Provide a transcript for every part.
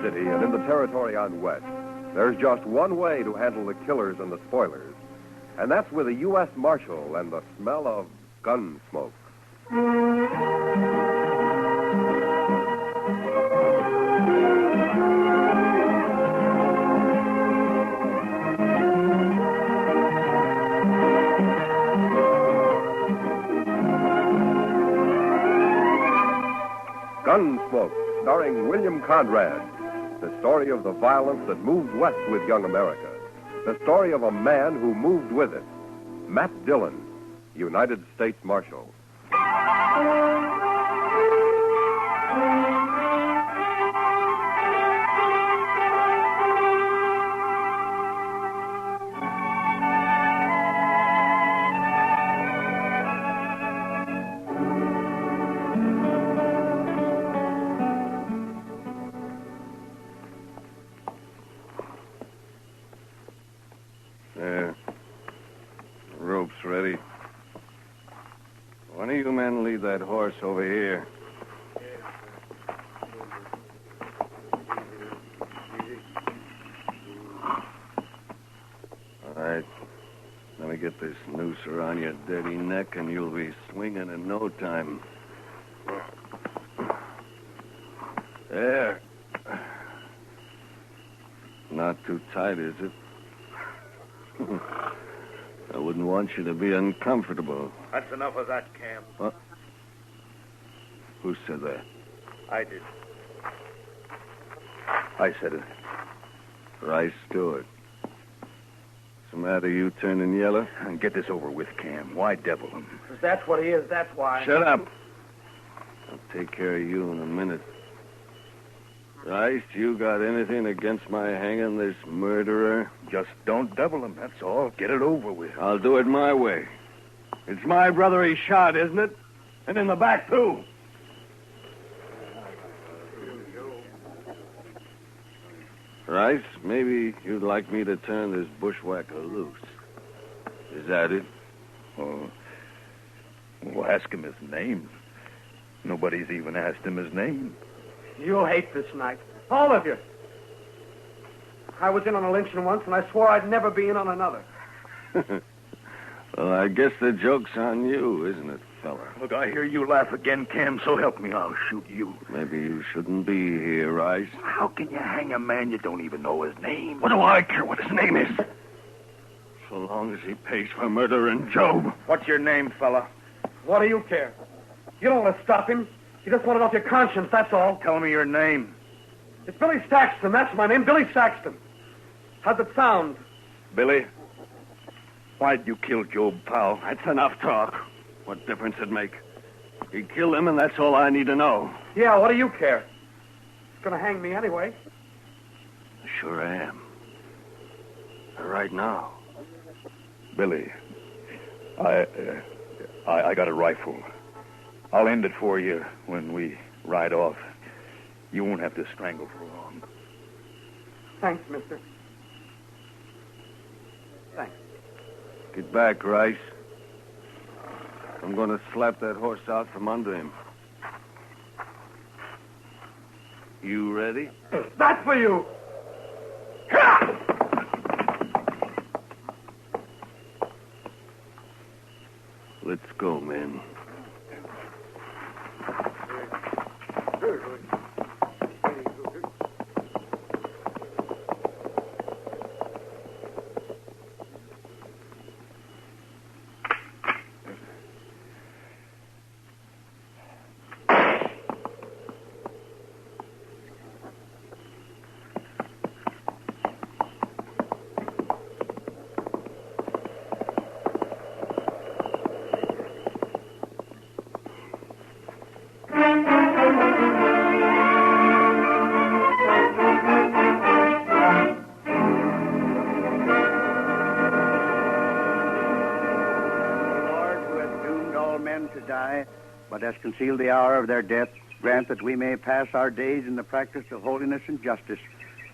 city and in the territory on west, there's just one way to handle the killers and the spoilers, and that's with a U.S. Marshal and the smell of Gunsmoke. Gunsmoke, starring William Conrad. The story of the violence that moved west with young America. The story of a man who moved with it. Matt Dillon, United States Marshal. There. Rope's ready. One of you men lead that horse over here. All right. Let me get this noose around your dirty neck, and you'll be swinging in no time. There. Not too tight, is it? I wouldn't want you to be uncomfortable. That's enough of that, Cam. What? Who said that? I did. I said it. Rice Stewart. What's the matter, you turning yellow? Get this over with, Cam. Why devil him? If that's what he is, that's why. Shut up. I'll take care of you in a minute. Rice, you got anything against my hanging this murderer? Just don't devil him, that's all. Get it over with. I'll do it my way. It's my brother he shot, isn't it? And in the back, too. Rice, maybe you'd like me to turn this bushwhacker loose. Is that it? Oh, well, ask him his name. Nobody's even asked him his name. You'll hate this night. All of you. I was in on a lynching once, and I swore I'd never be in on another. Well, I guess the joke's on you, isn't it, fella? Look, I hear you laugh again, Cam, so help me, I'll shoot you. Maybe you shouldn't be here, Rice. How can you hang a man you don't even know his name? What do I care what his name is? So long as he pays for murdering Job. What's your name, fella? What do you care? You don't want to stop him. You just want it off your conscience, that's all. Tell me your name. It's Billy Saxton, that's my name, Billy Saxton. How's it sound? Billy, why'd you kill Job Powell? That's enough talk. What difference it make? He killed him, and that's all I need to know. Yeah, what do you care? He's going to hang me anyway. Sure I am. Right now. Billy, I got a rifle. I'll end it for you when we ride off. You won't have to strangle for long. Thanks, mister. Thanks. Get back, Rice. I'm going to slap that horse out from under him. You ready? That's for you! Let's go, men. But has concealed the hour of their death, grant that we may pass our days in the practice of holiness and justice,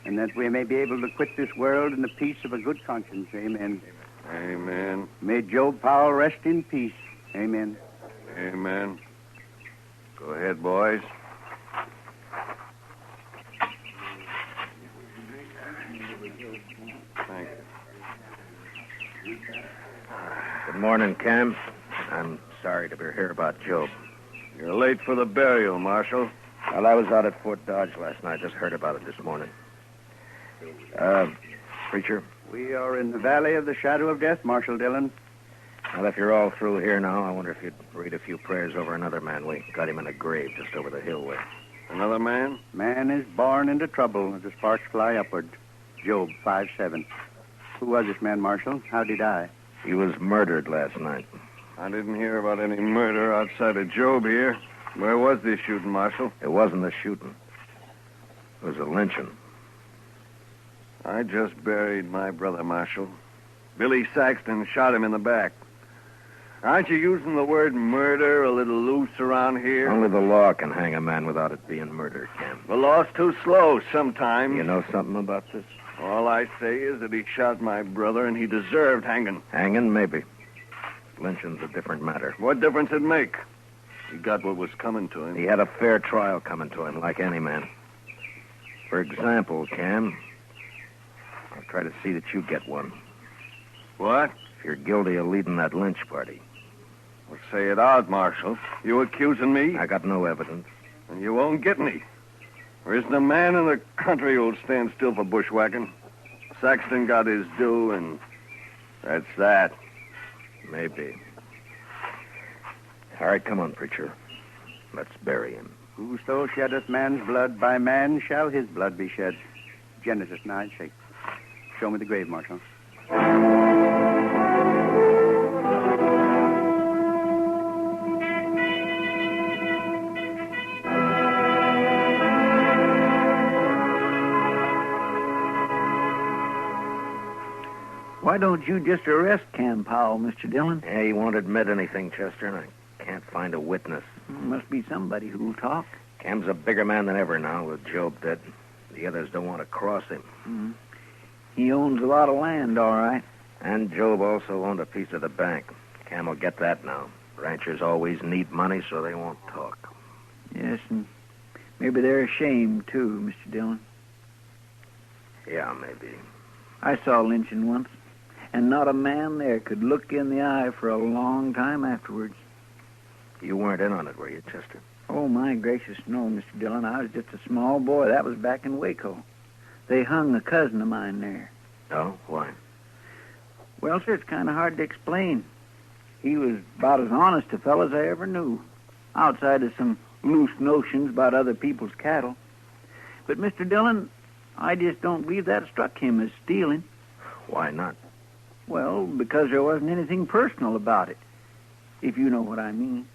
and that we may be able to quit this world in the peace of a good conscience. Amen. Amen. May Job Powell rest in peace. Amen. Amen. Go ahead, boys. Thank you. Good morning, Cam. I'm sorry to hear about Job. You're late for the burial, Marshal. Well, I was out at Fort Dodge last night. Just heard about it this morning. Preacher? We are in the valley of the shadow of death, Marshal Dillon. Well, if you're all through here now, I wonder if you'd read a few prayers over another man. We got him in a grave just over the hill way. Another man? Man is born into trouble as the sparks fly upward. Job 5:7. Who was this man, Marshal? How did he die? He was murdered last night. I didn't hear about any murder outside of Job here. Where was this shooting, Marshal? It wasn't a shooting. It was a lynching. I just buried my brother, Marshal. Billy Saxton shot him in the back. Aren't you using the word murder a little loose around here? Only the law can hang a man without it being murder, Cam. The law's too slow sometimes. You know something about this? All I say is that he shot my brother and he deserved hanging. Hanging, maybe. Lynching's a different matter. What difference it make? He got what was coming to him. He had a fair trial coming to him, like any man. For example, Cam, I'll try to see that you get one. What? If you're guilty of leading that lynch party. Well, say it out, Marshal. You accusing me? I got no evidence. And you won't get any. There isn't a man in the country who'll stand still for bushwhacking. Saxton got his due, and that's that. Maybe. All right, come on, preacher. Let's bury him. Whoso sheddeth man's blood, by man shall his blood be shed. Genesis 9:6. Show me the grave, Marshal. Why don't you just arrest Cam Powell, Mr. Dillon? Yeah, he won't admit anything, Chester, and I can't find a witness. Must be somebody who'll talk. Cam's a bigger man than ever now, with Job dead. The others don't want to cross him. Mm-hmm. He owns a lot of land, all right. And Job also owned a piece of the bank. Cam will get that now. Ranchers always need money, so they won't talk. Yes, and maybe they're ashamed, too, Mr. Dillon. Yeah, maybe. I saw lynching once, and not a man there could look in the eye for a long time afterwards. You weren't in on it, were you, Chester? Oh, my gracious, no, Mr. Dillon. I was just a small boy. That was back in Waco. They hung a cousin of mine there. Oh? Why? Well, sir, it's kind of hard to explain. He was about as honest a fellow as I ever knew, outside of some loose notions about other people's cattle. But, Mr. Dillon, I just don't believe that struck him as stealing. Why not? Well, because there wasn't anything personal about it, if you know what I mean.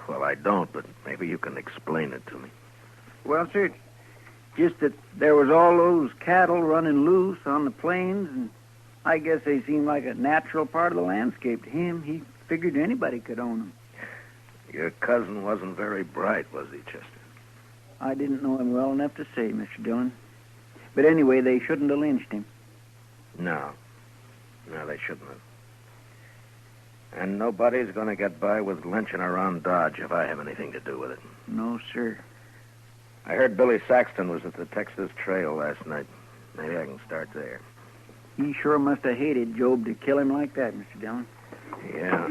Well, I don't, but maybe you can explain it to me. Well, sir, it's just that there was all those cattle running loose on the plains, and I guess they seemed like a natural part of the landscape to him. He figured anybody could own them. Your cousin wasn't very bright, was he, Chester? I didn't know him well enough to say, Mr. Dillon. But anyway, they shouldn't have lynched him. No, they shouldn't have. And nobody's going to get by with lynching around Dodge if I have anything to do with it. No, sir. I heard Billy Saxton was at the Texas Trail last night. Maybe I can start there. He sure must have hated Job to kill him like that, Mr. Dillon. Yeah.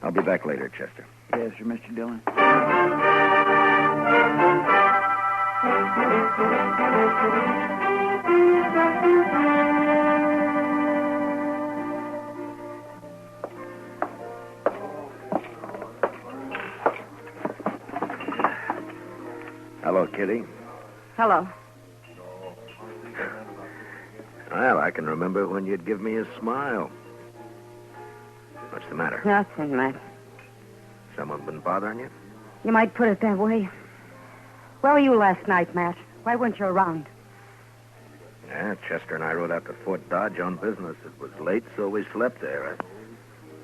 I'll be back later, Chester. Yes, sir, Mr. Dillon. Hello, Kitty. Hello. Well, I can remember when you'd give me a smile. What's the matter? Nothing, Matt. Someone been bothering you? You might put it that way. Where were you last night, Matt? Why weren't you around? Yeah, Chester and I rode out to Fort Dodge on business. It was late, so we slept there.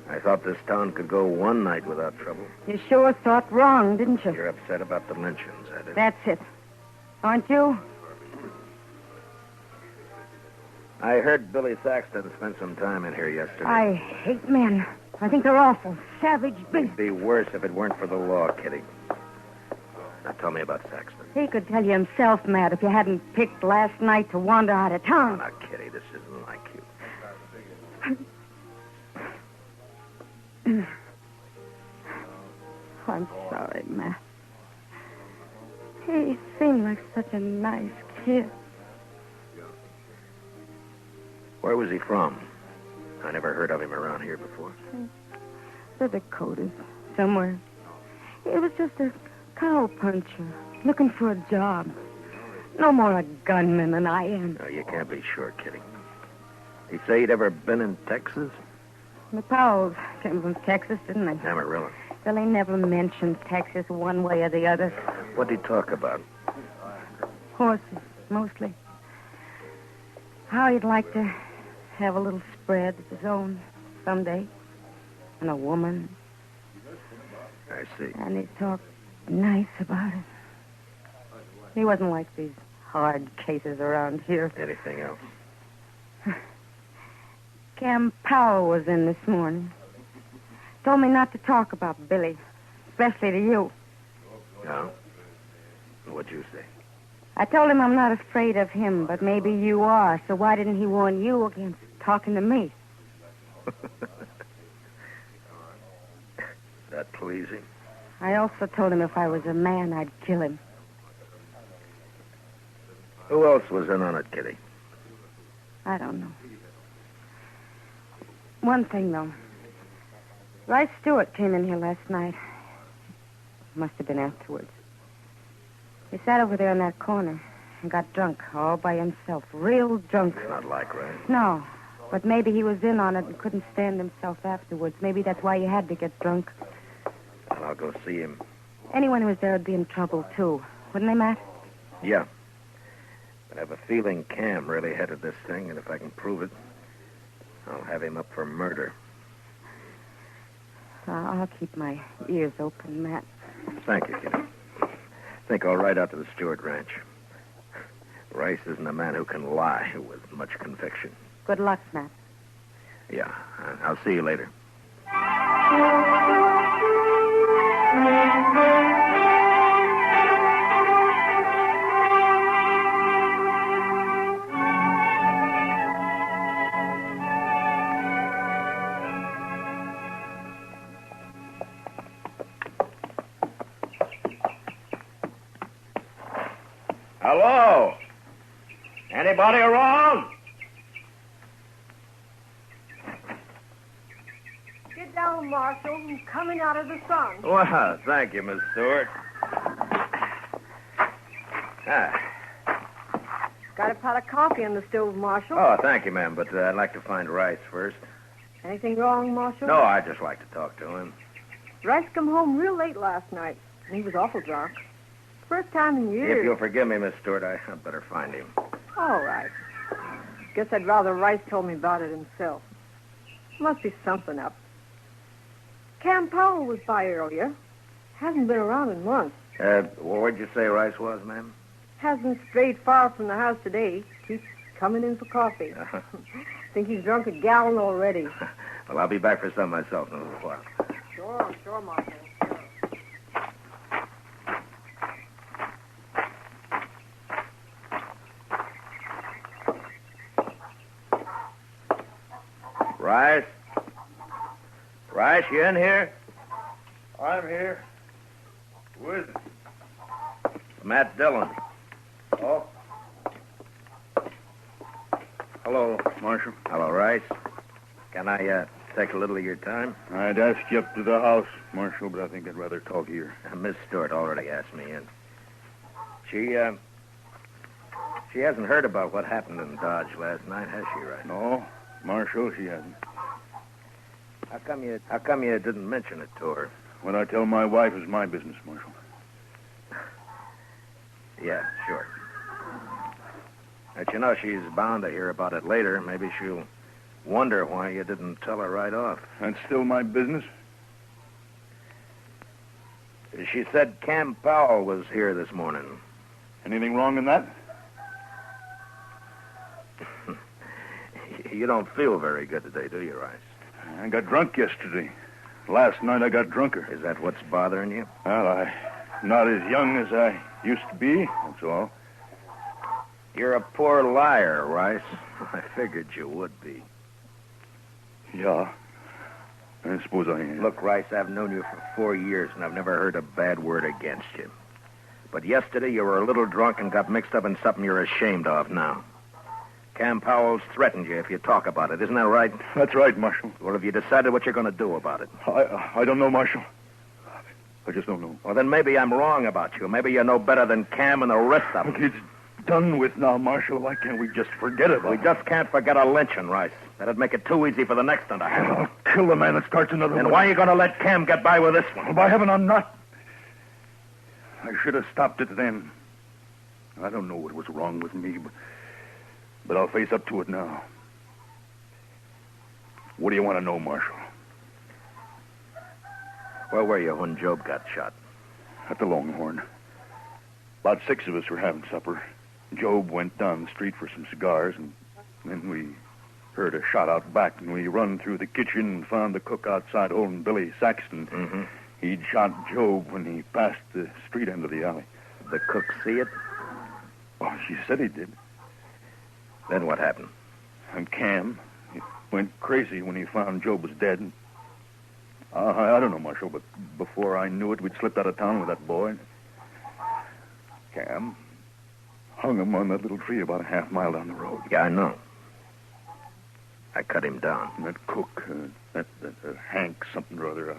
I thought this town could go one night without trouble. You sure thought wrong, didn't you? You're upset about the lynchings, I did. That's it. Aren't you? I heard Billy Saxton spent some time in here yesterday. I hate men. I think they're awful. Savage beasts. It'd be worse if it weren't for the law, Kitty. Now tell me about Saxton. He could tell you himself, Matt, if you hadn't picked last night to wander out of Oh, town. now, Kitty, this isn't like you. I'm sorry, Matt. He seemed like such a nice kid. Where was he from? I never heard of him around here before. The Dakotas, somewhere. He was just a cow puncher, looking for a job. No more a gunman than I am. No, you can't be sure, Kitty. He'd say he'd ever been in Texas? The Powells came from Texas, didn't they? Amarillo. Well, he never mentioned Texas one way or the other. What'd he talk about? Horses, mostly. How he'd like to have a little spread of his own someday. And a woman. I see. And he talked nice about it. He wasn't like these hard cases around here. Anything else? Cam Powell was in this morning. Told me not to talk about Billy, especially to you. No? What'd you say? I told him I'm not afraid of him, but maybe you are, so why didn't he warn you against talking to me? That pleasing? I also told him if I was a man, I'd kill him. Who else was in on it, Kitty? I don't know. One thing, though. Rice Stewart came in here last night. Must have been afterwards. He sat over there in that corner and got drunk all by himself. Real drunk. It's not like Rice. No, but maybe he was in on it and couldn't stand himself afterwards. Maybe that's why he had to get drunk. Well, I'll go see him. Anyone who was there would be in trouble, too. Wouldn't they, Matt? Yeah. But I have a feeling Cam really headed this thing, and if I can prove it, I'll have him up for murder. I'll keep my ears open, Matt. Thank you, Kitty. I think I'll ride out to the Stewart Ranch. Rice isn't a man who can lie with much conviction. Good luck, Matt. Yeah, I'll see you later. Hello? Anybody around? Get down, Marshal. I'm coming out of the sun. Well, thank you, Miss Stewart. Got a pot of coffee on the stove, Marshal. Oh, thank you, ma'am, but I'd like to find Rice first. Anything wrong, Marshal? No, I'd just like to talk to him. Rice come home real late last night, and he was awful drunk. First time in years. If you'll forgive me, Miss Stewart, I'd better find him. All right. Guess I'd rather Rice told me about it himself. Must be something up. Cam Powell was by earlier. Hasn't been around in months. Where'd you say Rice was, ma'am? Hasn't strayed far from the house today. Keeps coming in for coffee. Think he's drunk a gallon already. Well, I'll be back for some myself in a little while. Sure, Marshal. Rice? Rice, you in here? I'm here. Who is it? Matt Dillon. Oh. Hello, Marshal. Hello, Rice. Can I take a little of your time? I'd ask you up to the house, Marshal, but I think I'd rather talk here. Miss Stewart already asked me in. She hasn't heard about what happened in Dodge last night, has she, Rice? No, Marshal, she hasn't. How come you didn't mention it to her? What I tell my wife is my business, Marshal. Yeah, sure. But you know, she's bound to hear about it later. Maybe she'll wonder why you didn't tell her right off. That's still my business? She said Cam Powell was here this morning. Anything wrong in that? You don't feel very good today, do you, Rice? I got drunk yesterday. Last night I got drunker. Is that what's bothering you? Well, I'm not as young as I Used to be, that's all. You're a poor liar, Rice. I figured you would be. Yeah, I suppose I am. Look, Rice, I've known you for 4 years, and I've never heard a bad word against you. But yesterday you were a little drunk and got mixed up in something you're ashamed of now. Cam Powell's threatened you if you talk about it. Isn't that right? That's right, Marshal. Well, have you decided what you're going to do about it? I don't know, Marshal. I just don't know. Well, then maybe I'm wrong about you. Maybe you know better than Cam and the rest of them. Look, it's done with now, Marshal. Why can't we just forget about it? We just can't forget a lynching, Rice. That'd make it too easy for the next one to happen. I'll kill the man that starts another one. And why are you going to let Cam get by with this one? Well, by heaven, I'm not. I should have stopped it then. I don't know what was wrong with me, but I'll face up to it now. What do you want to know, Marshal? Where were you when Job got shot? At the Longhorn. About 6 of us were having supper. Job went down the street for some cigars, and then we heard a shot out back, and we run through the kitchen and found the cook outside holding Billy Saxton. Mm-hmm. He'd shot Job when he passed the street end of the alley. The cook see it? Oh, she said he did. Then what happened? And Cam, he went crazy when he found Job was dead. And, I don't know, Marshal, but before I knew it, we'd slipped out of town with that boy. Cam hung him on that little tree about a half mile down the road. Yeah, I know. I cut him down. And that cook, that Hank something or other,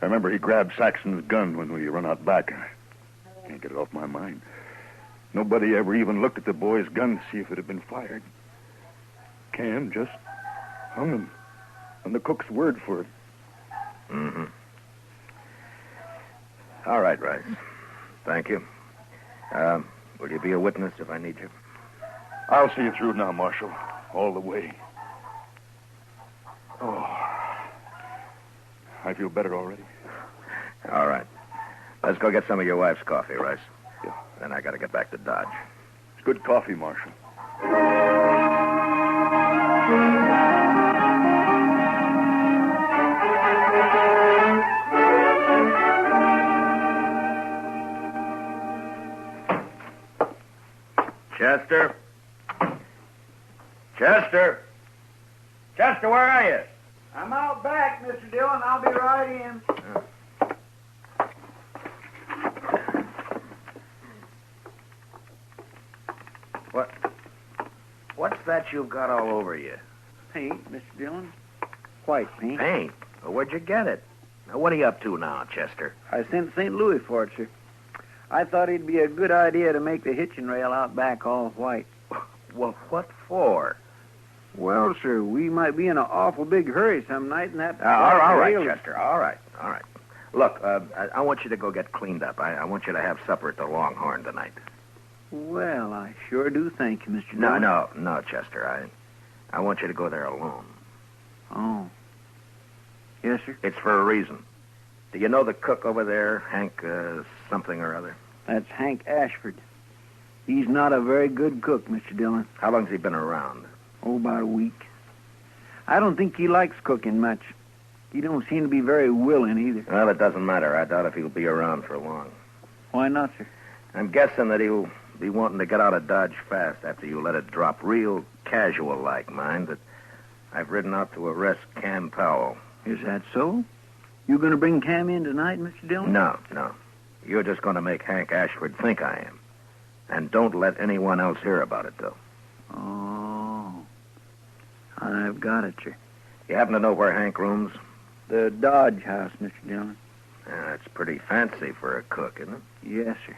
I remember he grabbed Saxon's gun when we run out back. I can't get it off my mind. Nobody ever even looked at the boy's gun to see if it had been fired. Cam just hung him on the cook's word for it. Mm-hmm. All right, Rice. Thank you. Will you be a witness if I need you? I'll see you through now, Marshal. All the way. Oh. I feel better already. All right. Let's go get some of your wife's coffee, Rice. Yeah. Then I got to get back to Dodge. It's good coffee, Marshal. Chester? Chester? Chester, where are you? I'm out back, Mr. Dillon. I'll be right in. What's that you've got all over you? Paint, Mr. Dillon. White paint. Paint? Well, where'd you get it? Now, what are you up to now, Chester? I sent St. Louis for it, sir. I thought it'd be a good idea to make the hitching rail out back all white. Well, what for? Well, sir, we might be in an awful big hurry some night, and that... all right, Chester. All right. Look, I want you to go get cleaned up. I want you to have supper at the Longhorn tonight. Well, I sure do thank you, Mr. Dillon. No, Chester. I want you to go there alone. Oh. Yes, sir? It's for a reason. Do you know the cook over there, Hank something or other? That's Hank Ashford. He's not a very good cook, Mr. Dillon. How long's he been around? Oh, about a week. I don't think he likes cooking much. He don't seem to be very willing either. Well, it doesn't matter. I doubt if he'll be around for long. Why not, sir? I'm guessing that he'll be wanting to get out of Dodge fast after you let it drop. Real casual-like, mind, that I've ridden out to arrest Cam Powell. Is that so? You going to bring Cam in tonight, Mr. Dillon? No. You're just going to make Hank Ashford think I am. And don't let anyone else hear about it, though. Oh. I've got it, sir. You happen to know where Hank rooms? The Dodge house, Mr. Dillon. It's pretty fancy for a cook, isn't it? Yes, sir.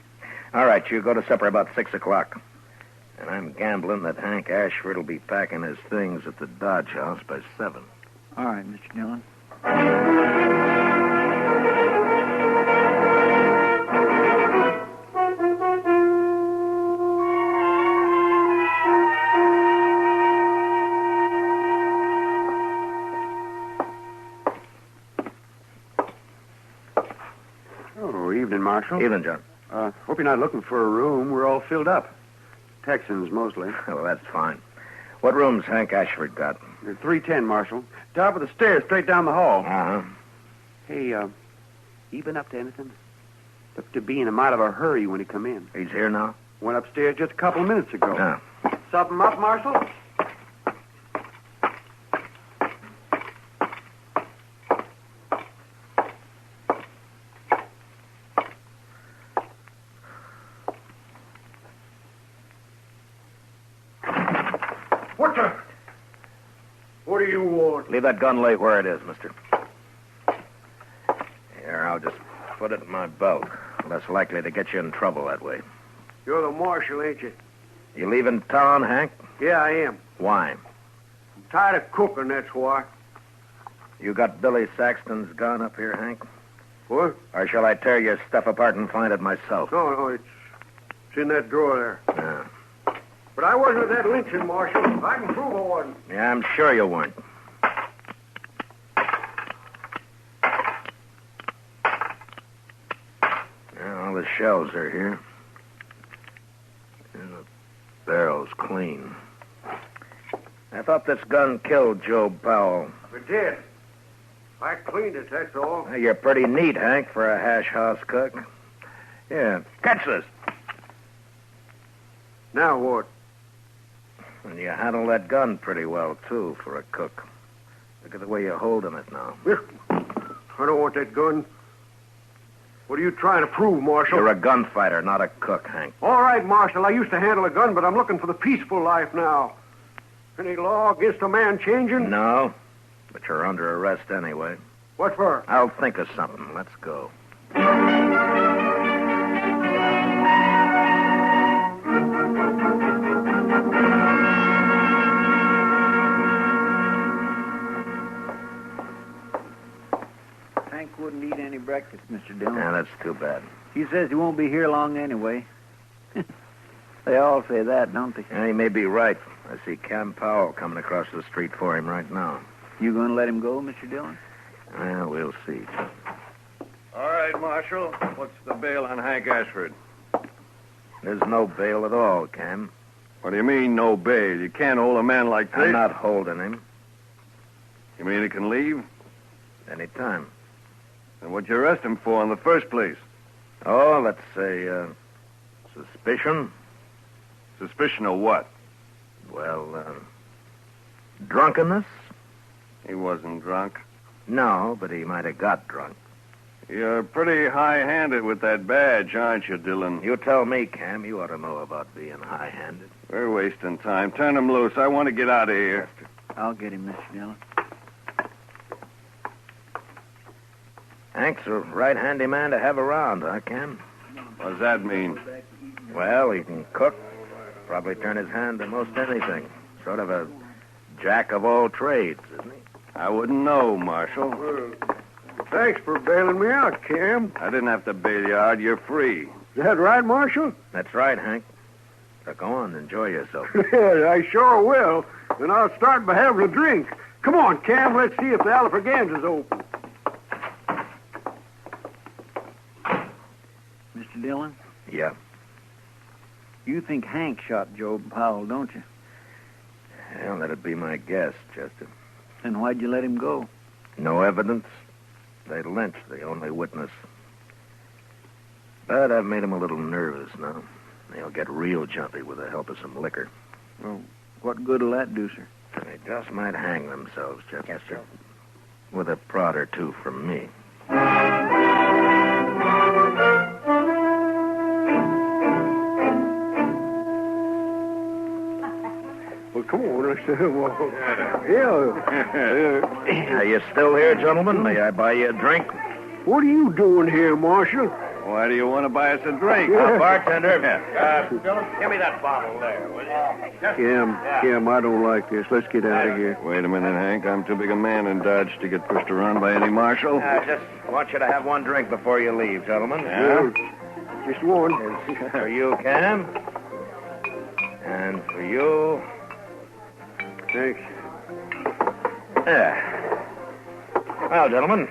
All right, you go to supper about 6 o'clock. And I'm gambling that Hank Ashford will be packing his things at the Dodge house by 7. All right, Mr. Dillon. Oh, evening, Marshal. Evening, John. Hope you're not looking for a room. We're all filled up. Texans, mostly. Well, that's fine. What room's Hank Ashford got? 310, Marshal. Top of the stairs, straight down the hall. Uh-huh. Hey, you been up to anything? Looked to be in a mite of a hurry when he come in. He's here now? Went upstairs just a couple of minutes ago. Yeah. Sup him up, Marshal? What do you want? Leave that gun lay where it is, mister. Here, I'll just put it in my belt. Less likely to get you in trouble that way. You're the marshal, ain't you? You leaving town, Hank? Yeah, I am. Why? I'm tired of cooking, that's why. You got Billy Saxton's gun up here, Hank? What? Or shall I tear your stuff apart and find it myself? No, it's in that drawer there. Yeah. But I wasn't at that lynching, Marshal. I can prove I wasn't. Yeah, I'm sure you weren't. Yeah, all the shells are here. And the barrel's clean. I thought this gun killed Joe Powell. It did. I cleaned it, that's all. Well, you're pretty neat, Hank, for a hash house cook. Yeah, catch this. Now what? And you handle that gun pretty well, too, for a cook. Look at the way you're holding it now. I don't want that gun. What are you trying to prove, Marshal? You're a gunfighter, not a cook, Hank. All right, Marshal. I used to handle a gun, but I'm looking for the peaceful life now. Any law against a man changing? No, but you're under arrest anyway. What for? I'll think of something. Let's go. Hank wouldn't eat any breakfast, Mr. Dillon. Yeah, that's too bad. He says he won't be here long anyway. They all say that, don't they? Yeah, he may be right. I see Cam Powell coming across the street for him right now. You going to let him go, Mr. Dillon? Well, we'll see. All right, Marshal. What's the bail on Hank Ashford? There's no bail at all, Cam. What do you mean, no bail? You can't hold a man like this. I'm not holding him. You mean he can leave? Anytime. Then what'd you arrest him for in the first place? Oh, let's say, suspicion. Suspicion of what? Well, drunkenness? He wasn't drunk. No, but he might have got drunk. You're pretty high-handed with that badge, aren't you, Dillon? You tell me, Cam. You ought to know about being high-handed. We're wasting time. Turn him loose. I want to get out of here. I'll get him, Mr. Dillon. Hank's a right handy man to have around, huh, Cam? What does that mean? Well, he can cook. Probably turn his hand to most anything. Sort of a jack of all trades, isn't he? I wouldn't know, Marshal. Well, thanks for bailing me out, Cam. I didn't have to bail you out. You're free. Is that right, Marshal? That's right, Hank. So go on, enjoy yourself. Yeah, I sure will. And I'll start by having a drink. Come on, Cam, let's see if the Alfraganza's open. Mr. Dillon, Yeah. you think Hank shot Joe Powell, don't you? Well, that'd be my guess, Chester. Then why'd you let him go? No evidence. They lynched the only witness. But I've made him a little nervous now. He'll get real jumpy with the help of some liquor. Well, what good'll that do, sir? They just might hang themselves, Chester. With a prod or two from me. Well, come on, let's yeah. Are you still here, gentlemen? May I buy you a drink? What are you doing here, Marshal? Why do you want to buy us a drink? Bartender. Give me that bottle there, will you? Cam, I don't like this. Let's get out of here. Wait a minute, Hank. I'm too big a man in Dodge to get pushed around by any marshal. I just want you to have one drink before you leave, gentlemen. Yeah. Just one. For you, Cam. And for you... Thanks. Yeah. Well, gentlemen,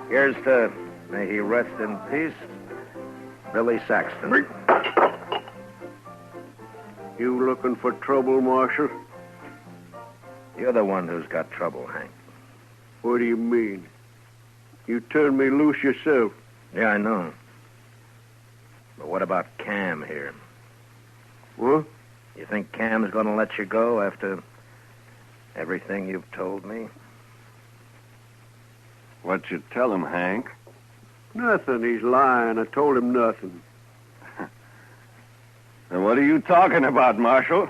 here's to, may he rest in peace, Billy Saxton. You looking for trouble, Marshal? You're the one who's got trouble, Hank. What do you mean? You turned me loose yourself. Yeah, I know. But what about Cam here? What? You think Cam's going to let you go after everything you've told me? What'd you tell him, Hank? Nothing. He's lying. I told him nothing. And what are you talking about, Marshal?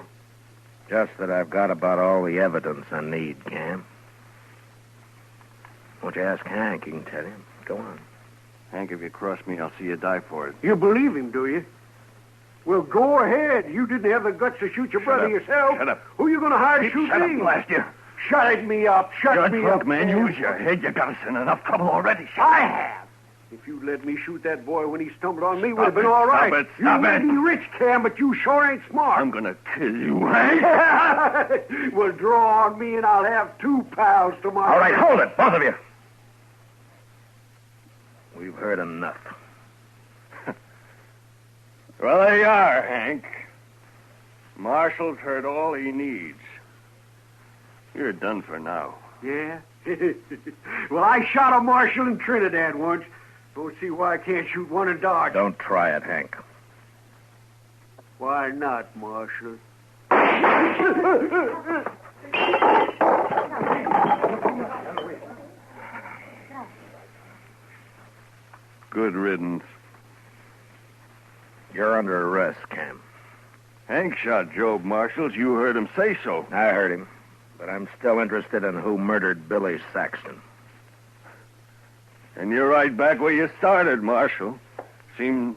Just that I've got about all the evidence I need, Cam. Won't you ask Hank? He can tell you. Go on. Hank, if you cross me, I'll see you die for it. You believe him, do you? Well, go ahead. You didn't have the guts to shoot your brother yourself. Shut up. Who are you going to hire to shoot Shut me? up, blast you. Shut me up. Shut You're me drunk, up. man. Use your head. You got us in enough trouble already. I have. If you'd let me shoot that boy when he stumbled on me, would have been it, all right. stop it, stop you may it. be rich, Cam, but you sure ain't smart. I'm going to kill you, Hank. Well, draw on me and I'll have 2 pals tomorrow. All right, hold it, both of you. We've heard enough. Well, there you are, Hank. Marshall's heard all he needs. You're done for now. Yeah? Well, I shot a marshal in Trinidad once. Don't see why I can't shoot one in Dodge. Don't try it, Hank. Why not, Marshal? Good riddance. You're under arrest, Cam. Hank shot Job Marshall. You heard him say so. I heard him, but I'm still interested in who murdered Billy Saxton. And you're right back where you started, Marshal. Seems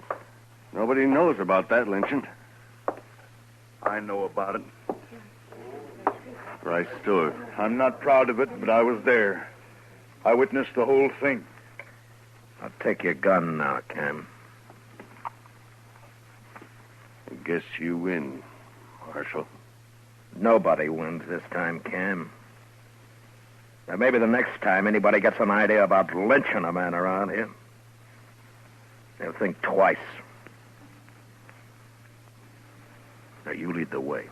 nobody knows about that lynching. I know about it. Right stood. I'm not proud of it, but I was there. I witnessed the whole thing. I'll take your gun now, Cam. I guess you win, Marshal. Nobody wins this time, Cam. Now, maybe the next time anybody gets an idea about lynching a man around here, they'll think twice. Now, you lead the way.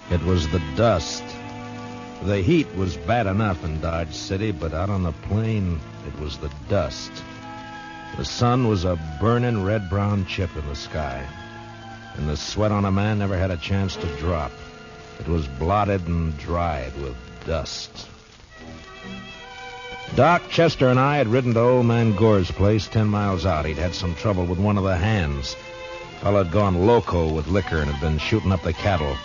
It was the dust. The heat was bad enough in Dodge City, but out on the plain, it was the dust. The sun was a burning red-brown chip in the sky, and the sweat on a man never had a chance to drop. It was blotted and dried with dust. Doc, Chester, and I had ridden to old man Gore's place 10 miles out. He'd had some trouble with one of the hands. Fellow had gone loco with liquor and had been shooting up the cattle.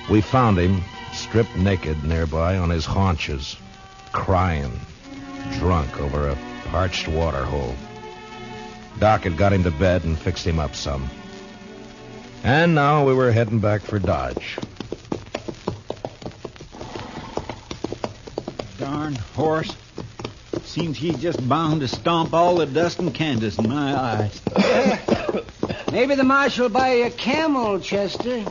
We found him, stripped naked nearby on his haunches, crying, drunk over a parched water hole. Doc had got him to bed and fixed him up some. And now we were heading back for Dodge. Darn horse. Seems he's just bound to stomp all the dust in Kansas in my eyes. Maybe the marshal will buy you a camel, Chester.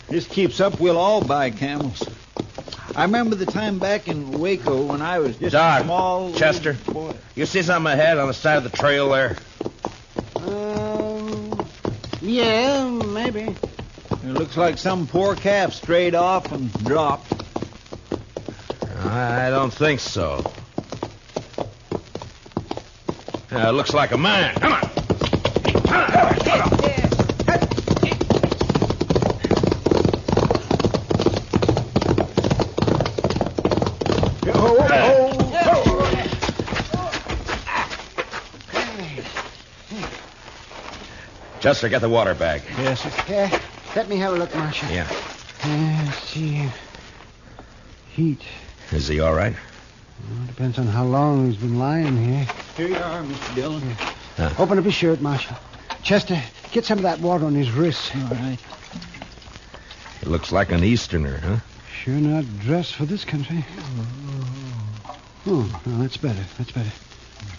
This keeps up, we'll all buy camels. I remember the time back in Waco when I was just Doc, a small... Chester, boy. You see something ahead on the side of the trail there? Yeah, maybe. It looks like some poor calf strayed off and dropped. I don't think so. It looks like a man. Come on. Chester, get the water bag. Yes, sir. Yeah, let me have a look, Marshal. Yeah. Let's see. Heat. Is he all right? Well, depends on how long he's been lying here. Here you are, Mr. Dillon. Open up his shirt, Marshal. Chester, get some of that water on his wrists. All right. He looks like an Easterner, huh? Sure not dressed for this country. Oh, well, that's better. That's better.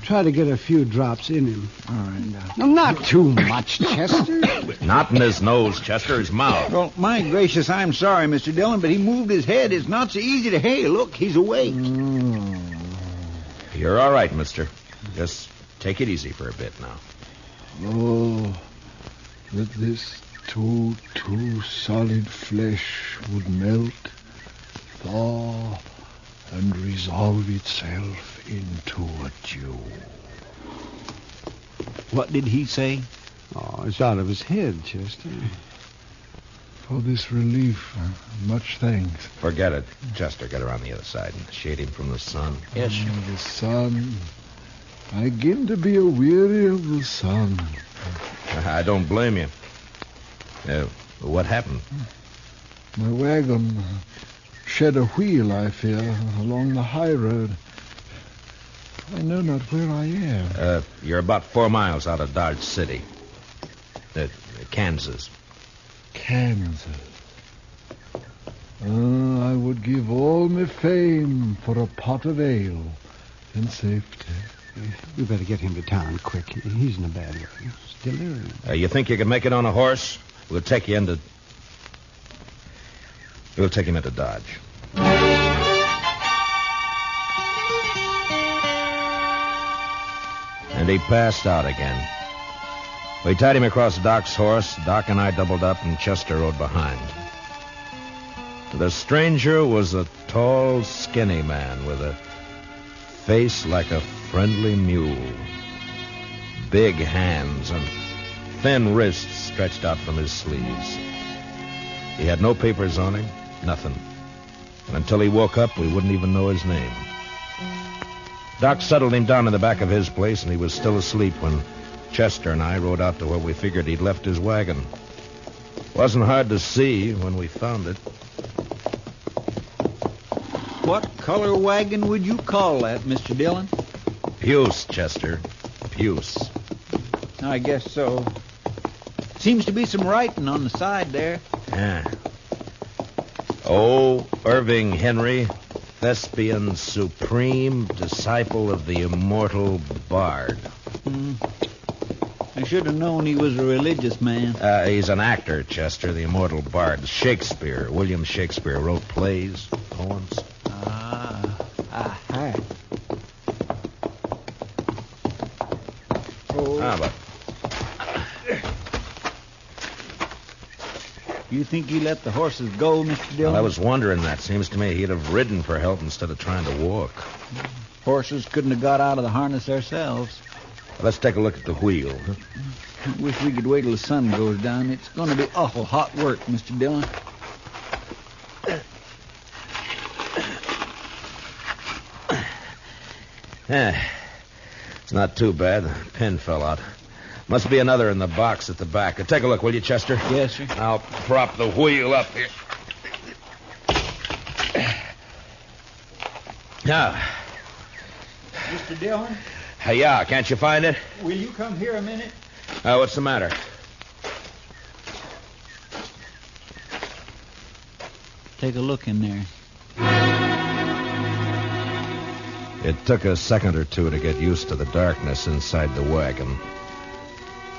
Try to get a few drops in him. All right, Doc. No, not too much, Chester. Not in his nose, Chester, his mouth. Well, my gracious, I'm sorry, Mr. Dillon, but he moved his head. It's not so easy to... Hey, look, he's awake. You're all right, mister. Just take it easy for a bit now. Oh, that this too solid flesh would melt, thaw, and resolve itself into a dew. What did he say? Oh, it's out of his head, Chester. For this relief, much thanks. Forget it. Chester, get around the other side and shade him from the sun. Yes, sir. The sun. I begin to be a-weary of the sun. I don't blame you. What happened? My wagon shed a wheel, I fear, along the high road. I know not where I am. You're about 4 miles out of Dodge City. Kansas. Kansas. I would give all my fame for a pot of ale and safety. We better get him to town quick. He's in a bad way. He's delirium. You think you can make it on a horse? We'll take him into Dodge. And he passed out again. We tied him across Doc's horse. Doc and I doubled up, and Chester rode behind. The stranger was a tall, skinny man with a face like a friendly mule. Big hands and thin wrists stretched out from his sleeves. He had no papers on him, nothing. And until he woke up, we wouldn't even know his name. Doc settled him down in the back of his place, and he was still asleep when Chester and I rode out to where we figured he'd left his wagon. Wasn't hard to see when we found it. What color wagon would you call that, Mr. Dillon? Puce, Chester. Puce. I guess so. Seems to be some writing on the side there. Yeah. Oh, Irving Henry, thespian supreme, disciple of the immortal bard. I should have known he was a religious man. He's an actor, Chester, the immortal bard. Shakespeare, William Shakespeare, wrote plays, poems. Hi. But You think he let the horses go, Mr. Dillon? well, I was wondering that. Seems to me he'd have ridden for help instead of trying to walk. Horses couldn't have got out of the harness themselves. Let's take a look at the wheel. Wish we could wait till the sun goes down. It's going to be awful hot work, Mr. Dillon. It's not too bad. The pin fell out. Must be another in the box at the back. Take a look, will you, Chester? Yes, sir. I'll prop the wheel up here. Now. Mr. Dillon? Yeah, can't you find it? Will you come here a minute? What's the matter? Take a look in there. It took a second or two to get used to the darkness inside the wagon.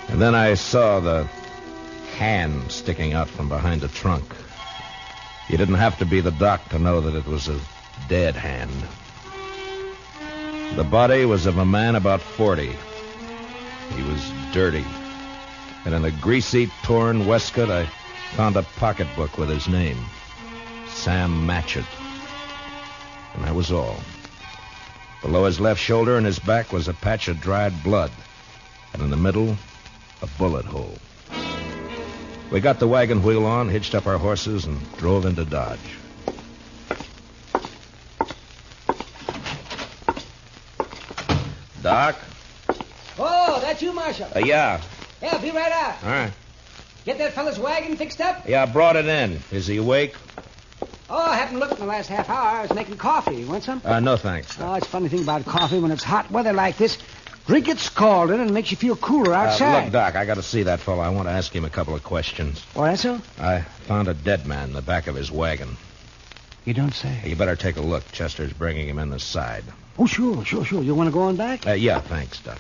And then I saw the hand sticking out from behind the trunk. You didn't have to be the doc to know that it was a dead hand. The body was of a man about 40. He was dirty. And in a greasy, torn waistcoat, I found a pocketbook with his name. Sam Matchett. And that was all. Below his left shoulder and his back was a patch of dried blood. And in the middle, a bullet hole. We got the wagon wheel on, hitched up our horses, and drove into Dodge. Doc? Oh, that's you, Marshal. Yeah. Yeah, be right out. All right. Get that fella's wagon fixed up? Yeah, I brought it in. Is he awake? Oh, I haven't looked in the last half hour. I was making coffee. You want some? No, thanks. Oh, it's a funny thing about coffee. When it's hot weather like this, drink it scalded and it makes you feel cooler outside. Look, Doc, I got to see that fellow. I want to ask him a couple of questions. Oh, that's so? I found a dead man in the back of his wagon. You don't say. You better take a look. Chester's bringing him in the side. Oh, sure. You want to go on back? Yeah, thanks, Doc.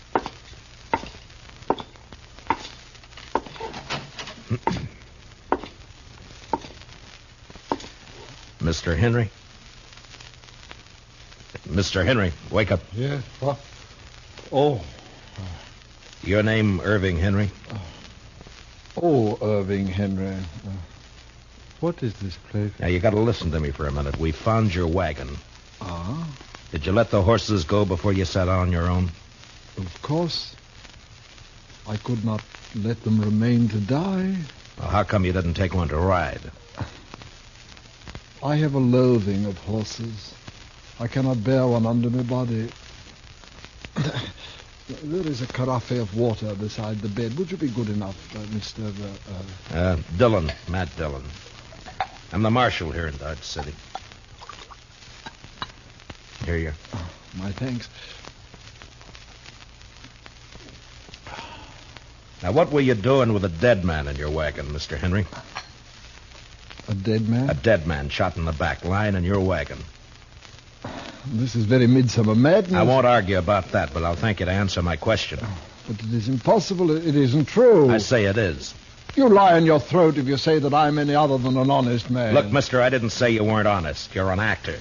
Mr. Henry? Mr. Henry, wake up. Yeah? What? Oh. Your name, Irving Henry? Oh, Irving Henry. What is this place? Now, you got to listen to me for a minute. We found your wagon. Ah? Did you let the horses go before you sat on your own? Of course. I could not let them remain to die. Well, how come you didn't take one to ride? I have a loathing of horses. I cannot bear one under my body. There is a carafe of water beside the bed. Would you be good enough, Mr. Dillon, Matt Dillon. I'm the marshal here in Dodge City. Here you are. Oh, my thanks. Now, what were you doing with a dead man in your wagon, Mr. Henry? A dead man? A dead man shot in the back, lying in your wagon. This is very midsummer madness. I won't argue about that, but I'll thank you to answer my question. But it is impossible. It isn't true. I say it is. You lie on your throat if you say that I'm any other than an honest man. Look, mister, I didn't say you weren't honest. You're an actor.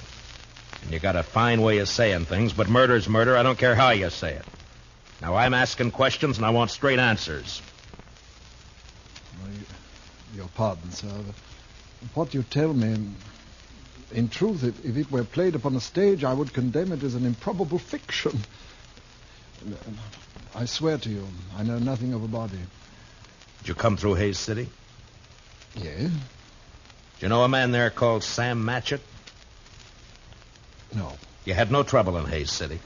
And you got a fine way of saying things, but murder's murder. I don't care how you say it. Now, I'm asking questions, and I want straight answers. Your pardon, sir. What you tell me, in truth, if it were played upon a stage, I would condemn it as an improbable fiction. I swear to you, I know nothing of a body. Did you come through Hayes City? Yes. Do you know a man there called Sam Matchett? No. You had no trouble in Hayes City?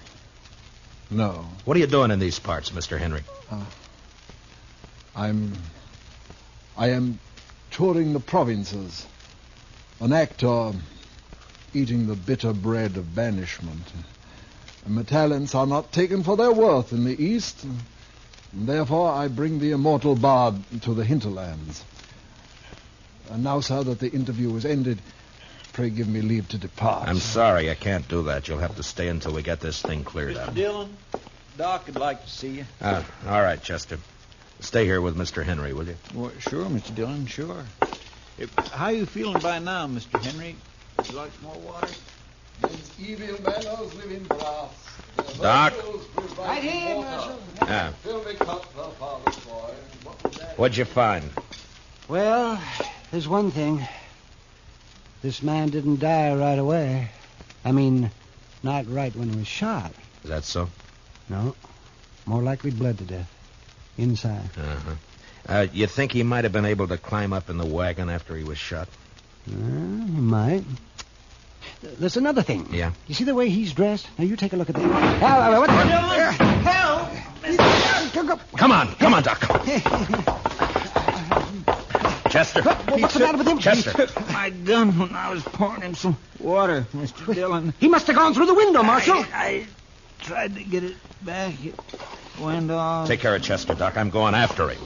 No. What are you doing in these parts, Mr. Henry? I am touring the provinces. An actor eating the bitter bread of banishment. And my talents are not taken for their worth in the East. And therefore, I bring the immortal bard to the hinterlands. And now, sir, that the interview is ended, pray give me leave to depart. I'm sorry, I can't do that. You'll have to stay until we get this thing cleared up. Mr. Dillon, Doc would like to see you. All right, Chester. Stay here with Mr. Henry, will you? Well, sure, Mr. Dillon, sure. How you feeling by now, Mr. Henry? Would you like some more water? These evil manners live in brass. Doc? Right here, Marshal. Yeah. Fill me cup, father's boy. What'd you find? Well, there's one thing. This man didn't die right away. I mean, not right when he was shot. Is that so? No. More likely bled to death. Inside. Uh-huh. You think he might have been able to climb up in the wagon after he was shot? He might. There's another thing. Yeah? You see the way he's dressed? Now, you take a look at that. What? Help! Come on, Doc. Chester. What's the matter with him? Chester. He took my gun when I was pouring him some water, Mr. Dillon. He must have gone through the window, Marshal. I tried to get it back. It went off. Take care of Chester, Doc. I'm going after him.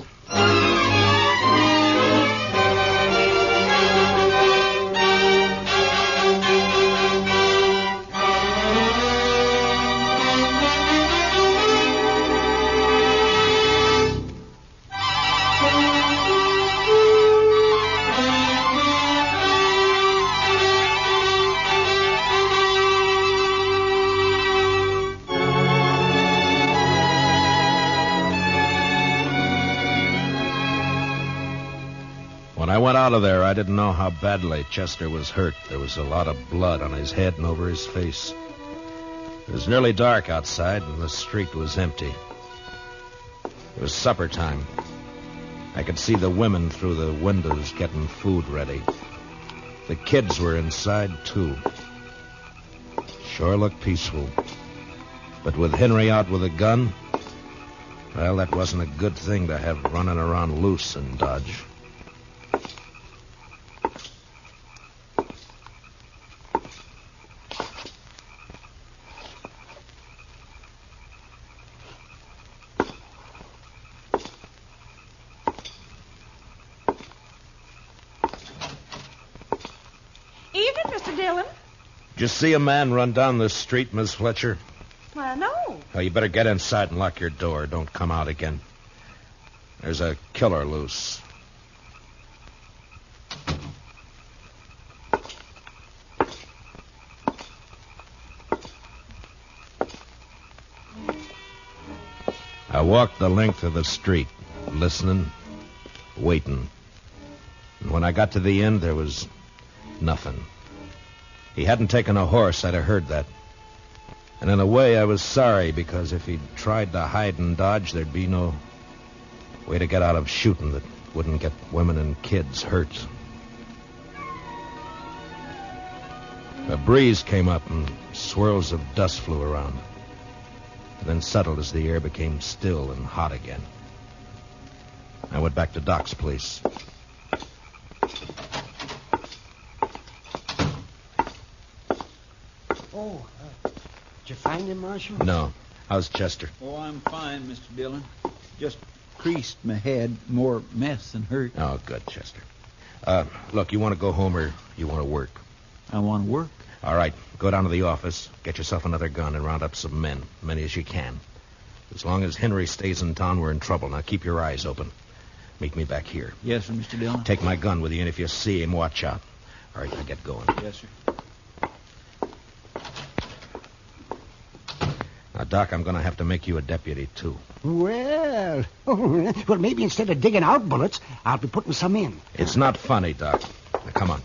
When I went out of there, I didn't know how badly Chester was hurt. There was a lot of blood on his head and over his face. It was nearly dark outside, and the street was empty. It was supper time. I could see the women through the windows getting food ready. The kids were inside, too. Sure looked peaceful. But with Henry out with a gun, well, that wasn't a good thing to have running around loose in Dodge. Dillon? Did you see a man run down the street, Miss Fletcher? Well, no. Oh, you better get inside and lock your door. Don't come out again. There's a killer loose. I walked the length of the street, listening, waiting. And when I got to the end, there was nothing. He hadn't taken a horse, I'd have heard that. And in a way, I was sorry, because if he'd tried to hide and dodge, there'd be no way to get out of shooting that wouldn't get women and kids hurt. A breeze came up and swirls of dust flew around. And then settled as the air became still and hot again. I went back to Doc's place. Oh, did you find him, Marshal? No. How's Chester? Oh, I'm fine, Mr. Dillon. Just creased my head. More mess than hurt. Oh, good, Chester. Look, you want to go home or you want to work? I want to work. All right, go down to the office, get yourself another gun, and round up some men, many as you can. As long as Henry stays in town, we're in trouble. Now, keep your eyes open. Meet me back here. Yes, sir, Mr. Dillon. Take my gun with you, and if you see him, watch out. All right, now get going. Yes, sir. Now, Doc, I'm going to have to make you a deputy, too. Well, maybe instead of digging out bullets, I'll be putting some in. It's not funny, Doc. Now, come on.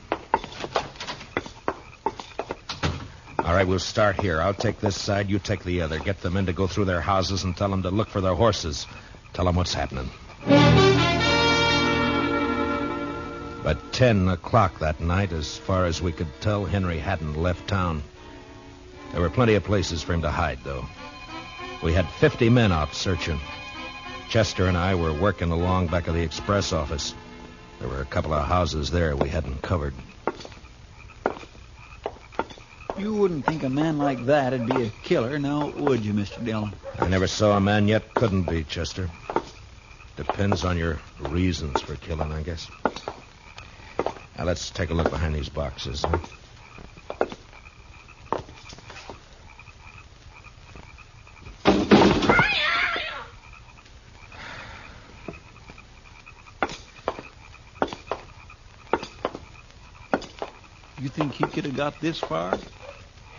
All right, we'll start here. I'll take this side, you take the other. Get the men to go through their houses and tell them to look for their horses. Tell them what's happening. By 10 o'clock that night, as far as we could tell, Henry hadn't left town. There were plenty of places for him to hide, though. We had 50 men out searching. Chester and I were working along back of the express office. There were a couple of houses there we hadn't covered. You wouldn't think a man like that'd be a killer, now would you, Mr. Dillon? I never saw a man yet couldn't be, Chester. Depends on your reasons for killing, I guess. Now, let's take a look behind these boxes. Huh? You think he could have got this far?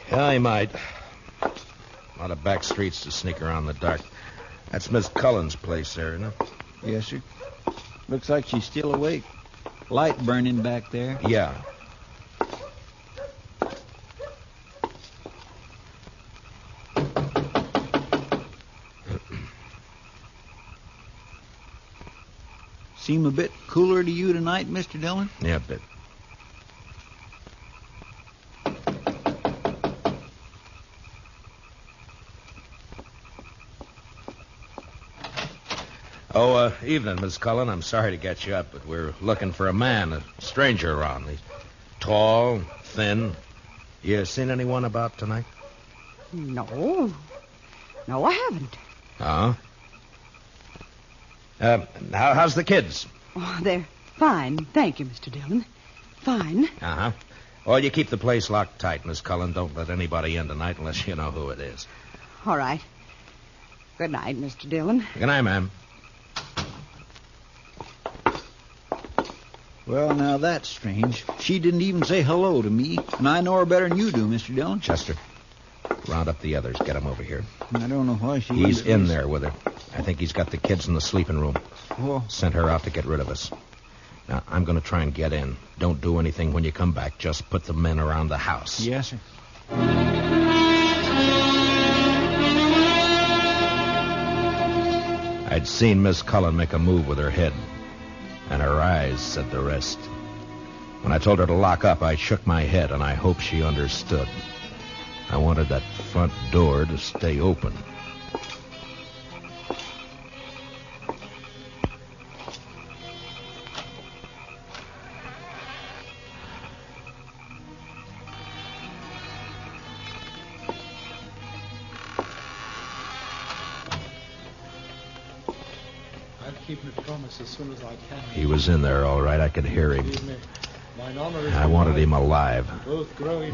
Yeah, he might. A lot of back streets to sneak around in the dark. That's Miss Cullen's place there, isn't it? Yes, sir. Looks like she's still awake. Light burning back there. Yeah. Seem a bit cooler to you tonight, Mr. Dillon? Yeah, a bit. Oh, evening, Miss Cullen. I'm sorry to get you up, but we're looking for a man, a stranger around. He's tall, thin. You seen anyone about tonight? No. No, I haven't. Oh? How's the kids? Oh, they're fine. Thank you, Mr. Dillon. Fine. Uh-huh. Well, you keep the place locked tight, Miss Cullen. Don't let anybody in tonight unless you know who it is. All right. Good night, Mr. Dillon. Good night, ma'am. Well, now that's strange. She didn't even say hello to me, and I know her better than you do, Mr. Dillon. Chester, round up the others. Get them over here. I don't know why she... He's in there with her. I think he's got the kids in the sleeping room. Oh. Sent her out to get rid of us. Now, I'm going to try and get in. Don't do anything when you come back. Just put the men around the house. Yes, sir. I'd seen Miss Cullen make a move with her head, and her eyes said the rest. When I told her to lock up, I shook my head, and I hoped she understood. I wanted that front door to stay open. I'll keep my promise as soon as I can. He was in there, all right. I could hear him. Believe me, I wanted him alive.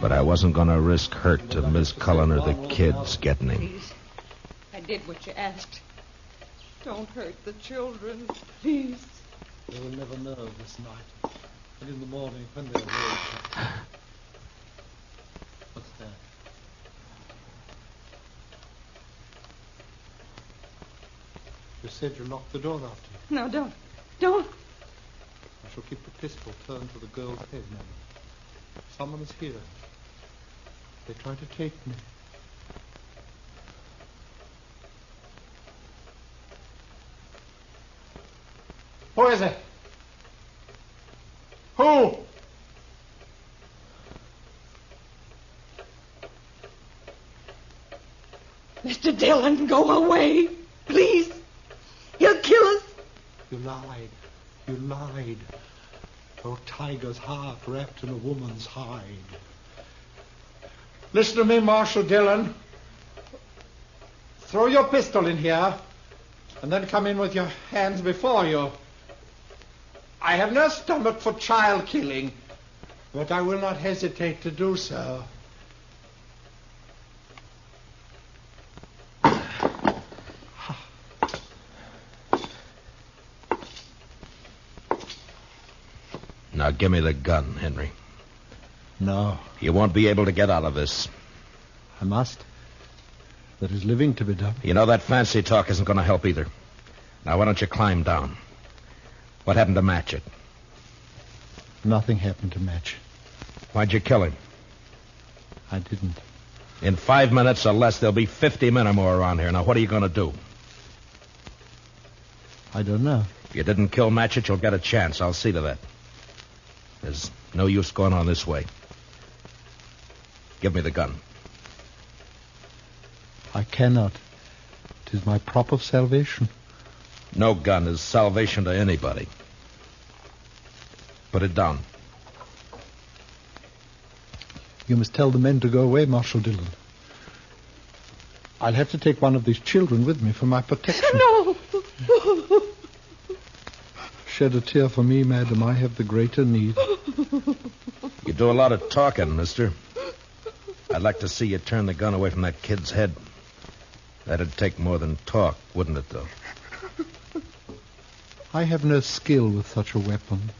But I wasn't going to risk hurt to Miss Cullen or the kids getting him. Please. I did what you asked. Don't hurt the children, please. They will never know this night. And in the morning, when they're awake. What's that? You said you locked the door after you. No, don't. Don't. I shall keep the pistol turned to the girl's head now. Someone is here. They try to take me. Who is it? Who? Mr. Dillon, go away. Please. He'll kill us. You lied. You lied. Oh, tiger's heart wrapped in a woman's hide. Listen to me, Marshal Dillon. Throw your pistol in here, and then come in with your hands before you. I have no stomach for child killing, but I will not hesitate to do so. Now give me the gun, Henry. No. You won't be able to get out of this. I must. There is living to be done. You know that fancy talk isn't going to help either. Now, why don't you climb down? What happened to Matchett? Nothing happened to Match. Why'd you kill him? I didn't. In 5 minutes or less, there'll be 50 men or more around here. Now, what are you going to do? I don't know. If you didn't kill Matchett, you'll get a chance. I'll see to that. There's no use going on this way. Give me the gun. I cannot. It is my prop of salvation. No gun is salvation to anybody. Put it down. You must tell the men to go away, Marshal Dillon. I'll have to take one of these children with me for my protection. No! Shed a tear for me, madam. I have the greater need. You do a lot of talking, mister. I'd like to see you turn the gun away from that kid's head. That'd take more than talk, wouldn't it, though? I have no skill with such a weapon.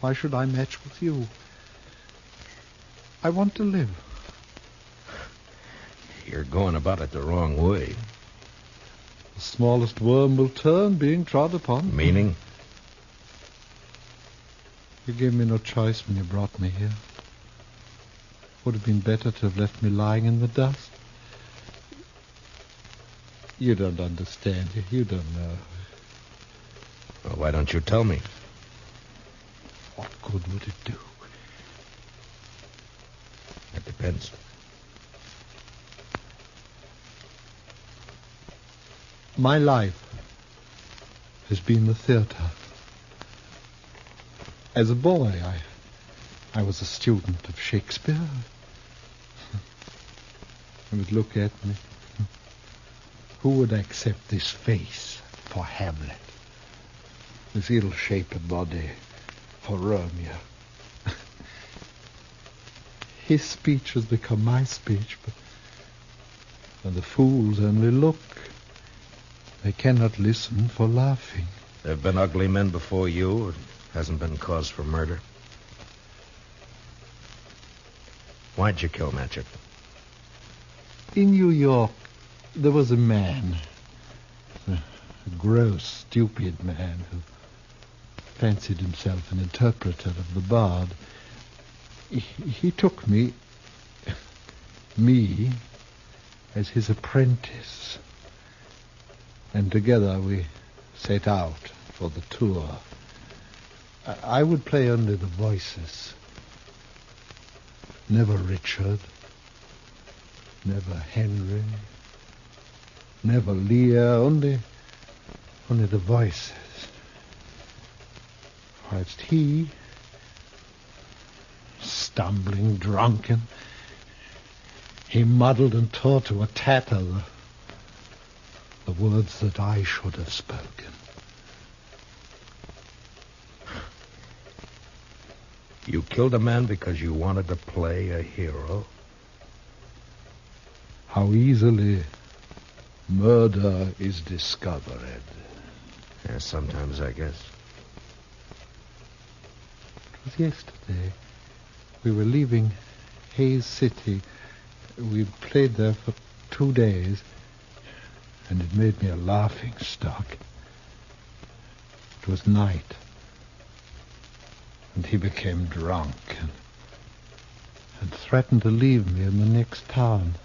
Why should I match with you? I want to live. You're going about it the wrong way. The smallest worm will turn, being trod upon. Meaning? You gave me no choice when you brought me here. Would have been better to have left me lying in the dust. You don't understand. You don't know. Well, why don't you tell me? What good would it do? It depends. My life has been the theater. As a boy, I was a student of Shakespeare. You would look at me. Who would accept this face for Hamlet? This ill-shaped body for Romeo? His speech has become my speech, but when the fools only look, they cannot listen for laughing. There have been ugly men before you. It hasn't been cause for murder. Why'd you kill Matchett? In New York, there was a man, a gross, stupid man who fancied himself an interpreter of the bard. He took me, as his apprentice. And together we set out for the tour. I would play only the voices. Never Richard, never Henry, never Lear, only the voices. Whilst he, stumbling, drunken, he muddled and tore to a tatter the words that I should have spoken. You killed a man because you wanted to play a hero? How easily murder is discovered. Yeah, sometimes, I guess. It was yesterday. We were leaving Hayes City. We played there for 2 days, and it made me a laughing stock. It was night, and he became drunk and threatened to leave me in the next town.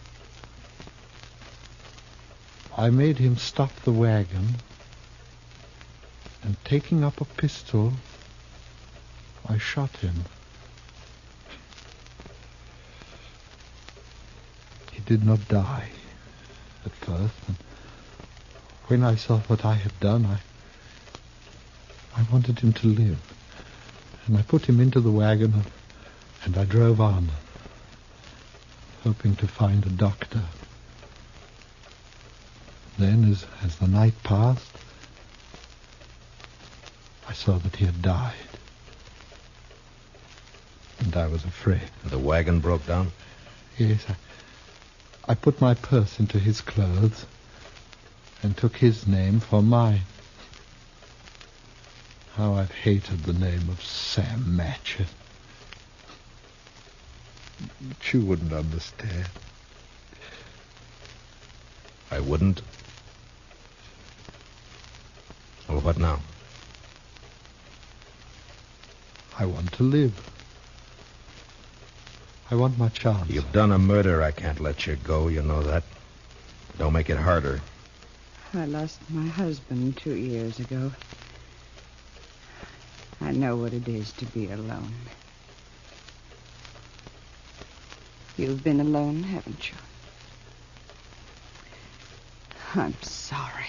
I made him stop the wagon, and taking up a pistol, I shot him. He did not die at first, and when I saw what I had done, I wanted him to live. And I put him into the wagon, and I drove on, hoping to find a doctor. Then, as the night passed, I saw that he had died. And I was afraid. The wagon broke down? Yes, I put my purse into his clothes and took his name for mine. How I've hated the name of Sam Matchett. But you wouldn't understand. I wouldn't? Well, what now? I want to live. I want my chance. You've done a murder. I can't let you go. You know that. Don't make it harder. I lost my husband 2 years ago. I know what it is to be alone. You've been alone, haven't you? I'm sorry.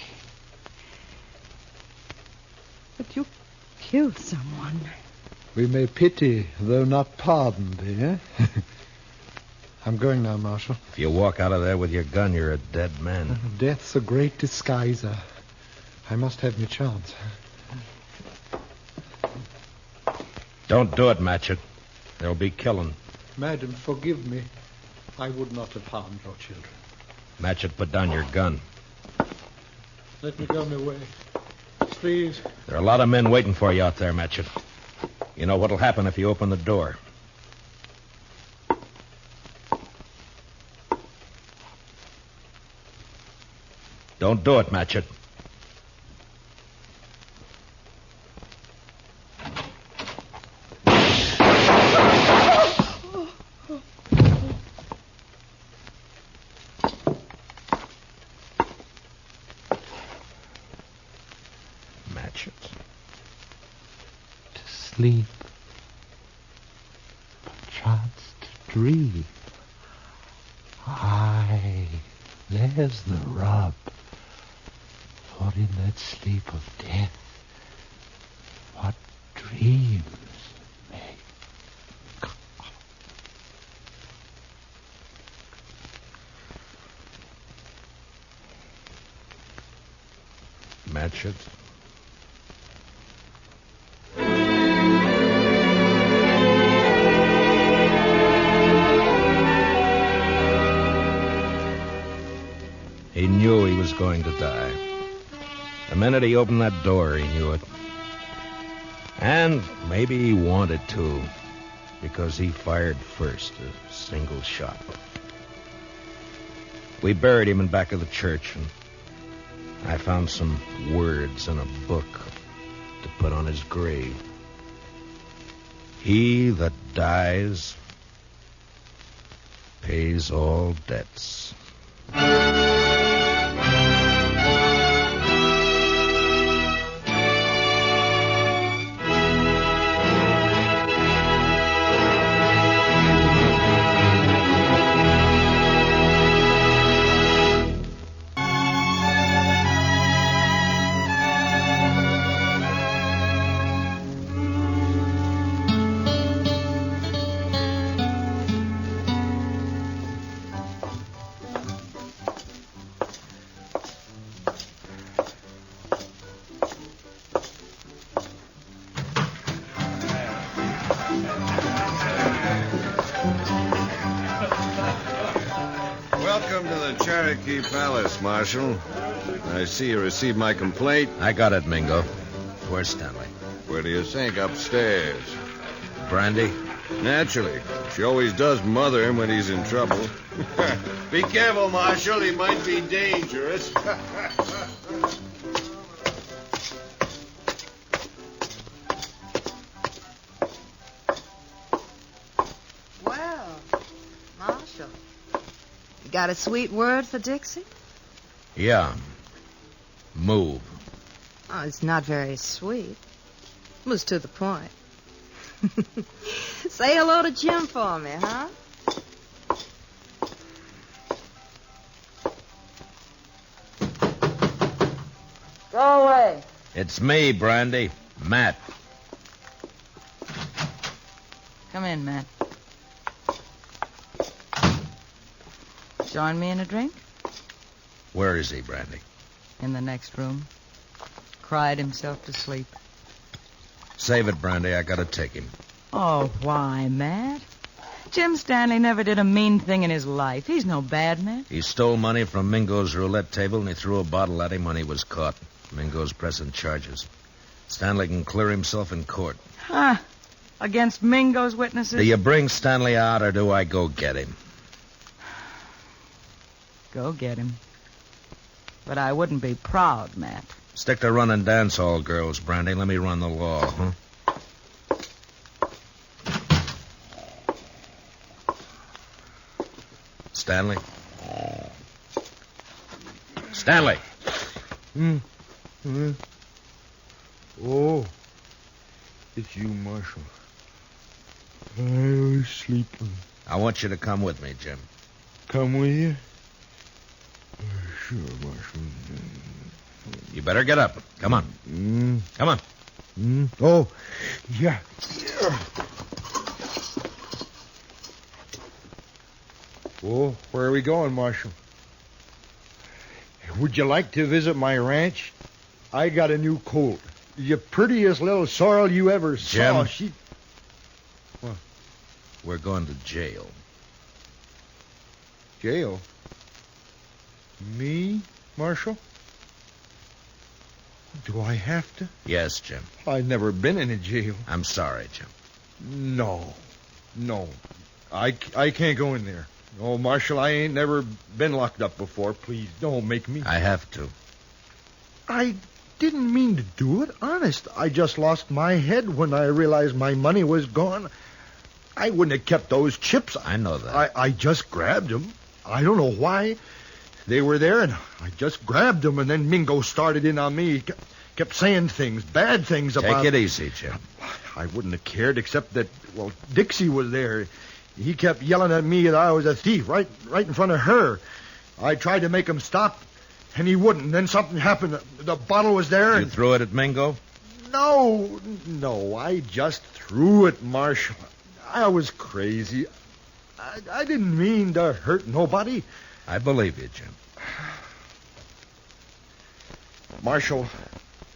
But you killed someone. We may pity, though not pardon, dear. I'm going now, Marshal. If you walk out of there with your gun, you're a dead man. Death's a great disguiser. I must have my chance. Don't do it, Matchett. There'll be killing. Madam, forgive me. I would not have harmed your children. Matchett, put down your gun. Let me go my way. Please. There are a lot of men waiting for you out there, Matchett. You know what'll happen if you open the door. Don't do it, Matchett. Matchett. To sleep. Perchance to dream. Aye, there's the rub. For in that sleep of death, what dreams may come. Matchett. He knew he was going to die. The minute he opened that door, he knew it. And maybe he wanted to, because he fired first, a single shot. We buried him in back of the church, and I found some words in a book to put on his grave. He that dies pays all debts. Cherokee Palace, Marshal. I see you received my complaint. I got it, Mingo. Where's Stanley? Where do you think? Upstairs. Brandy? Naturally. She always does mother him when he's in trouble. Be careful, Marshal. He might be dangerous. Well, Marshal, you got a sweet word for Dixie? Yeah. Move. Oh, it's not very sweet. It was to the point. Say hello to Jim for me, huh? Go away. It's me, Brandy. Matt. Come in, Matt. Join me in a drink? Where is he, Brandy? In the next room. Cried himself to sleep. Save it, Brandy. I gotta take him. Oh, why, Matt? Jim Stanley never did a mean thing in his life. He's no bad man. He stole money from Mingo's roulette table, and he threw a bottle at him when he was caught. Mingo's pressing charges. Stanley can clear himself in court. Huh. Against Mingo's witnesses? Do you bring Stanley out, or do I go get him? Go get him. But I wouldn't be proud, Matt. Stick to running dance hall girls, Brandy. Let me run the law, huh? Stanley? Stanley! Oh, it's you, Marshal. I was sleeping. I want you to come with me, Jim. Come with you? Sure, Marshal. You better get up. Come on. Come on. Oh, yeah. Oh, where are we going, Marshal? Would you like to visit my ranch? I got a new colt. The prettiest little sorrel you ever saw. Jim. What? We're going to jail. Jail? Me, Marshal? Do I have to? Yes, Jim. I've never been in a jail. I'm sorry, Jim. No. I can't go in there. Oh, Marshal, I ain't never been locked up before. Please, don't make me. I have to. I didn't mean to do it. Honest. I just lost my head when I realized my money was gone. I wouldn't have kept those chips. I know that. I just grabbed them. I don't know why. They were there, and I just grabbed them, and then Mingo started in on me. He kept saying things, bad things about... Take it easy, Jim. I wouldn't have cared, except that, well, Dixie was there. He kept yelling at me that I was a thief right in front of her. I tried to make him stop, and he wouldn't. Then something happened. The bottle was there. You threw it at Mingo? No, I just threw it, Marshal. I was crazy. I didn't mean to hurt nobody. I believe you, Jim. Marshal,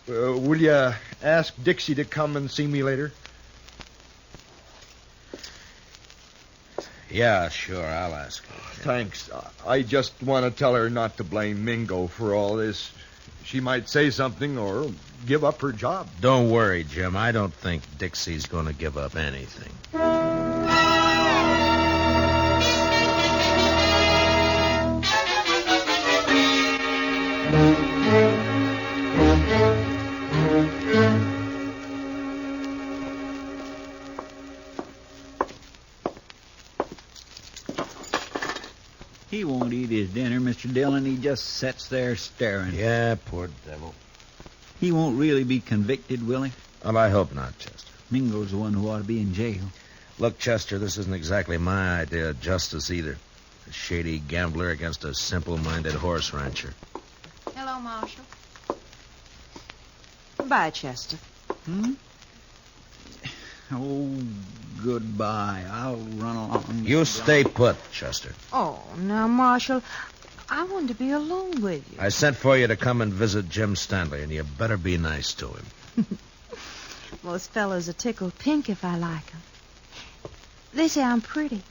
will you ask Dixie to come and see me later? Yeah, sure, I'll ask her. Thanks. I just want to tell her not to blame Mingo for all this. She might say something or give up her job. Don't worry, Jim. I don't think Dixie's going to give up anything. He won't eat his dinner, Mr. Dillon. He just sits there staring. Yeah, poor devil. He won't really be convicted, will he? Well, I hope not, Chester. Mingo's the one who ought to be in jail. Look, Chester, this isn't exactly my idea of justice either. A shady gambler against a simple-minded horse rancher. Hello, Marshal. Goodbye, Chester. Oh, goodbye. I'll run along. You stay put, Chester. Oh, now, Marshal, I want to be alone with you. I sent for you to come and visit Jim Stanley, and you better be nice to him. Most fellas are tickled pink if I like them. They say I'm pretty.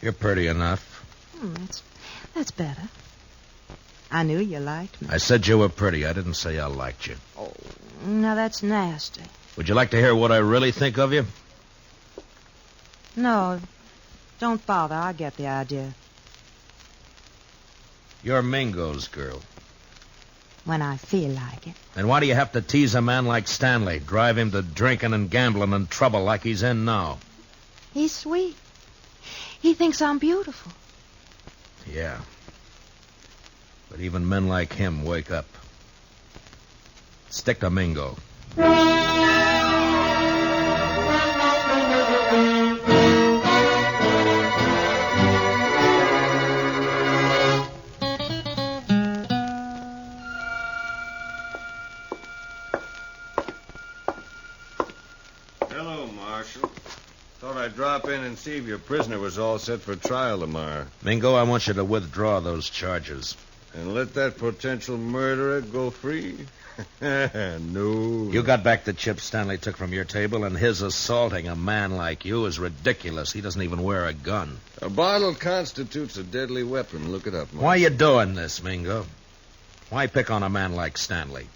You're pretty enough. That's better. I knew you liked me. I said you were pretty. I didn't say I liked you. Oh, now that's nasty. Would you like to hear what I really think of you? No, don't bother. I get the idea. You're Mingo's girl. When I feel like it. And why do you have to tease a man like Stanley, drive him to drinking and gambling and trouble like he's in now? He's sweet. He thinks I'm beautiful. Yeah. But even men like him wake up. Stick to Mingo. Hello, Marshal. Thought I'd drop in and see if your prisoner was all set for trial tomorrow. Mingo, I want you to withdraw those charges. And let that potential murderer go free? No. You got back the chip Stanley took from your table, and his assaulting a man like you is ridiculous. He doesn't even wear a gun. A bottle constitutes a deadly weapon. Look it up, Marshal. Why are you doing this, Mingo? Why pick on a man like Stanley?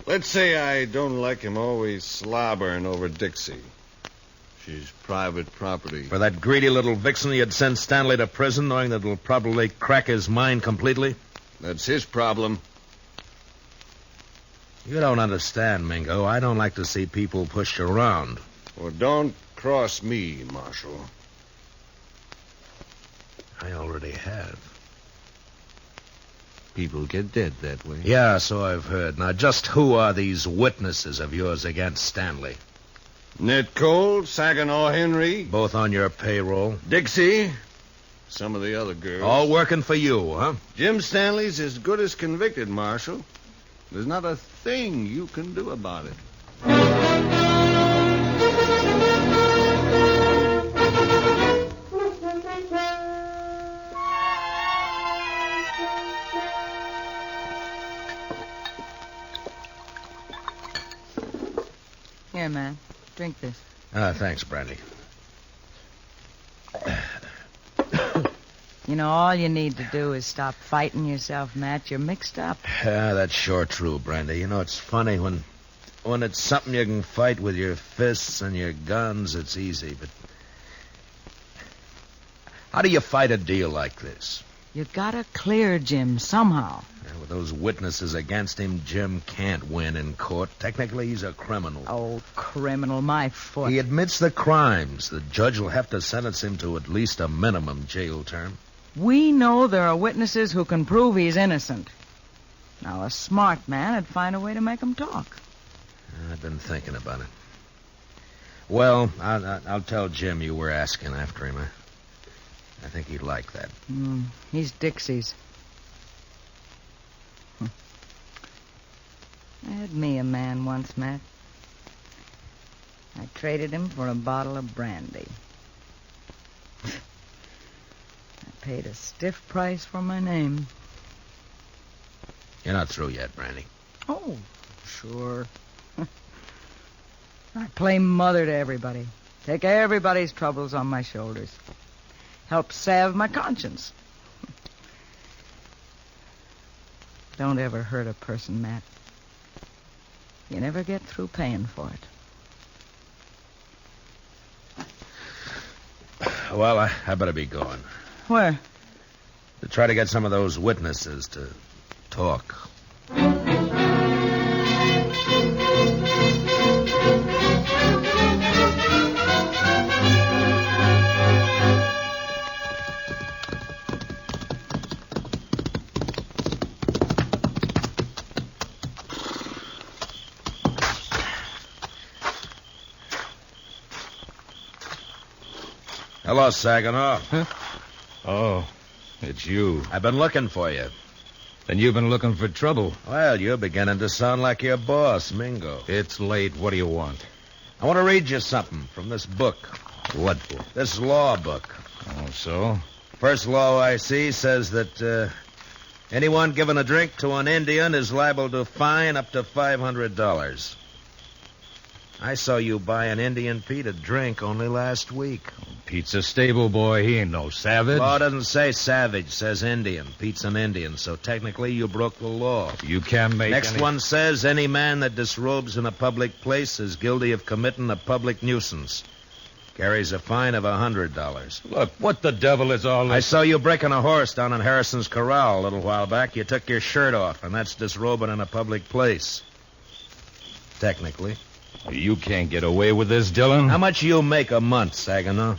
Let's say I don't like him always slobbering over Dixie. She's private property. For that greedy little vixen, you'd send Stanley to prison knowing that it'll probably crack his mind completely? That's his problem. You don't understand, Mingo. I don't like to see people pushed around. Well, don't cross me, Marshal. I already have. People get dead that way. Yeah, so I've heard. Now, just who are these witnesses of yours against Stanley? Ned Cole, Saginaw Henry. Both on your payroll? Dixie. Some of the other girls. All working for you, huh? Jim Stanley's as good as convicted, Marshal. There's not a thing you can do about it. Here, man. Drink this. Thanks, Brandy. You know, all you need to do is stop fighting yourself, Matt. You're mixed up. Yeah, that's sure true, Brandy. You know, it's funny when it's something you can fight with your fists and your guns, it's easy, but how do you fight a deal like this? You gotta clear Jim somehow. Yeah, with those witnesses against him, Jim can't win in court. Technically, he's a criminal. Oh, criminal, my foot. He admits the crimes. The judge will have to sentence him to at least a minimum jail term. We know there are witnesses who can prove he's innocent. Now, a smart man would find a way to make him talk. I've been thinking about it. Well, I'll tell Jim you were asking after him. I think he'd like that. He's Dixie's. I had me a man once, Matt. I traded him for a bottle of brandy. I paid a stiff price for my name. You're not through yet, Brandy. Oh, sure. I play mother to everybody. Take everybody's troubles on my shoulders. Help salve my conscience. Don't ever hurt a person, Matt. You never get through paying for it. Well, I better be going. Where? To try to get some of those witnesses to talk. Hello, Saginaw. Huh? Oh, it's you. I've been looking for you. Then you've been looking for trouble. Well, you're beginning to sound like your boss, Mingo. It's late. What do you want? I want to read you something from this book. What book? This law book. Oh, so? First law I see says that anyone giving a drink to an Indian is liable to fine up to $500. I saw you buying Indian Pete a drink only last week. Pete's a stable boy. He ain't no savage. Law doesn't say savage, says Indian. Pete's an Indian, so technically you broke the law. You can't make Next any... one says any man that disrobes in a public place is guilty of committing a public nuisance. Carries a fine of $100. Look, what the devil is all this? I saw you breaking a horse down in Harrison's Corral a little while back. You took your shirt off, and that's disrobing in a public place. Technically. You can't get away with this, Dillon. How much you make a month, Saginaw?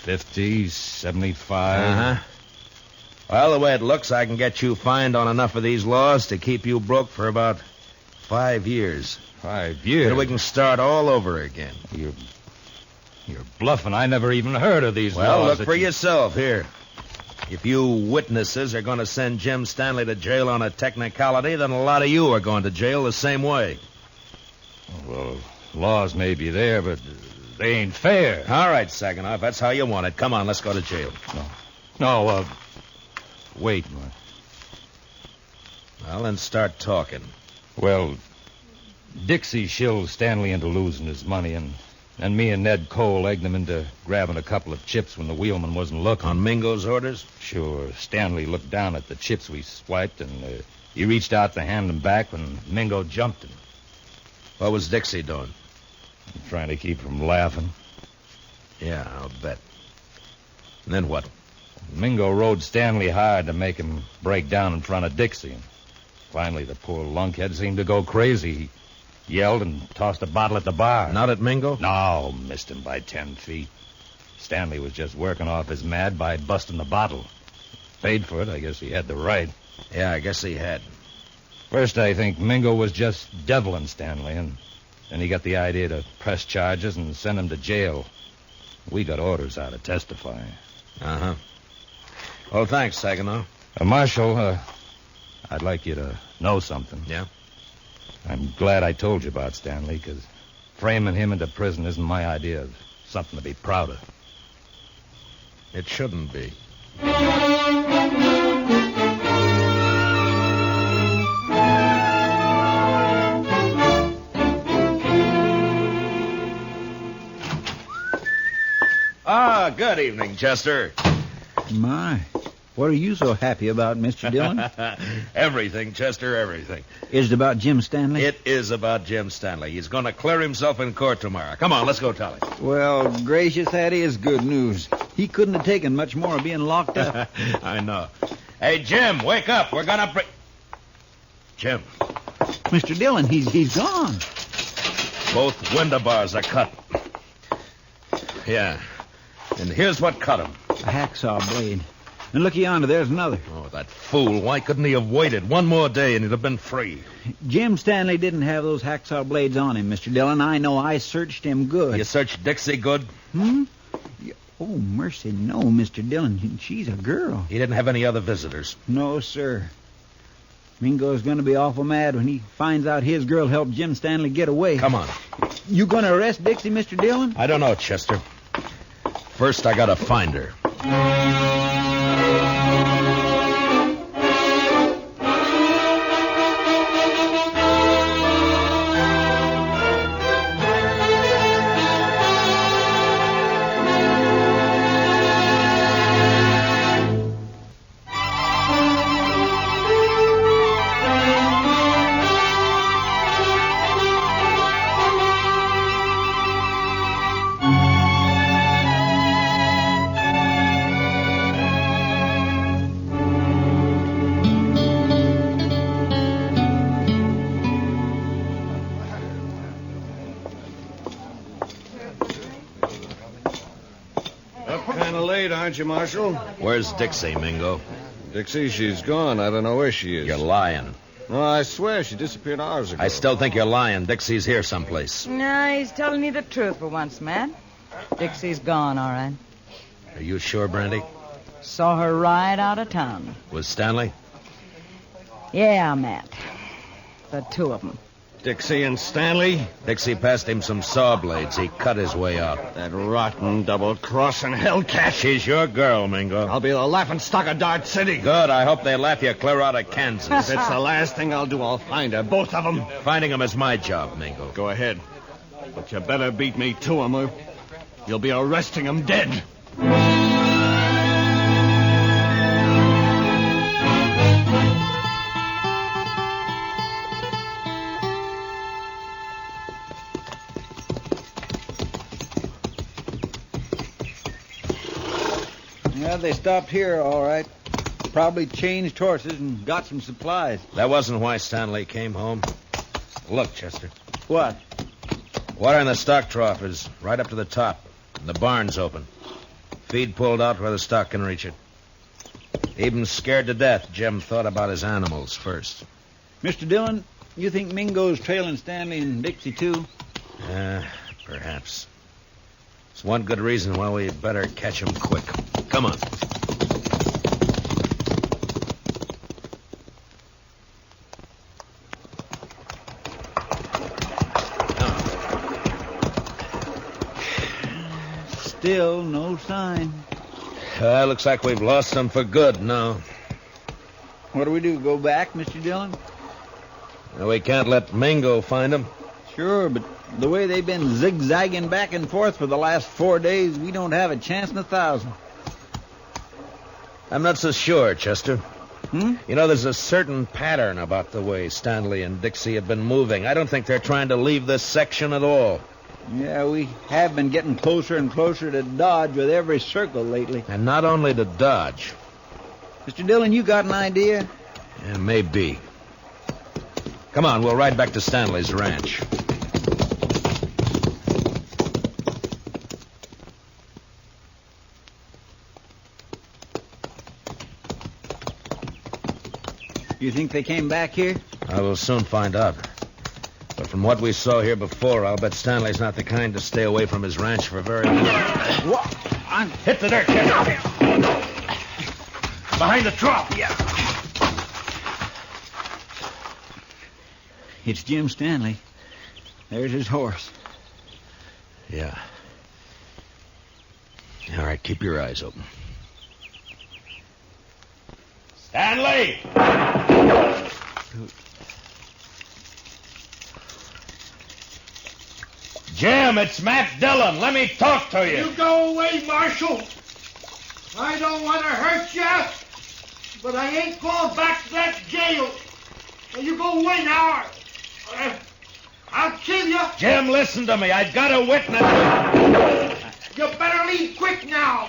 50, 75. Uh-huh. Well, the way it looks, I can get you fined on enough of these laws to keep you broke for about 5 years. 5 years? Then we can start all over again. You're bluffing. I never even heard of these laws. Well, look for yourself. Here. If you witnesses are going to send Jim Stanley to jail on a technicality, then a lot of you are going to jail the same way. Well, laws may be there, but they ain't fair. All right, Saginaw, if that's how you want it. Come on, let's go to jail. No, wait. Well, then start talking. Well, Dixie shilled Stanley into losing his money, and me and Ned Cole egged him into grabbing a couple of chips when the wheelman wasn't looking. On Mingo's orders? Sure. Stanley looked down at the chips we swiped, and he reached out to hand them back when Mingo jumped him. What was Dixie doing? Trying to keep from laughing. Yeah, I'll bet. And then what? Mingo rode Stanley hard to make him break down in front of Dixie. And finally, the poor lunkhead seemed to go crazy. He yelled and tossed a bottle at the bar. Not at Mingo? No, missed him by 10 feet. Stanley was just working off his mad by busting the bottle. Paid for it. I guess he had the right. Yeah, I guess he had. First, I think Mingo was just deviling Stanley, and then he got the idea to press charges and send him to jail. We got orders out to testify. Uh-huh. Well, thanks, Saginaw. Marshal, I'd like you to know something. Yeah? I'm glad I told you about Stanley, because framing him into prison isn't my idea of something to be proud of. It shouldn't be. Ah, good evening, Chester. My, what are you so happy about, Mr. Dillon? Everything, Chester, everything. Is it about Jim Stanley? It is about Jim Stanley. He's going to clear himself in court tomorrow. Come on, let's go tell him. Well, gracious, that is good news. He couldn't have taken much more of being locked up. I know. Hey, Jim, wake up. We're going to Jim. Mr. Dillon, he's gone. Both window bars are cut. Yeah. And here's what cut him. A hacksaw blade. And look yonder, there's another. Oh, that fool. Why couldn't he have waited one more day and he'd have been free? Jim Stanley didn't have those hacksaw blades on him, Mr. Dillon. I know. I searched him good. You searched Dixie good? Hmm? Oh, mercy, no, Mr. Dillon. She's a girl. He didn't have any other visitors? No, sir. Mingo's going to be awful mad when he finds out his girl helped Jim Stanley get away. Come on. You going to arrest Dixie, Mr. Dillon? I don't know, Chester. First, I gotta find her. Aren't you, Marshal? Where's Dixie, Mingo? Dixie, she's gone. I don't know where she is. You're lying. No, I swear she disappeared hours ago. I still think you're lying. Dixie's here someplace. No, he's telling me the truth for once, Matt. Dixie's gone, all right. Are you sure, Brandy? Saw her ride out of town. Was Stanley? Yeah, Matt. The two of them. Dixie and Stanley? Dixie passed him some saw blades. He cut his way out. That rotten double-crossing hellcat. She's your girl, Mingo. I'll be the laughingstock of Dart City. Good. I hope they laugh you clear out of Kansas. If it's the last thing I'll do, I'll find her, both of them. Finding them is my job, Mingo. Go ahead. But you better beat me to them, or you'll be arresting them dead. Yeah, they stopped here, all right. Probably changed horses and got some supplies. That wasn't why Stanley came home. Look, Chester. What? Water in the stock trough is right up to the top. And the barn's open. Feed pulled out where the stock can reach it. Even scared to death, Jim thought about his animals first. Mr. Dillon, you think Mingo's trailing Stanley and Dixie, too? Perhaps. It's one good reason why we'd better catch him quick. Come on. Still no sign. Looks like we've lost them for good now. What do we do, go back, Mr. Dillon? We can't let Mingo find them. Sure, but the way they've been zigzagging back and forth for the last 4 days, we don't have a chance in 1,000. I'm not so sure, Chester. Hmm? You know, there's a certain pattern about the way Stanley and Dixie have been moving. I don't think they're trying to leave this section at all. Yeah, we have been getting closer and closer to Dodge with every circle lately. And not only to Dodge. Mr. Dillon, you got an idea? Yeah, maybe. Come on, we'll ride back to Stanley's ranch. You think they came back here? I will soon find out. But from what we saw here before, I'll bet Stanley's not the kind to stay away from his ranch for very long. What? Hit the dirt, Chester. Behind the trough. Yeah. It's Jim Stanley. There's his horse. Yeah. All right, keep your eyes open. Stanley! Jim, it's Matt Dillon. Let me talk to you. You go away, Marshal. I don't want to hurt you, but I ain't going back to that jail. Now, you go away now. I'll kill you. Jim, listen to me. I've got a witness. You better leave quick now.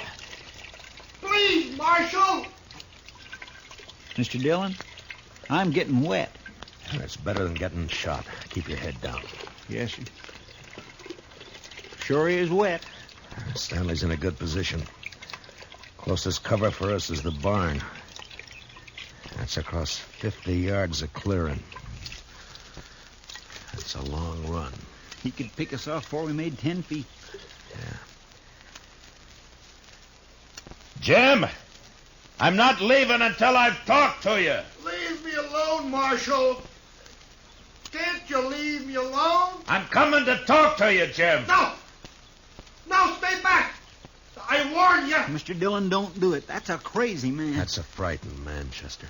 Please, Marshal. Mr. Dillon, I'm getting wet. That's better than getting shot. Keep your head down. Yes, sir. Sure is wet. Stanley's in a good position. Closest cover for us is the barn. That's across 50 yards of clearing. That's a long run. He could pick us off before we made 10 feet. Yeah. Jim! I'm not leaving until I've talked to you. Leave me alone, Marshal. Can't you leave me alone? I'm coming to talk to you, Jim. No! No, stay back! I warn you! Mr. Dillon, don't do it. That's a crazy man. That's a frightened man, Chester.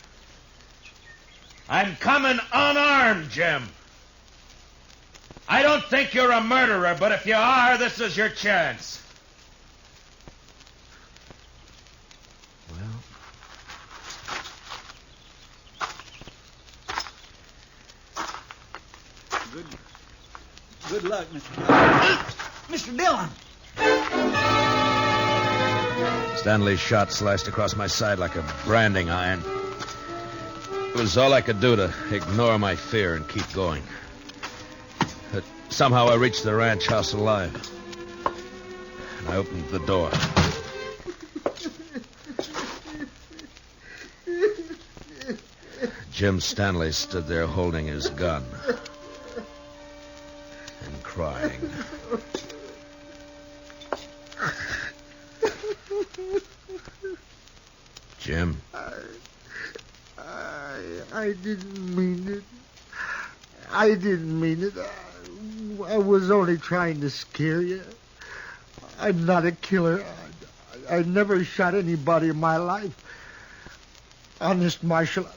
I'm coming unarmed, Jim. I don't think you're a murderer, but if you are, this is your chance. Good luck, Mr. Dillon. Mr. Dillon! Stanley's shot slashed across my side like a branding iron. It was all I could do to ignore my fear and keep going. But somehow I reached the ranch house alive. And I opened the door. Jim Stanley stood there holding his gun. And crying. Jim? I didn't mean it. I didn't mean it. I was only trying to scare you. I'm not a killer. I never shot anybody in my life. Honest, Marshal,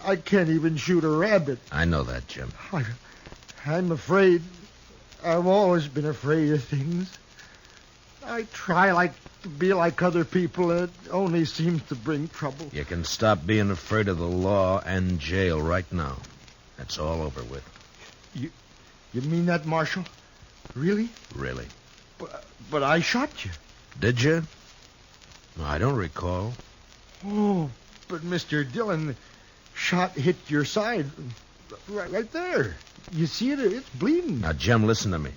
I can't even shoot a rabbit. I know that, Jim. I'm afraid. I've always been afraid of things. I try to be like other people, and it only seems to bring trouble. You can stop being afraid of the law and jail right now. That's all over with. You mean that, Marshal? Really? Really. But I shot you. Did you? I don't recall. Oh, but Mr. Dillon, shot hit your side. Right there. You see it? It's bleeding. Now, Jim, listen to me.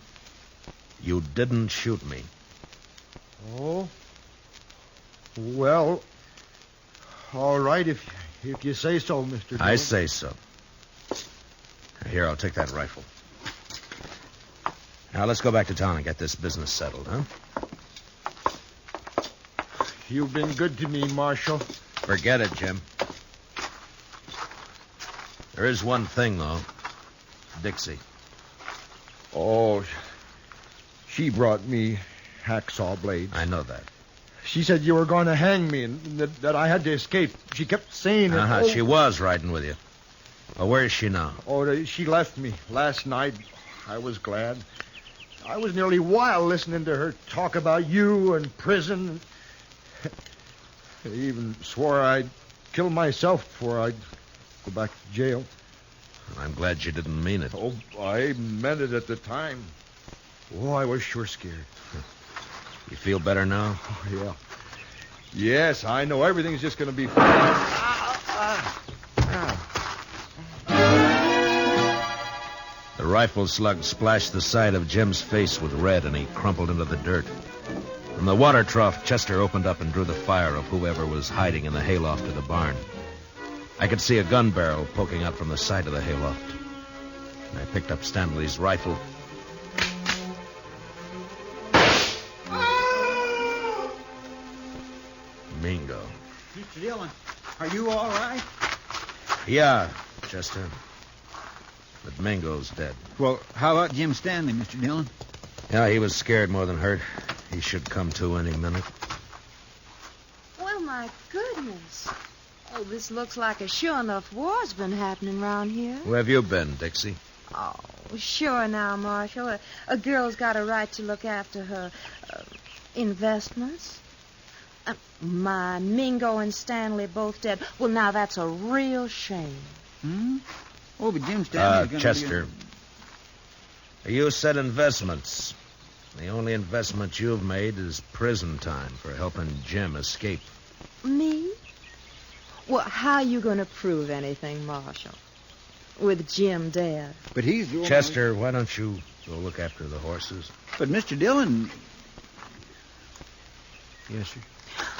You didn't shoot me. Oh. Well, all right, if you say so, Mr. Dillon. I say so. Here, I'll take that rifle. Now, let's go back to town and get this business settled, huh? You've been good to me, Marshal. Forget it, Jim. There is one thing, though. Dixie. Oh, she brought me hacksaw blades. I know that. She said you were going to hang me and that I had to escape. She kept saying it. She was riding with you. Well, where is she now? Oh, she left me last night. I was glad. I was nearly wild listening to her talk about you and prison. I even swore I'd kill myself before I'd go back to jail. I'm glad you didn't mean it. Oh, I meant it at the time. Oh, I was sure scared. You feel better now? Oh, yeah. Yes, I know everything's just going to be fine. The rifle slug splashed the side of Jim's face with red, and he crumpled into the dirt. From the water trough, Chester opened up and drew the fire of whoever was hiding in the hayloft of the barn. I could see a gun barrel poking out from the side of the hayloft. And I picked up Stanley's rifle. Mingo. Mr. Dillon, are you all right? Yeah, Chester. But Mingo's dead. Well, how about Jim Stanley, Mr. Dillon? Yeah, he was scared more than hurt. He should come to any minute. Well, my goodness. Oh, this looks like a sure enough war's been happening around here. Where have you been, Dixie? Oh, sure now, Marshal. A girl's got a right to look after her investments. My Mingo and Stanley both dead. Well, now that's a real shame. Hmm? Oh, but Jim Stanley's Chester. You said investments. The only investment you've made is prison time for helping Jim escape. Me? Well, how are you going to prove anything, Marshal? With Jim dead. But he's the Chester, why don't you go look after the horses? But Mr. Dillon... Yes, sir.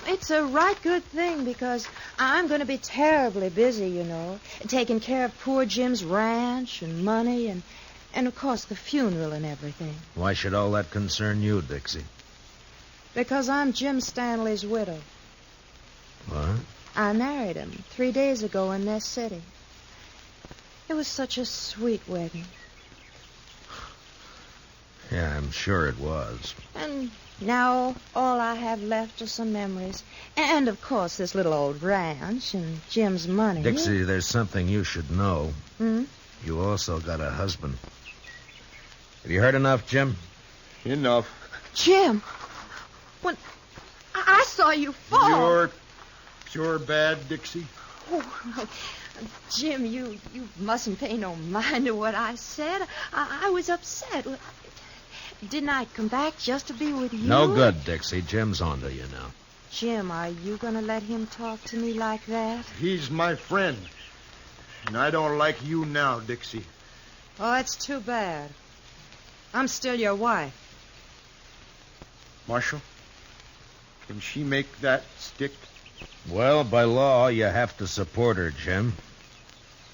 It's a right good thing because I'm going to be terribly busy, you know, taking care of poor Jim's ranch and money and of course, the funeral and everything. Why should all that concern you, Dixie? Because I'm Jim Stanley's widow. What? I married him 3 days ago in this city. It was such a sweet wedding. Yeah, I'm sure it was. And now all I have left are some memories. And, of course, this little old ranch and Jim's money. Dixie, there's something you should know. Hmm? You also got a husband. Have you heard enough, Jim? Enough. Jim! When I saw you fall... You're sure bad, Dixie? Oh, Jim, you mustn't pay no mind to what I said. I was upset. Didn't I come back just to be with you? No good, Dixie. Jim's onto you now. Jim, are you going to let him talk to me like that? He's my friend. And I don't like you now, Dixie. Oh, that's too bad. I'm still your wife. Marshal, can she make that stick? Well, by law, you have to support her, Jim.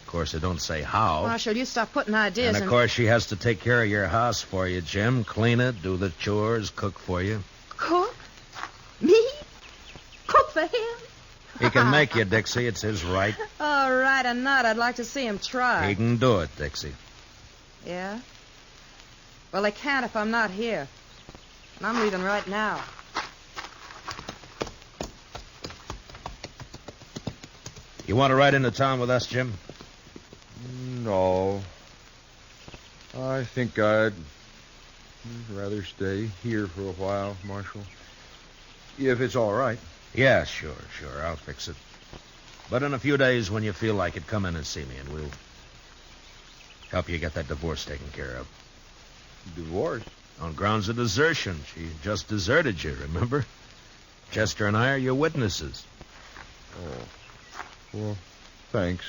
Of course, it don't say how. Marshal, you stop putting ideas And, of course, she has to take care of your house for you, Jim. Clean it, do the chores, cook for you. Cook? Me? Cook for him? He can make you, Dixie. It's his right. All right, or not. I'd like to see him try. He can do it, Dixie. Yeah? Well, they can't if I'm not here. And I'm leaving right now. You want to ride into town with us, Jim? No. I think I'd rather stay here for a while, Marshal. If it's all right. Yeah, sure. I'll fix it. But in a few days, when you feel like it, come in and see me, and we'll help you get that divorce taken care of. Divorce? On grounds of desertion. She just deserted you, remember? Chester and I are your witnesses. Oh. Well, thanks,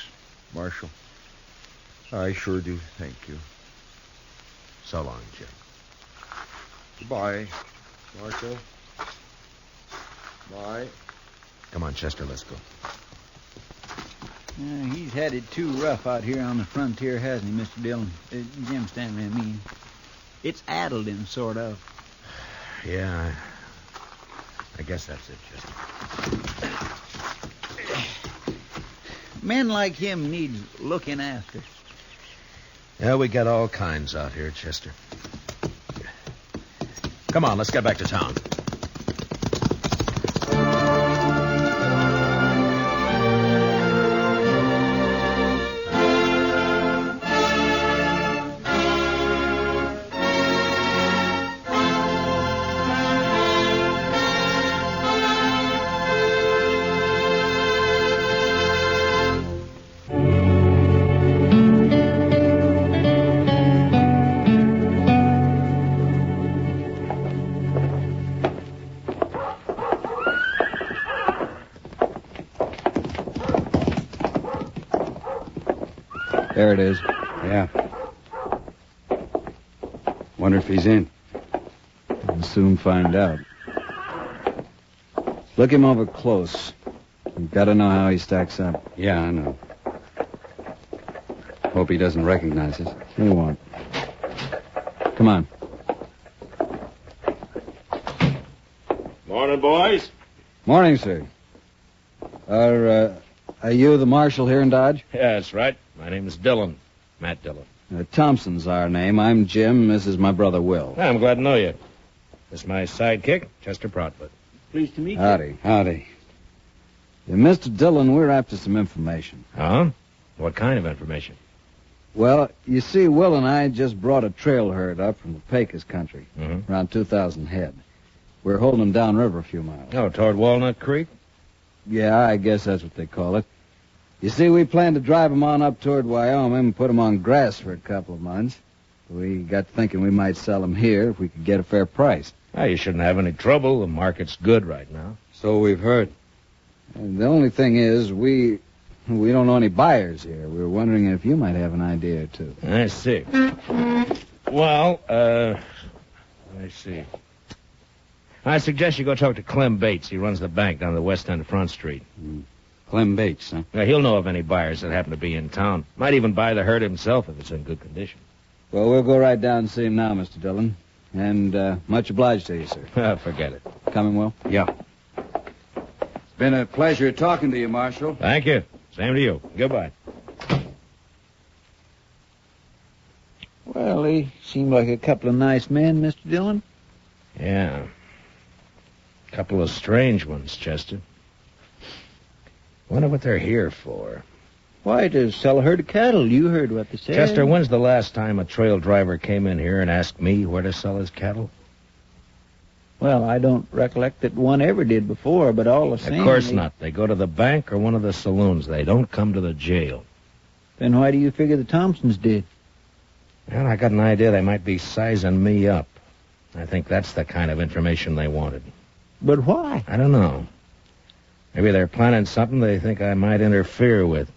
Marshal. I sure do thank you. So long, Jim. Goodbye, Marshal. Bye. Come on, Chester, let's go. He's had it too rough out here on the frontier, hasn't he, Mr. Dillon? Jim Stanley, I mean. It's addled him, sort of. Yeah, I guess that's it, Chester. Men like him needs looking after. Yeah, we got all kinds out here, Chester. Come on, let's get back to town. There it is. Yeah. Wonder if he's in. We'll soon find out. Look him over close. You've got to know how he stacks up. Yeah, I know. Hope he doesn't recognize us. He won't. Come on. Morning, boys. Morning, sir. Are you the marshal here in Dodge? Yeah, that's right. My name is Dillon. Matt Dillon. Thompson's our name. I'm Jim. This is my brother, Will. I'm glad to know you. This is my sidekick, Chester Proudfoot. Pleased to meet you. Howdy. Yeah, Mr. Dillon, we're after some information. Huh? What kind of information? Well, you see, Will and I just brought a trail herd up from the Pecos country, around 2,000 head. We're holding them downriver a few miles. Oh, toward Walnut Creek? Yeah, I guess that's what they call it. You see, we plan to drive them on up toward Wyoming and put them on grass for a couple of months. We got thinking we might sell them here if we could get a fair price. Well, you shouldn't have any trouble. The market's good right now. So we've heard. And the only thing is, we don't know any buyers here. We were wondering if you might have an idea or two. I see. Well, I see. I suggest you go talk to Clem Bates. He runs the bank down the west end of Front Street. Clem Bates, huh? Yeah, he'll know of any buyers that happen to be in town. Might even buy the herd himself if it's in good condition. Well, we'll go right down and see him now, Mr. Dillon. And much obliged to you, sir. Forget it. Coming, Will? Yeah. It's been a pleasure talking to you, Marshal. Thank you. Same to you. Goodbye. Well, they seem like a couple of nice men, Mr. Dillon. Yeah. Couple of strange ones, Chester. Wonder what they're here for. Why, to sell a herd of cattle. You heard what they said. Chester, when's the last time a trail driver came in here and asked me where to sell his cattle? Well, I don't recollect that one ever did before, but all the same... Of course not. They go to the bank or one of the saloons. They don't come to the jail. Then why do you figure the Thompsons did? Well, I got an idea they might be sizing me up. I think that's the kind of information they wanted. But why? I don't know. Maybe they're planning something they think I might interfere with.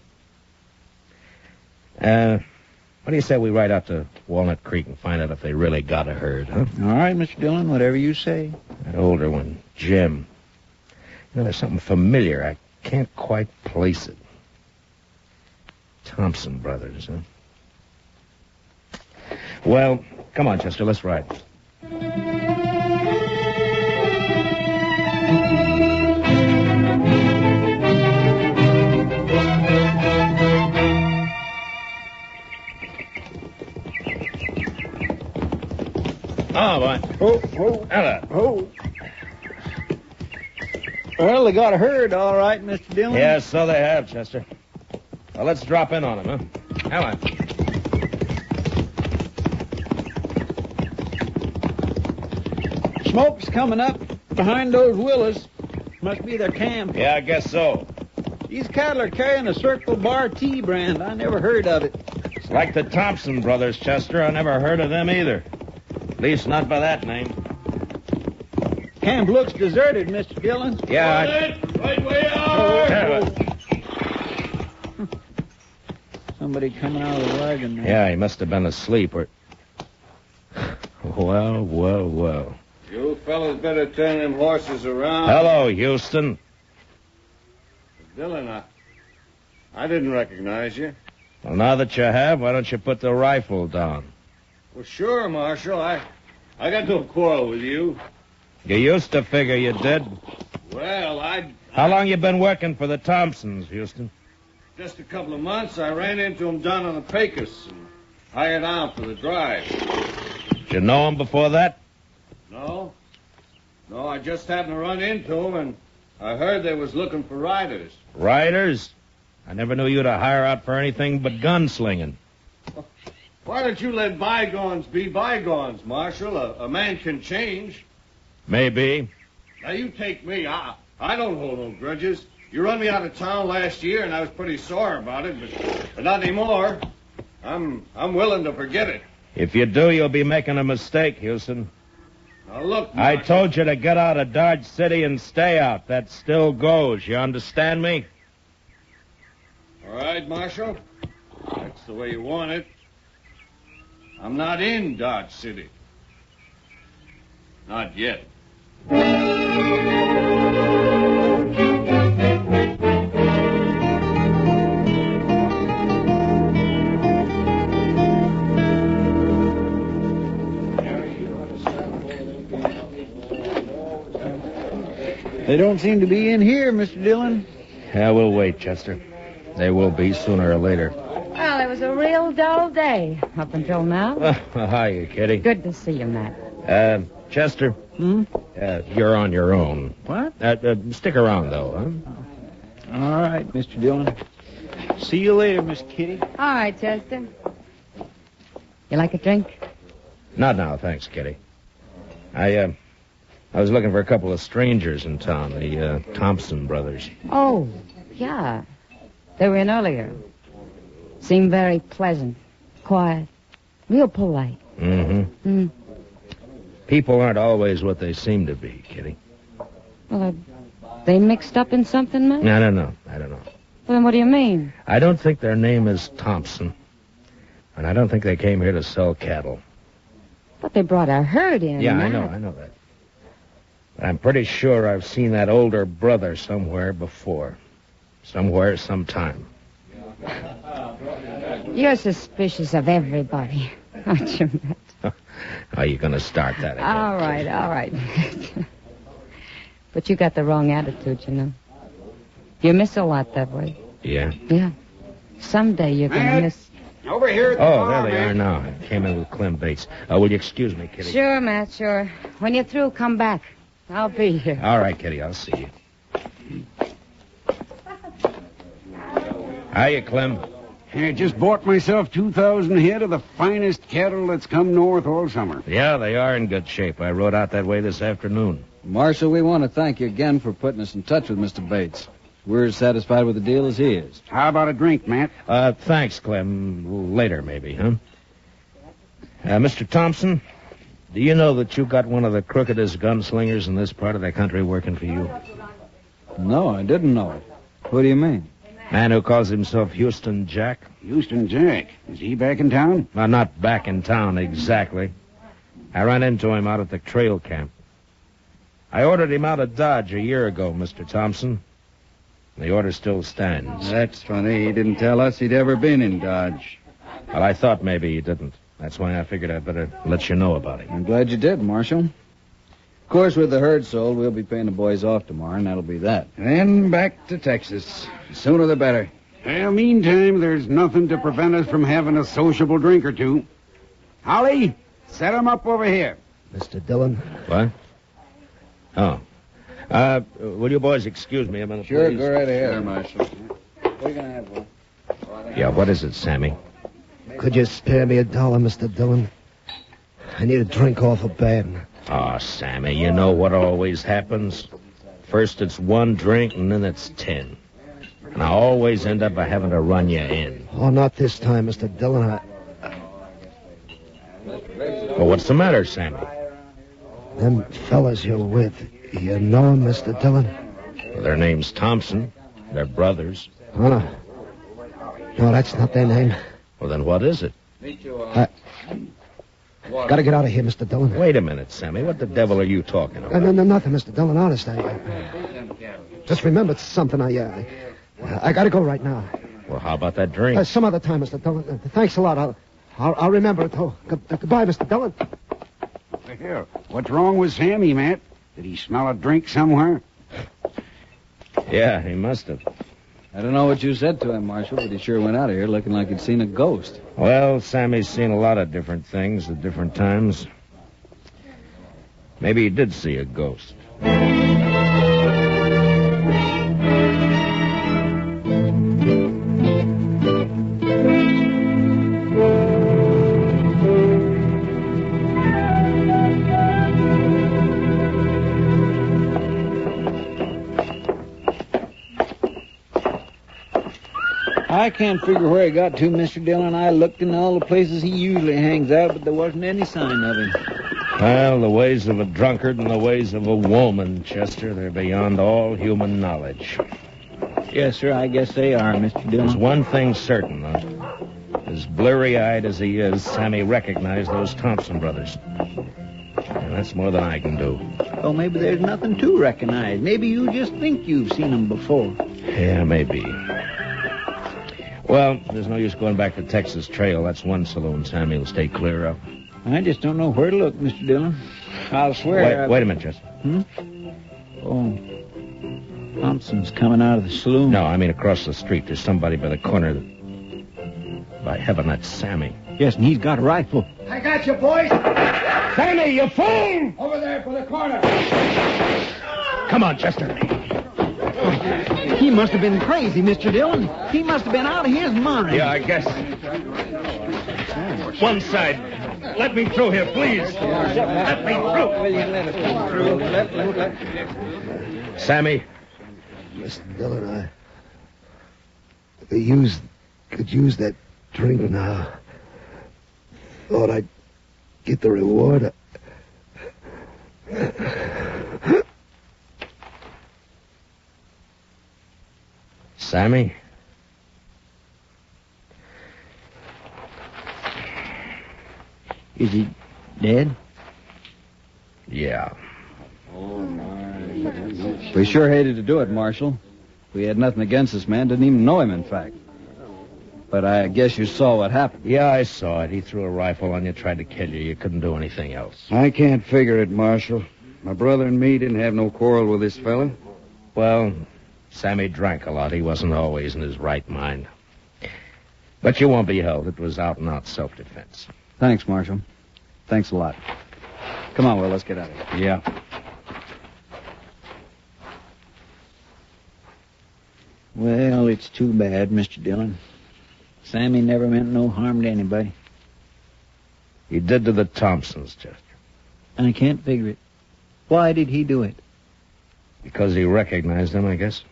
What do you say we ride out to Walnut Creek and find out if they really got a herd, huh? All right, Mr. Dillon, whatever you say. That older one, Jim. You know, there's something familiar. I can't quite place it. Thompson brothers, huh? Well, come on, Chester, let's ride. Oh, boy. Hello. Well, they got a herd, all right, Mr. Dillon. Yes, so they have, Chester. Well, let's drop in on them, huh? Hello. Smoke's coming up behind those willows. Must be their camp. Yeah, I guess so. These cattle are carrying a Circle Bar Tea brand. I never heard of it. It's like the Thompson brothers, Chester. I never heard of them either. At least not by that name. Camp looks deserted, Mr. Dillon. Yeah, Right way out! Somebody coming out of the wagon there. Yeah, he must have been asleep or... Well. You fellas better turn them horses around. Hello, Houston. Dillon, I didn't recognize you. Well, now that you have, why don't you put the rifle down? Well, sure, Marshal. I got no quarrel with you. You used to figure you did. Well, How long you been working for the Thompsons, Houston? Just a couple of months, I ran into him down on the Pecos and hired out for the drive. Did you know him before that? No, I just happened to run into him, and I heard they was looking for riders. Riders? I never knew you to hire out for anything but gunslinging. Why don't you let bygones be bygones, Marshal? A man can change. Maybe. Now, you take me. I don't hold no grudges. You run me out of town last year, and I was pretty sore about it, but not anymore. I'm willing to forget it. If you do, you'll be making a mistake, Houston. Now, look, I told you to get out of Dodge City and stay out. That still goes. You understand me? All right, Marshal. That's the way you want it. I'm not in Dodge City. Not yet. They don't seem to be in here, Mr. Dillon. Yeah, we'll wait, Chester. They will be sooner or later. Well, it was a real dull day up until now. Hiya, Kitty. Good to see you, Matt. Chester. You're on your own. What? Stick around, though, huh? All right, Mr. Dillon. See you later, Miss Kitty. All right, Chester. You like a drink? Not now, thanks, Kitty. I was looking for a couple of strangers in town, the Thompson brothers. Oh, yeah. They were in earlier. Seemed very pleasant, quiet, real polite. Mm-hmm. People aren't always what they seem to be, Kitty. Well, are they mixed up in something, Matt? I don't know. Well, then what do you mean? I don't think their name is Thompson. And I don't think they came here to sell cattle. But they brought a herd in, Yeah, Matt. I know that. But I'm pretty sure I've seen that older brother somewhere before. Somewhere, sometime. You're suspicious of everybody, aren't you, Matt? Are you going to start that again? All right. But you got the wrong attitude, you know. You miss a lot that way. Yeah? Yeah. Someday you're going to miss... Over here at the Oh, bar, there they are now. I came in with Clem Bates. Will you excuse me, Kitty? Sure, Matt, sure. When you're through, come back. I'll be here. All right, Kitty, I'll see you. Hiya, Clem. I just bought myself 2,000 head of the finest cattle that's come north all summer. Yeah, they are in good shape. I rode out that way this afternoon. Marshal, we want to thank you again for putting us in touch with Mr. Bates. We're as satisfied with the deal as he is. How about a drink, Matt? Thanks, Clem. Later, maybe, huh? Mr. Thompson, do you know that you got one of the crookedest gunslingers in this part of the country working for you? No, I didn't know it. What do you mean? Man who calls himself Houston Jack. Houston Jack? Is he back in town? Well, not back in town, exactly. I ran into him out at the trail camp. I ordered him out of Dodge a year ago, Mr. Thompson. The order still stands. That's funny. He didn't tell us he'd ever been in Dodge. Well, I thought maybe he didn't. That's why I figured I'd better let you know about it. I'm glad you did, Marshal. Of course, with the herd sold, we'll be paying the boys off tomorrow, and that'll be that. Then back to Texas. The sooner the better. Well, meantime, there's nothing to prevent us from having a sociable drink or two. Holly, set 'em up over here. Mr. Dillon. What? Oh. Will you boys excuse me a minute, Sure, please? go right ahead. Sure, Marshal. What are you going to have, Will? Yeah, what is it, Sammy? Could you spare me $1, Mr. Dillon? I need a drink awful bad. Oh, Sammy, you know what always happens? First it's 1 drink, and then it's 10. And I always end up by having to run you in. Oh, not this time, Mr. Dillon. Well, what's the matter, Sammy? Them fellas you're with, you know 'em, Mr. Dillon? Well, their name's Thompson. They're brothers. Oh, no. No, that's not their name. Well, then what is it? Gotta get out of here, Mr. Dillon. Wait a minute, Sammy. What the devil are you talking about? No, nothing, Mr. Dillon. Honest, just remembered something. I gotta go right now. Well, how about that drink? Some other time, Mr. Dillon. Thanks a lot. I'll remember it, though. Goodbye, Mr. Dillon. Here, what's wrong with Sammy, Matt? Did he smell a drink somewhere? Yeah, he must have. I don't know what you said to him, Marshal, but he sure went out of here looking like he'd seen a ghost. Well, Sammy's seen a lot of different things at different times. Maybe he did see a ghost. I can't figure where he got to, Mr. Dillon. I looked in all the places he usually hangs out, but there wasn't any sign of him. Well, the ways of a drunkard and the ways of a woman, Chester, they're beyond all human knowledge. Yes, sir, I guess they are, Mr. Dillon. There's one thing certain, though. As blurry-eyed as he is, Sammy recognized those Thompson brothers. And that's more than I can do. Oh, maybe there's nothing to recognize. Maybe you just think you've seen them before. Yeah, maybe. Well, there's no use going back to Texas Trail. That's one saloon Sammy will stay clear of. I just don't know where to look, Mr. Dillon. I'll swear... Wait a minute, Chester. Oh, Thompson's coming out of the saloon. No, I mean across the street. There's somebody by the corner that... By heaven, that's Sammy. Yes, and he's got a rifle. I got you, boys. Sammy, you fool! Over there for the corner. Come on, Chester. He must have been crazy, Mr. Dillon. He must have been out of his mind. Yeah, I guess. One side. Let me through here, please. Let me through. Sammy. Mr. Dillon, I could use that drink now. Thought I'd get the reward. Sammy? Is he dead? Yeah. We sure hated to do it, Marshal. We had nothing against this man. Didn't even know him, in fact. But I guess you saw what happened. Yeah, I saw it. He threw a rifle on you, tried to kill you. You couldn't do anything else. I can't figure it, Marshal. My brother and me didn't have no quarrel with this fella. Well, Sammy drank a lot. He wasn't always in his right mind. But you won't be held. It was out-and-out self-defense. Thanks, Marshal. Thanks a lot. Come on, Will, let's get out of here. Yeah. Well, it's too bad, Mr. Dillon. Sammy never meant no harm to anybody. He did to the Thompsons, Chester. I can't figure it. Why did he do it? Because he recognized them, I guess.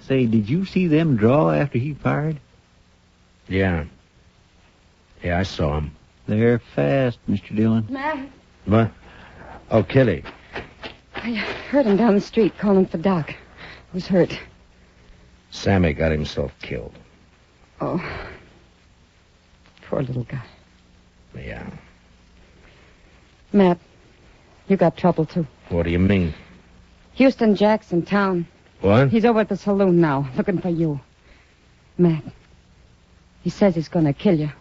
Say, did you see them draw after he fired? Yeah. Yeah, I saw him. They're fast, Mr. Dillon. Matt, What? Oh, Kitty. I heard him down the street calling for Doc. Who's hurt? Sammy got himself killed. Oh. Poor little guy. Yeah. Matt, you got trouble, too. What do you mean? Houston Jack's in town. What? He's over at the saloon now, looking for you. Matt, he says he's going to kill you.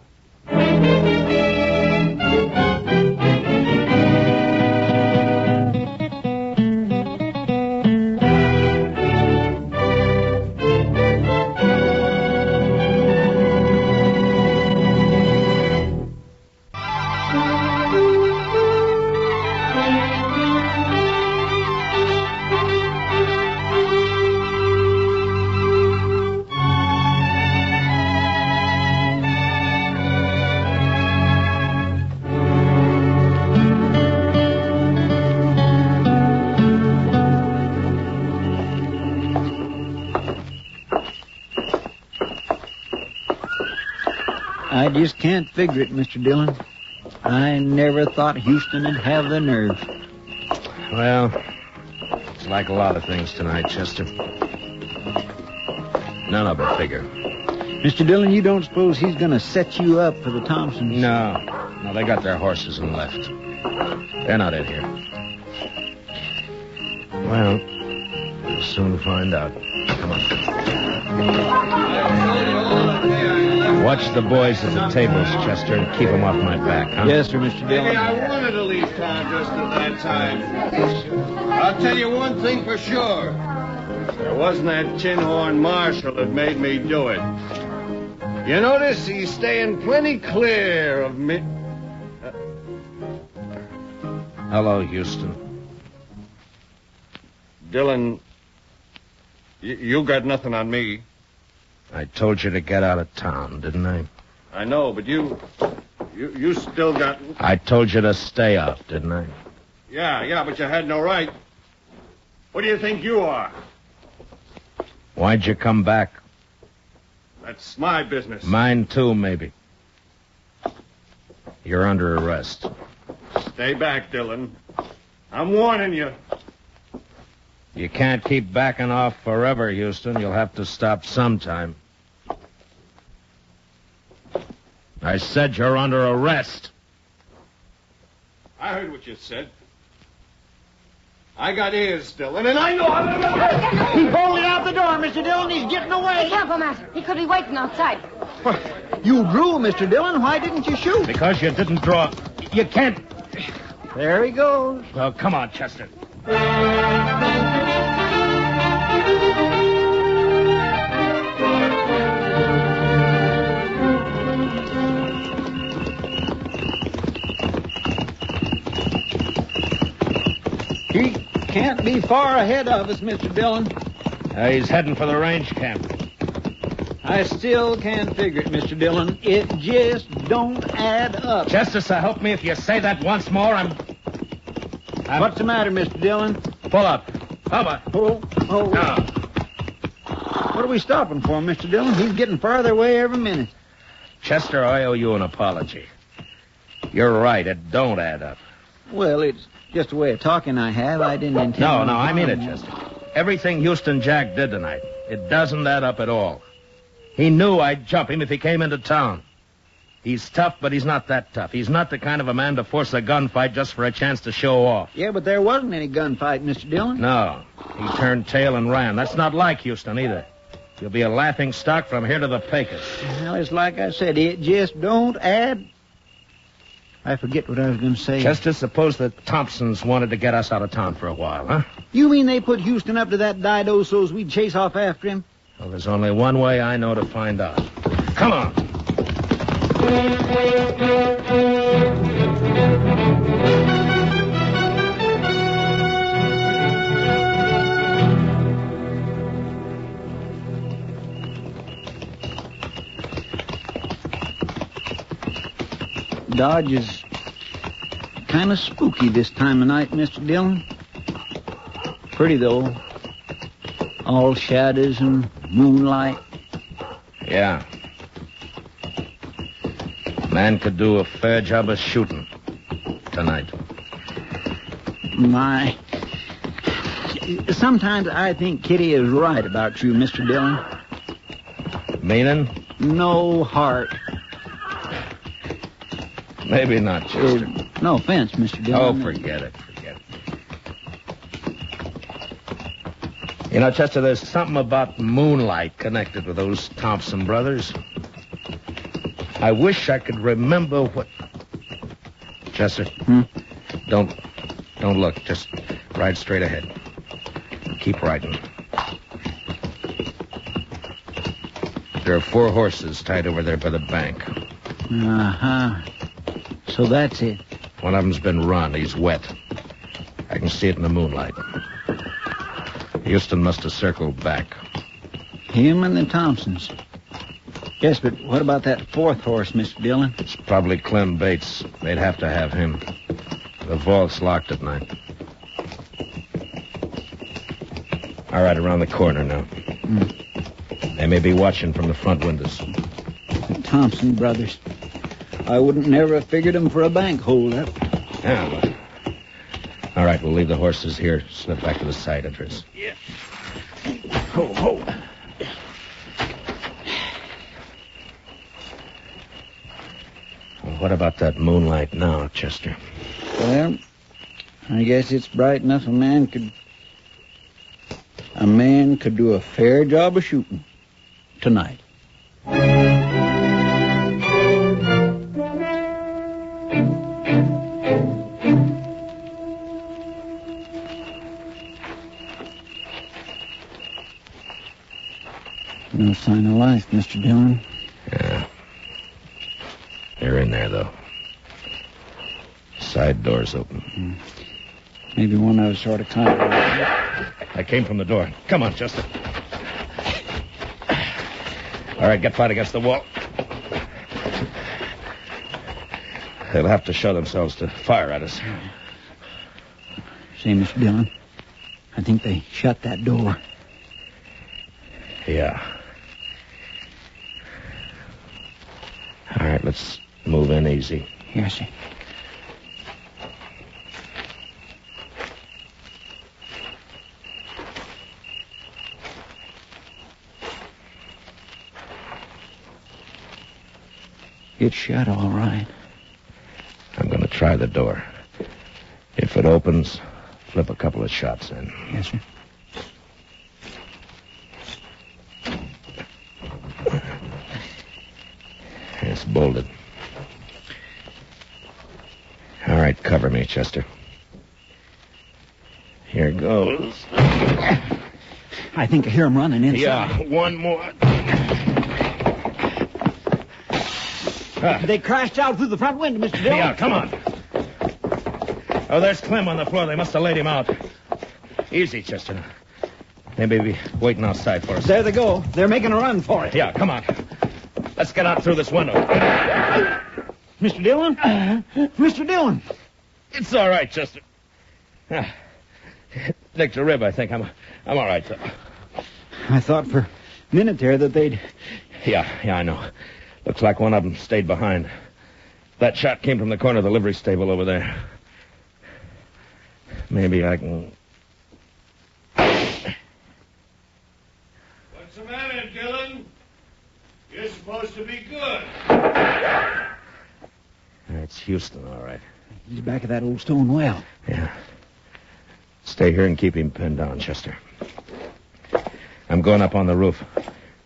just can't figure it, Mr. Dillon. I never thought Houston'd have the nerve. Well, it's like a lot of things tonight, Chester. None of it bigger. Mr. Dillon, you don't suppose he's going to set you up for the Thompsons? No, they got their horses and left. They're not in here. Well, we'll soon find out. Come on. Watch the boys at the tables, Chester, and keep them off my back, huh? Yes, sir, Mr. Dillon. Maybe I wanted to leave town just at that time. I'll tell you one thing for sure. There wasn't that tin horn marshal that made me do it. You notice he's staying plenty clear of me. Hello, Houston. Dillon, you got nothing on me. I told you to get out of town, didn't I? I know, but you still got... I told you to stay out, didn't I? Yeah, but you had no right. What do you think you are? Why'd you come back? That's my business. Mine too, maybe. You're under arrest. Stay back, Dillon. I'm warning you. You can't keep backing off forever, Houston. You'll have to stop sometime. I said you're under arrest. I heard what you said. I got ears, Dillon, and I know how to... He's bolted out the door, Mr. Dillon. He's getting away. Be careful, Master. He could be waiting outside. You drew, Mr. Dillon. Why didn't you shoot? Because you didn't draw. You can't... There he goes. Well, come on, Chester. He can't be far ahead of us, Mr. Dillon. He's heading for the range camp. I still can't figure it, Mr. Dillon. It just don't add up. Chester, so help me if you say that once more, I'm... What's the matter, Mr. Dillon? Pull up. Come on. Oh. Now. What are we stopping for, Mr. Dillon? He's getting farther away every minute. Chester, I owe you an apology. You're right. It don't add up. Well, it's just a way of talking I have. I didn't intend... No, I mean it, Chester. Everything Houston Jack did tonight, it doesn't add up at all. He knew I'd jump him if he came into town. He's tough, but he's not that tough. He's not the kind of a man to force a gunfight just for a chance to show off. Yeah, but there wasn't any gunfight, Mr. Dillon. No. He turned tail and ran. That's not like Houston either. He'll be a laughing stock from here to the Pecos. Well, it's like I said, it just don't add... I forget what I was going to say. Chester, suppose the Thompsons wanted to get us out of town for a while, huh? You mean they put Houston up to that dido so's we'd chase off after him? Well, there's only one way I know to find out. Come on. Dodge is kind of spooky this time of night, Mr. Dillon. Pretty, though. All shadows and moonlight. Yeah. Man could do a fair job of shooting tonight. My. Sometimes I think Kitty is right about you, Mr. Dillon. Meaning? No heart. Maybe not, Chester. No offense, Mr. Dillon. Oh, forget it. You know, Chester, there's something about moonlight connected with those Thompson brothers. I wish I could remember what... Chester, Don't look. Just ride straight ahead. Keep riding. There are 4 horses tied over there by the bank. Uh-huh. So that's it. One of them's been run. He's wet. I can see it in the moonlight. Houston must have circled back. Him and the Thompsons. Yes, but what about that 4th horse, Mr. Dillon? It's probably Clem Bates. They'd have to have him. The vault's locked at night. All right, around the corner now. They may be watching from the front windows. The Thompson brothers. I wouldn't never have figured him for a bank holdup. Yeah, well. All right, we'll leave the horses here. Slip back to the side entrance. Yeah. Ho, ho. Well, what about that moonlight now, Chester? Well, I guess it's bright enough a man could do a fair job of shooting tonight. No sign of life, Mr. Dillon. Yeah. They're in there, though. Side door's open. Maybe one of us sort of climbed. I came from the door. Come on, Chester. All right, get flat against the wall. They'll have to show themselves to fire at us. Say, Mr. Dillon, I think they shut that door. Yeah. All right, let's move in easy. Yes, sir. It's shut all right. I'm going to try the door. If it opens, flip a couple of shots in. Yes, sir. It's bolted. All right, cover me, Chester. Here goes. I think I hear him running inside. Yeah, one more. They crashed out through the front window, Mr. Dillon. Yeah, come on. Oh, there's Clem on the floor. They must have laid him out. Easy, Chester. They may be waiting outside for us. There they go. They're making a run for it. Yeah, come on. Let's get out through this window. Mr. Dillon? Mr. Dillon! It's all right, Chester. Nicked a rib, I think. I'm all right, though. I thought for a minute there that they'd... Yeah, I know. Looks like one of them stayed behind. That shot came from the corner of the livery stable over there. Maybe I can... What's the matter, Dillon? You're supposed to be good. It's Houston, all right. He's back of that old stone well. Yeah. Stay here and keep him pinned down, Chester. I'm going up on the roof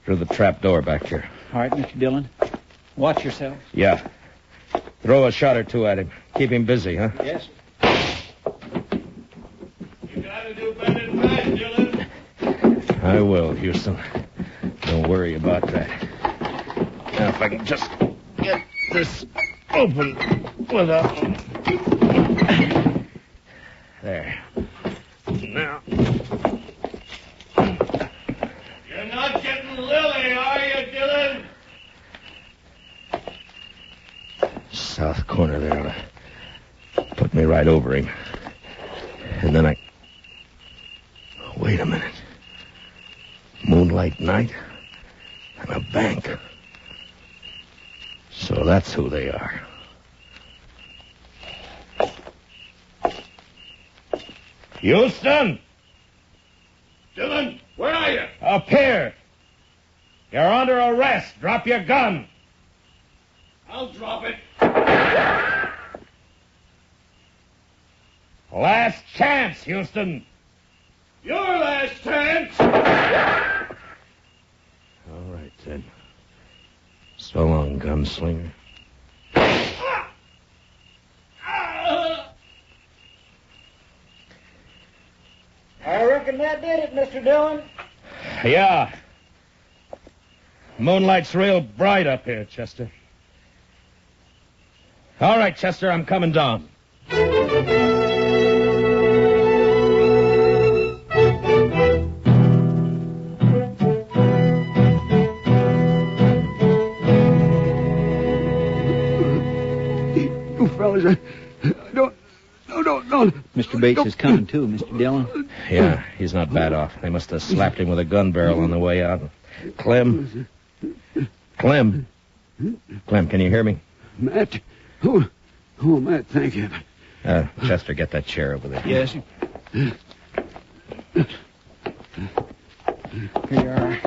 through the trap door back here. All right, Mr. Dillon. Watch yourself. Yeah. Throw a shot or two at him. Keep him busy, huh? Yes. You gotta do better than that, Dillon. I will, Houston. Don't worry about that. Now, if I can just get this open without... There. Now... You're not getting Lily, are you, Dillon? South corner there ought to put me right over him. And then I... Wait a minute. Moonlight night and a bank. So that's who they are. Houston! Dillon, where are you? Up here. You're under arrest. Drop your gun. I'll drop it. Last chance, Houston. Your last chance. All right, then. So long, gunslinger. I reckon that did it, Mr. Dillon. Yeah. Moonlight's real bright up here, Chester. All right, Chester, I'm coming down. You fellas, don't. Mr. Bates is coming, too, Mr. Dillon. Yeah, he's not bad off. They must have slapped him with a gun barrel on the way out. Clem, can you hear me? Matt? Oh, Matt, thank you. Chester, get that chair over there. Yes. Here you are.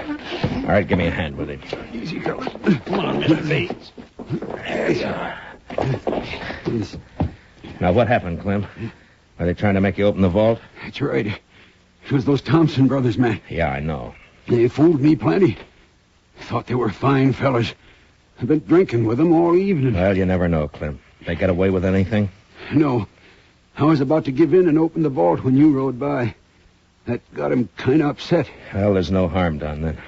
All right, give me a hand with him. Easy, fellas. Come on, Mr. Bates. There you are. Now, what happened, Clem? Are they trying to make you open the vault? That's right. It was those Thompson brothers, Matt. Yeah, I know. They fooled me plenty. Thought they were fine fellas. I've been drinking with them all evening. Well, you never know, Clem. They get away with anything? No. I was about to give in and open the vault when you rode by. That got him kind of upset. Well, there's no harm done then.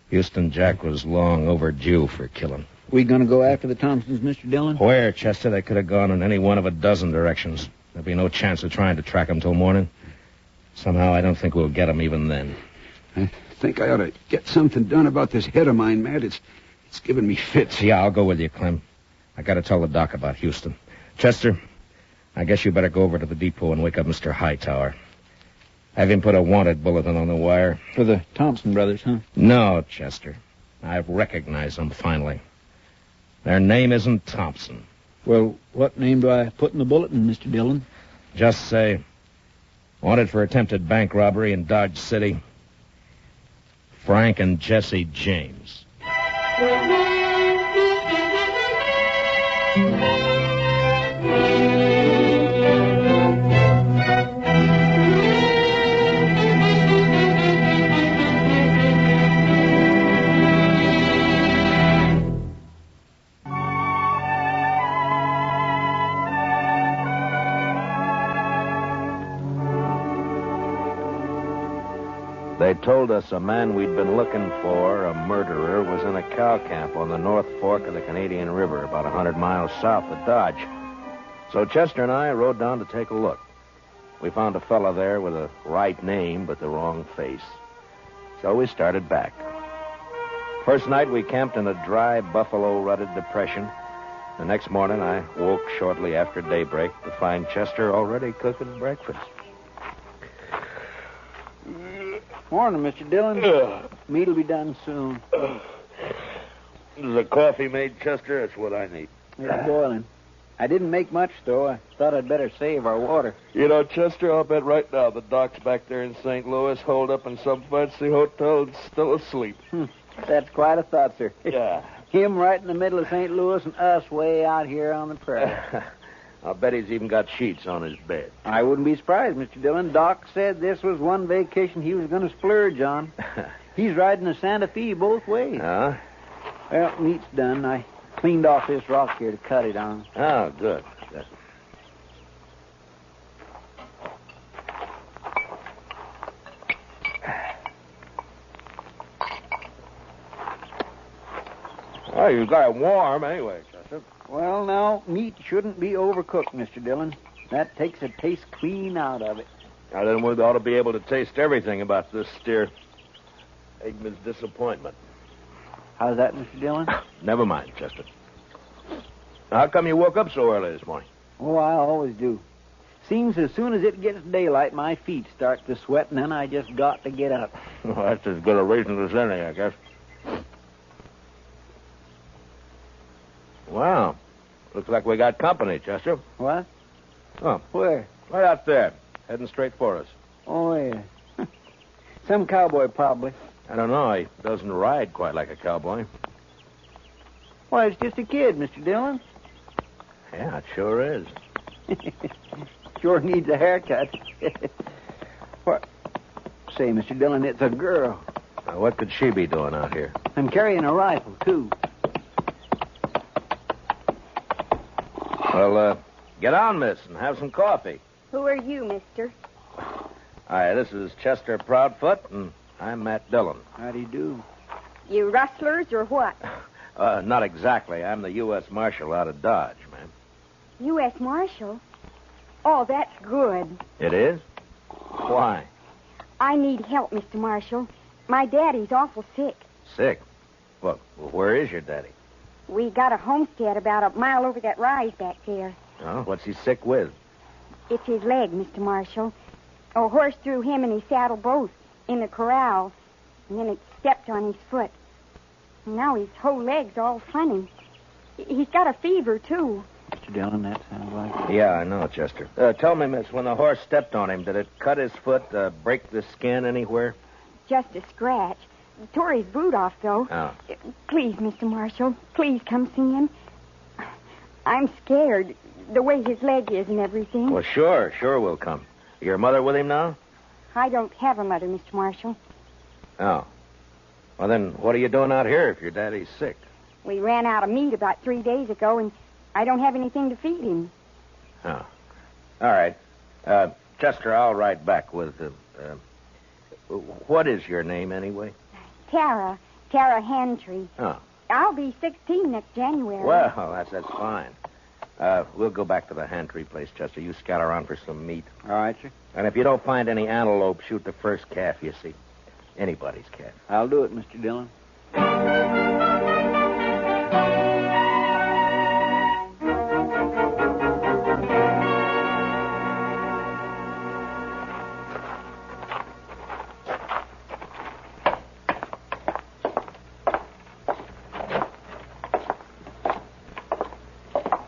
Houston Jack was long overdue for killing. We gonna go after the Thompsons, Mr. Dillon? Where, Chester? They could have gone in any one of a dozen directions. There'd be no chance of trying to track them till morning. Somehow, I don't think we'll get them even then. I think I ought to get something done about this head of mine, Matt. It's giving me fits. Yeah, I'll go with you, Clem. I got to tell the doc about Houston. Chester, I guess you better go over to the depot and wake up Mr. Hightower. Have him put a wanted bulletin on the wire. For the Thompson brothers, huh? No, Chester. I've recognized them finally. Their name isn't Thompson. Well, what name do I put in the bulletin, Mr. Dillon? Just say, wanted for attempted bank robbery in Dodge City, Frank and Jesse James. They told us a man we'd been looking for, a murderer, was in a cow camp on the North Fork of the Canadian River, about 100 miles south of Dodge. So Chester and I rode down to take a look. We found a fella there with a right name but the wrong face. So we started back. First night we camped in a dry, buffalo-rutted depression. The next morning I woke shortly after daybreak to find Chester already cooking breakfast. Morning, Mr. Dillon. Meat'll be done soon. Is the coffee made, Chester? That's what I need. It's boiling. I didn't make much, though. I thought I'd better save our water. You know, Chester, I'll bet right now the doc's back there in St. Louis, holed up in some fancy hotel and still asleep. That's quite a thought, sir. Yeah. Him right in the middle of St. Louis and us way out here on the prairie. I'll bet he's even got sheets on his bed. I wouldn't be surprised, Mr. Dillon. Doc said this was one vacation he was going to splurge on. He's riding the Santa Fe both ways. Huh? Well, meat's done. I cleaned off this rock here to cut it on. Oh, good. Oh, you got it warm anyway, Chester. Well, now, meat shouldn't be overcooked, Mr. Dillon. That takes the taste clean out of it. Now, then we ought to be able to taste everything about this steer. Eggman's disappointment. How's that, Mr. Dillon? Never mind, Chester. How come you woke up so early this morning? Oh, I always do. Seems as soon as it gets daylight, my feet start to sweat, and then I just got to get up. Well, that's as good a reason as any, I guess. Wow. Looks like we got company, Chester. What? Oh. Where? Right out there, heading straight for us. Oh, yeah. Some cowboy, probably. I don't know. He doesn't ride quite like a cowboy. Why, it's just a kid, Mr. Dillon. Yeah, it sure is. Sure needs a haircut. What? Say, Mr. Dillon, it's a girl. Now, what could she be doing out here? I'm carrying a rifle, too. Well, get on, miss, and have some coffee. Who are you, mister? Hi, this is Chester Proudfoot, and I'm Matt Dillon. How do you do? You rustlers or what? Not exactly. I'm the U.S. Marshal out of Dodge, ma'am. U.S. Marshal? Oh, that's good. It is? Why? I need help, Mr. Marshal. My daddy's awful sick. Sick? Well, where is your daddy? We got a homestead about a mile over that rise back there. Oh, what's he sick with? It's his leg, Mr. Marshal. A horse threw him and his saddle both in the corral, and then it stepped on his foot. And now his whole leg's all funny. He's got a fever, too. Mr. Dillon, that sounds like it. Yeah, I know, Chester. Tell me, miss, when the horse stepped on him, did it cut his foot, break the skin anywhere? Just a scratch. Tore his boot off, though. Oh. Please, Mr. Marshall, please come see him. I'm scared, the way his leg is and everything. Well, sure we'll come. Your mother with him now? I don't have a mother, Mr. Marshall. Oh. Well, then what are you doing out here if your daddy's sick? We ran out of meat about 3 days ago, and I don't have anything to feed him. Oh. All right. Chester, I'll ride back with... what is your name, anyway? Tara Hantry. Oh. I'll be 16 next January. Well, that's fine. We'll go back to the Hantry place, Chester. You scout around for some meat. All right, sir. And if you don't find any antelope, shoot the first calf you see. Anybody's calf. I'll do it, Mr. Dillon.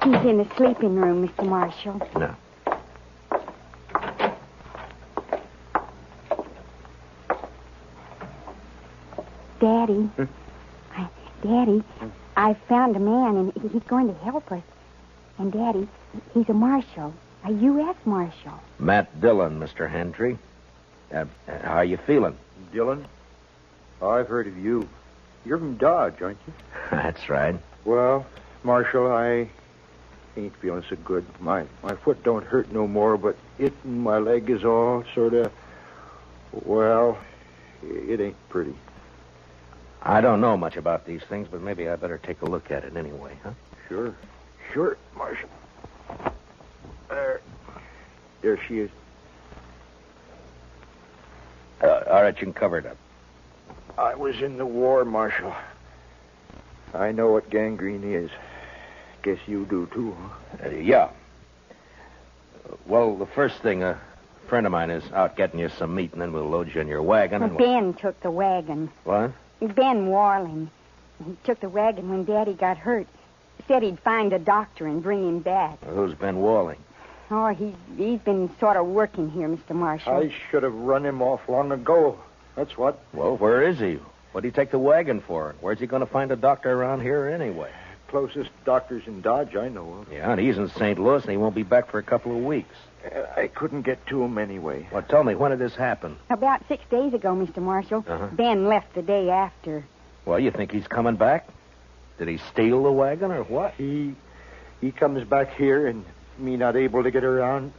He's in the sleeping room, Mr. Marshall. No. Daddy. Daddy, I found a man, and he's going to help us. And, Daddy, he's a marshal, a U.S. marshal. Matt Dillon, Mr. Hantry. How are you feeling? Dillon? I've heard of you. You're from Dodge, aren't you? That's right. Well, Marshal, I ain't feeling so good. My foot don't hurt no more, but it and my leg is all sort of... Well, it ain't pretty. I don't know much about these things, but maybe I better take a look at it anyway, huh? Sure, Marshal. There she is. All right, you can cover it up. I was in the war, Marshal. I know what gangrene is. Guess you do, too, huh? Yeah. Well, the first thing, a friend of mine is out getting you some meat, and then we'll load you in your wagon. Well, Ben took the wagon. What? Ben Warling. He took the wagon when Daddy got hurt. Said he'd find a doctor and bring him back. Well, who's Ben Walling? Oh, he's been sort of working here, Mr. Marshall. I should have run him off long ago. That's what. Well, where is he? What'd he take the wagon for? Where's he going to find a doctor around here anyway? Closest doctor's in Dodge I know of. Yeah, and he's in St. Louis, and he won't be back for a couple of weeks. I couldn't get to him anyway. Well, tell me, when did this happen? About 6 days ago, Mr. Marshall. Uh-huh. Ben left the day after. Well, you think he's coming back? Did he steal the wagon or what? He comes back here and me not able to get around.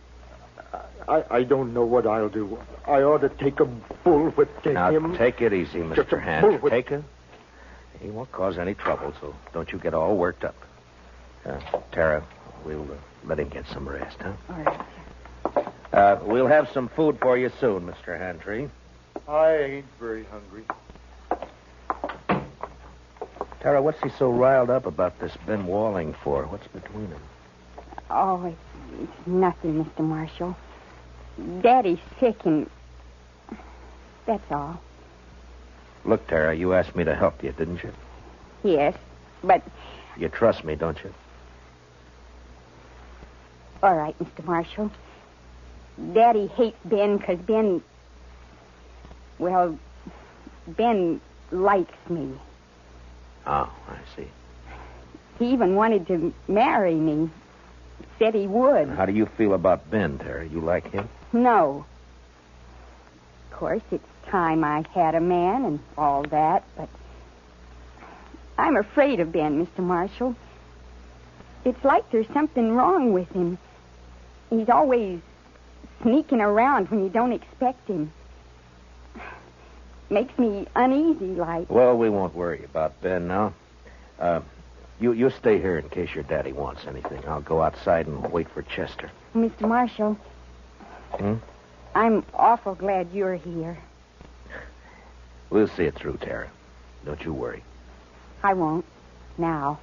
I don't know what I'll do. I ought to take a bullwhip to him. Now, take it easy, Mr. Hand. Take it. He won't cause any trouble, so don't you get all worked up. Tara, we'll let him get some rest, huh? All right. We'll have some food for you soon, Mr. Hantry. I ain't very hungry. Tara, what's he so riled up about this Ben Walling for? What's between them? Oh, it's nothing, Mr. Marshall. Daddy's sick, and that's all. Look, Tara, you asked me to help you, didn't you? Yes, but... You trust me, don't you? All right, Mr. Marshall. Daddy hates Ben because Ben... Well, Ben likes me. Oh, I see. He even wanted to marry me. Said he would. How do you feel about Ben, Tara? You like him? No. Of course, it's time I had a man and all that, but I'm afraid of Ben, Mr. Marshall. It's like there's something wrong with him. He's always sneaking around when you don't expect him. Makes me uneasy, like. Well, we won't worry about Ben now. You stay here in case your daddy wants anything. I'll go outside and wait for Chester. Mr. Marshall. I'm awful glad you're here. We'll see it through, Tara. Don't you worry. I won't. Now.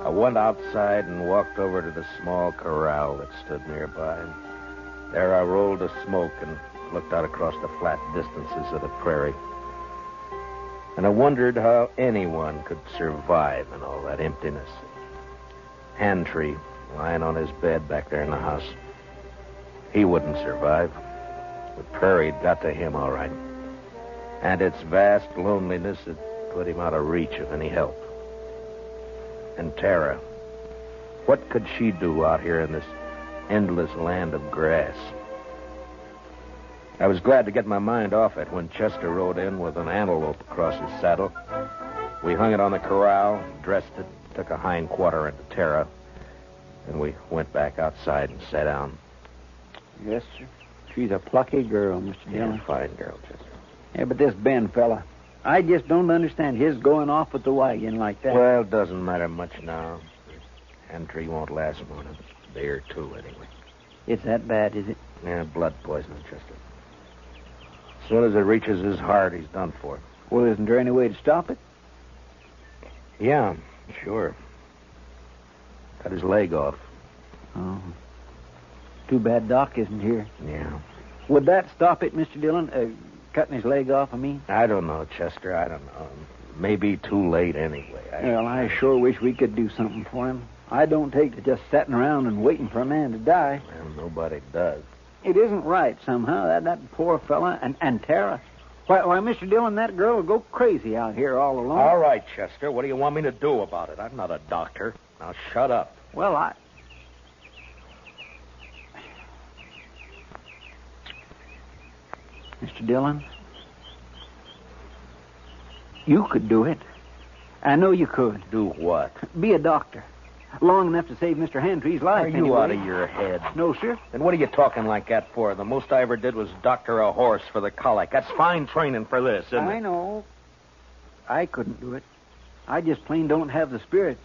I went outside and walked over to the small corral that stood nearby. There I rolled a smoke and looked out across the flat distances of the prairie. And I wondered how anyone could survive in all that emptiness. Handtree lying on his bed back there in the house. He wouldn't survive. The prairie had got to him all right. And its vast loneliness had put him out of reach of any help. And Tara, what could she do out here in this endless land of grass? I was glad to get my mind off it when Chester rode in with an antelope across his saddle. We hung it on the corral, dressed it, took a hind quarter into Tara, and we went back outside and sat down. Yes, sir. She's a plucky girl, Mr. Dillon. Yeah, fine girl, Chester. Yeah, but this Ben fella, I just don't understand his going off with the wagon like that. Well, it doesn't matter much now. Handtree won't last more than a day or two, anyway. It's that bad, is it? Yeah, blood poisoning, Chester. As soon as it reaches his heart, he's done for. Well, isn't there any way to stop it? Yeah, sure. Cut his leg off. Oh. Too bad Doc isn't here. Yeah. Would that stop it, Mr. Dillon? Cutting his leg off, I mean? I don't know, Chester. I don't know. Maybe too late anyway. I sure wish we could do something for him. I don't take to just sitting around and waiting for a man to die. Well, nobody does. It isn't right somehow. That poor fella and Tara. Why, Mr. Dillon, that girl will go crazy out here all alone. All right, Chester. What do you want me to do about it? I'm not a doctor. Now shut up. Well, Mr. Dillon, you could do it. I know you could. Do what? Be a doctor. Long enough to save Mr. Handtree's life. Are you anyway. out of your head? No, sir. Then what are you talking like that for? The most I ever did was doctor a horse for the colic. That's fine training for this, isn't it? I know. I couldn't do it. I just plain don't have the spirit.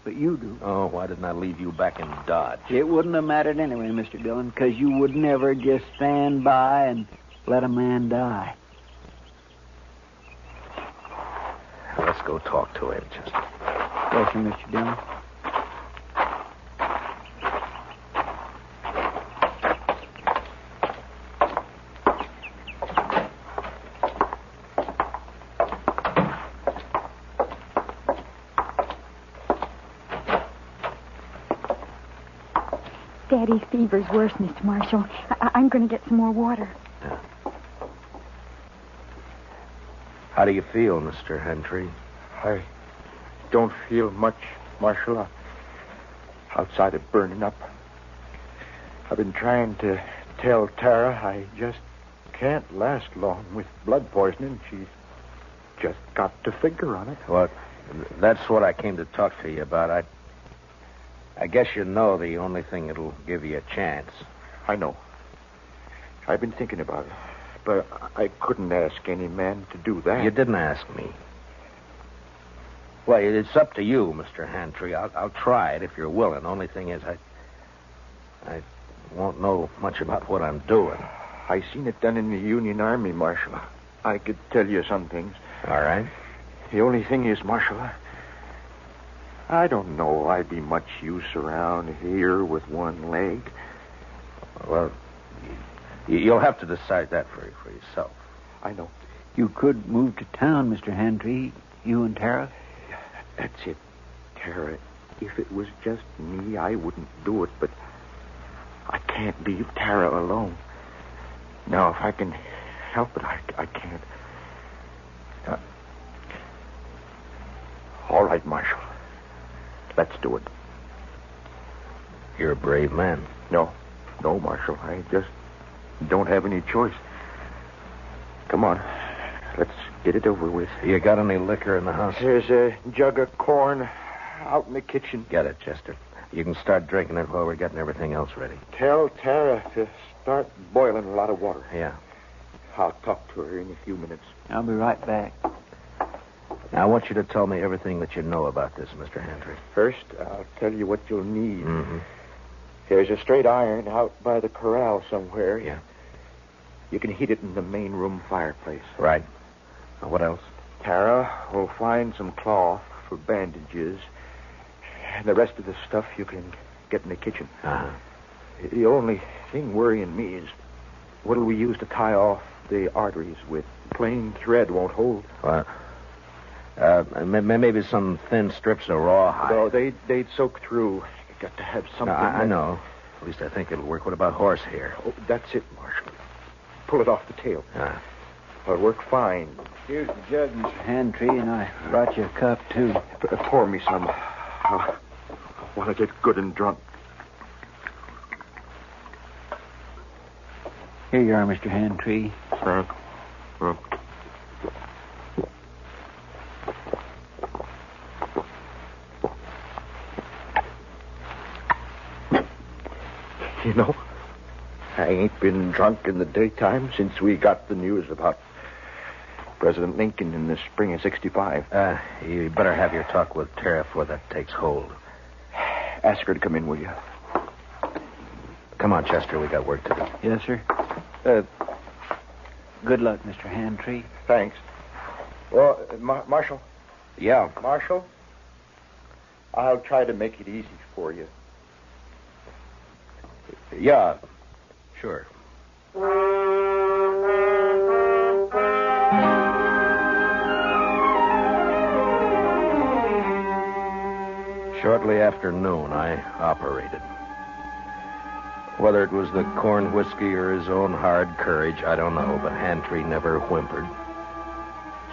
But you do. Oh, why didn't I leave you back in Dodge? It wouldn't have mattered anyway, Mr. Dillon, because you would never just stand by and let a man die. Let's go talk to him, Chester. Yes, sir, Mr. Dillon. Daddy's fever's worse, Mr. Marshall. I'm going to get some more water. How do you feel, Mr. Handtree? I don't feel much, Marshal. Outside of burning up. I've been trying to tell Tara I just can't last long with blood poisoning. She's just got to figure on it. Well, that's what I came to talk to you about. I guess you know the only thing that'll give you a chance. I know. I've been thinking about it. But I couldn't ask any man to do that. You didn't ask me. Well, it's up to you, Mr. Handtree. I'll try it if you're willing. Only thing is, I won't know much about what I'm doing. I seen it done in the Union Army, Marshal. I could tell you some things. All right. The only thing is, Marshal, I don't know I'd be much use around here with one leg. Well, you'll have to decide that for yourself. I know. You could move to town, Mr. Handtree, you and Tara. That's it, Tara. If it was just me, I wouldn't do it, but I can't leave Tara alone. Now, if I can help it, I can't. All right, Marshal. Let's do it. You're a brave man. No, Marshal. I just don't have any choice. Come on. Let's get it over with. You got any liquor in the house? There's a jug of corn out in the kitchen. Get it, Chester. You can start drinking it while we're getting everything else ready. Tell Tara to start boiling a lot of water. Yeah. I'll talk to her in a few minutes. I'll be right back. Now, I want you to tell me everything that you know about this, Mr. Handtree. First, I'll tell you what you'll need. Mm-hmm. There's a straight iron out by the corral somewhere. Yeah. You can heat it in the main room fireplace. Right. What else? Tara will find some cloth for bandages. And the rest of the stuff you can get in the kitchen. Uh-huh. The only thing worrying me is what'll we use to tie off the arteries with? Plain thread won't hold. Maybe some thin strips of rawhide. No, they'd soak through. You got to have something. I know. At least I think it'll work. What about horsehair? Oh, that's it, Marshal. Pull it off the tail. It'll work fine. Here's the jug, Mr. Handtree, and I brought you a cup, too. Pour me some. I want to get good and drunk. Here you are, Mr. Handtree. Thanks. You know, I ain't been drunk in the daytime since we got the news about President Lincoln in the spring of 65. You better have your talk with Tara before that takes hold. Ask her to come in, will you? Come on, Chester. We got work to do. Yes, sir. Good luck, Mr. Handtree. Thanks. Well, Marshal. Yeah? Marshal, I'll try to make it easy for you. Yeah, sure. Shortly after noon, I operated. Whether it was the corn whiskey or his own hard courage, I don't know, but Handtree never whimpered.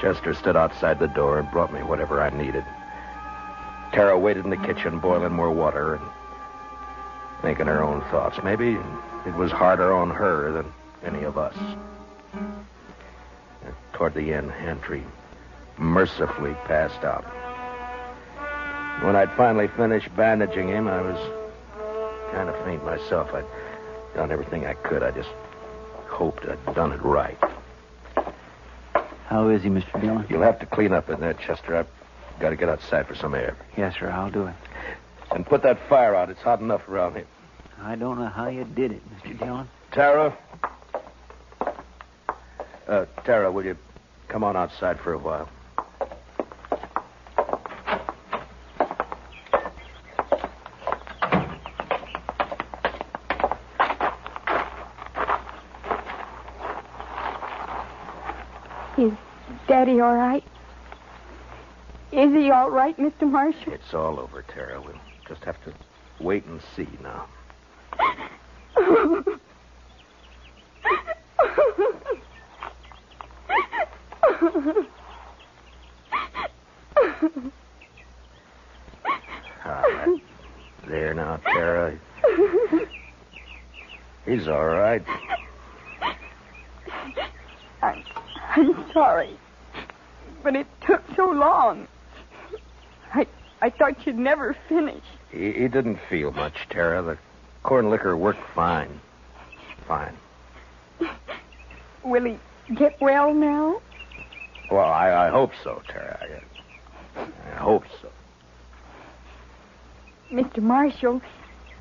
Chester stood outside the door and brought me whatever I needed. Tara waited in the kitchen, boiling more water and thinking her own thoughts. Maybe it was harder on her than any of us. Toward the end, Handtree mercifully passed out. When I'd finally finished bandaging him, I was kind of faint myself. I'd done everything I could. I just hoped I'd done it right. How is he, Mr. Dillon? You'll have to clean up in there, Chester. I've got to get outside for some air. Yes, sir, I'll do it. And put that fire out. It's hot enough around here. I don't know how you did it, Mr. Dillon. Tara? Tara, will you come on outside for a while? Is Daddy all right? Is he all right, Mr. Marshall? It's all over, Tara. We'll just have to wait and see now. There now, Tara. He's all right. I'm sorry, but it took so long. I thought you'd never finish. He didn't feel much, Tara. The corn liquor worked fine. Fine. Will he get well now? Well, I hope so, Tara. I hope so. Mr. Marshall,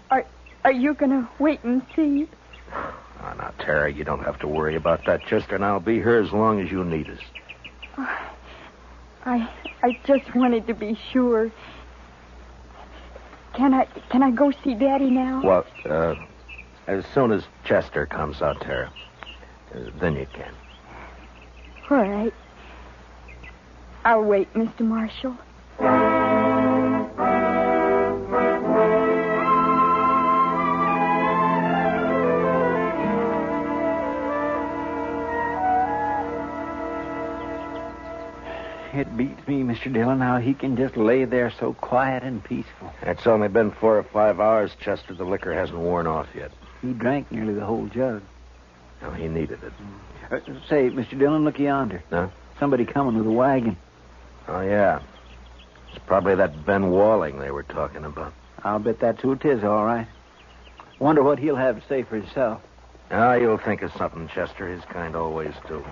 are you going to wait and see? Oh, now, Tara, you don't have to worry about that, Chester, and I'll be here as long as you need us. I just wanted to be sure. Can I go see Daddy now? Well, as soon as Chester comes out, Tara, then you can. All right. I'll wait, Mr. Marshall. It beats me, Mr. Dillon, how he can just lay there so quiet and peaceful. It's only been 4 or 5 hours, Chester. The liquor hasn't worn off yet. He drank nearly the whole jug. No, he needed it. Say, Mr. Dillon, look yonder. Huh? Somebody coming with a wagon. Oh, yeah. It's probably that Ben Walling they were talking about. I'll bet that's who it is, all right. Wonder what he'll have to say for himself. Ah, you'll think of something, Chester. His kind always do.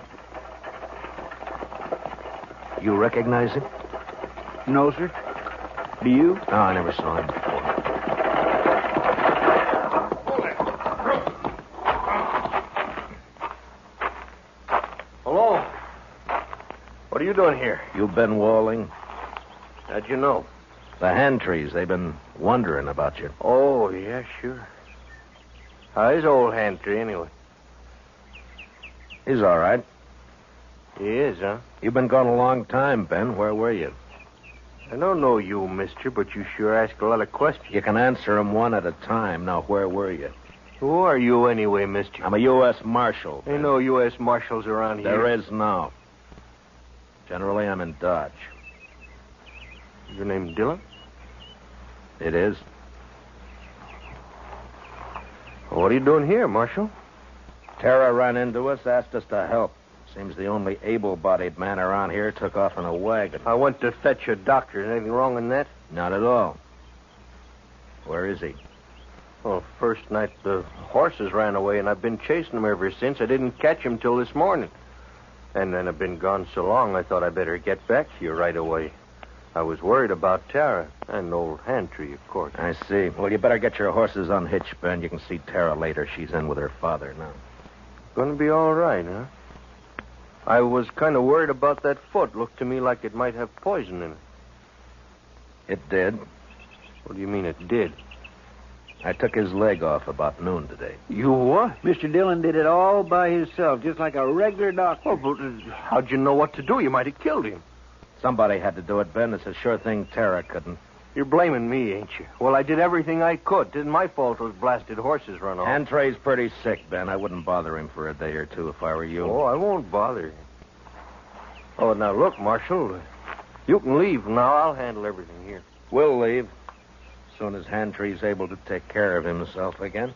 You recognize him? No, sir. Do you? No, I never saw him before. Hello. What are you doing here? You Ben Walling? How'd you know? The Handtrees, they've been wondering about you. Oh, yeah, sure. How's old Handtree, anyway? He's all right. He is, huh? You've been gone a long time, Ben. Where were you? I don't know you, mister, but you sure ask a lot of questions. You can answer them one at a time. Now, where were you? Who are you anyway, mister? I'm a U.S. Marshal. Ain't no U.S. Marshals around here. There is now. Generally, I'm in Dodge. Your name Dillon? It is. Well, what are you doing here, Marshal? Tara ran into us, asked us to help. Seems the only able-bodied man around here took off in a wagon. I went to fetch a doctor. Is anything wrong in that? Not at all. Where is he? Well, first night the horses ran away, and I've been chasing them ever since. I didn't catch him till this morning. And then I've been gone so long, I thought I'd better get back to you right away. I was worried about Tara and old Handtree, of course. I see. Well, you better get your horses unhitched, Ben. You can see Tara later. She's in with her father now. Gonna be all right, huh? I was kind of worried about that foot. Looked to me like it might have poison in it. It did. What do you mean it did? I took his leg off about noon today. You what? Mr. Dillon did it all by himself, just like a regular doctor. Oh, but how'd you know what to do? You might have killed him. Somebody had to do it, Ben. It's a sure thing Tara couldn't. You're blaming me, ain't you? Well, I did everything I could. It isn't my fault those blasted horses run off. Handtree's pretty sick, Ben. I wouldn't bother him for a day or two if I were you. Oh, I won't bother you. Oh, now look, Marshal. You can leave now. I'll handle everything here. We'll leave as soon as Handtree's able to take care of himself again.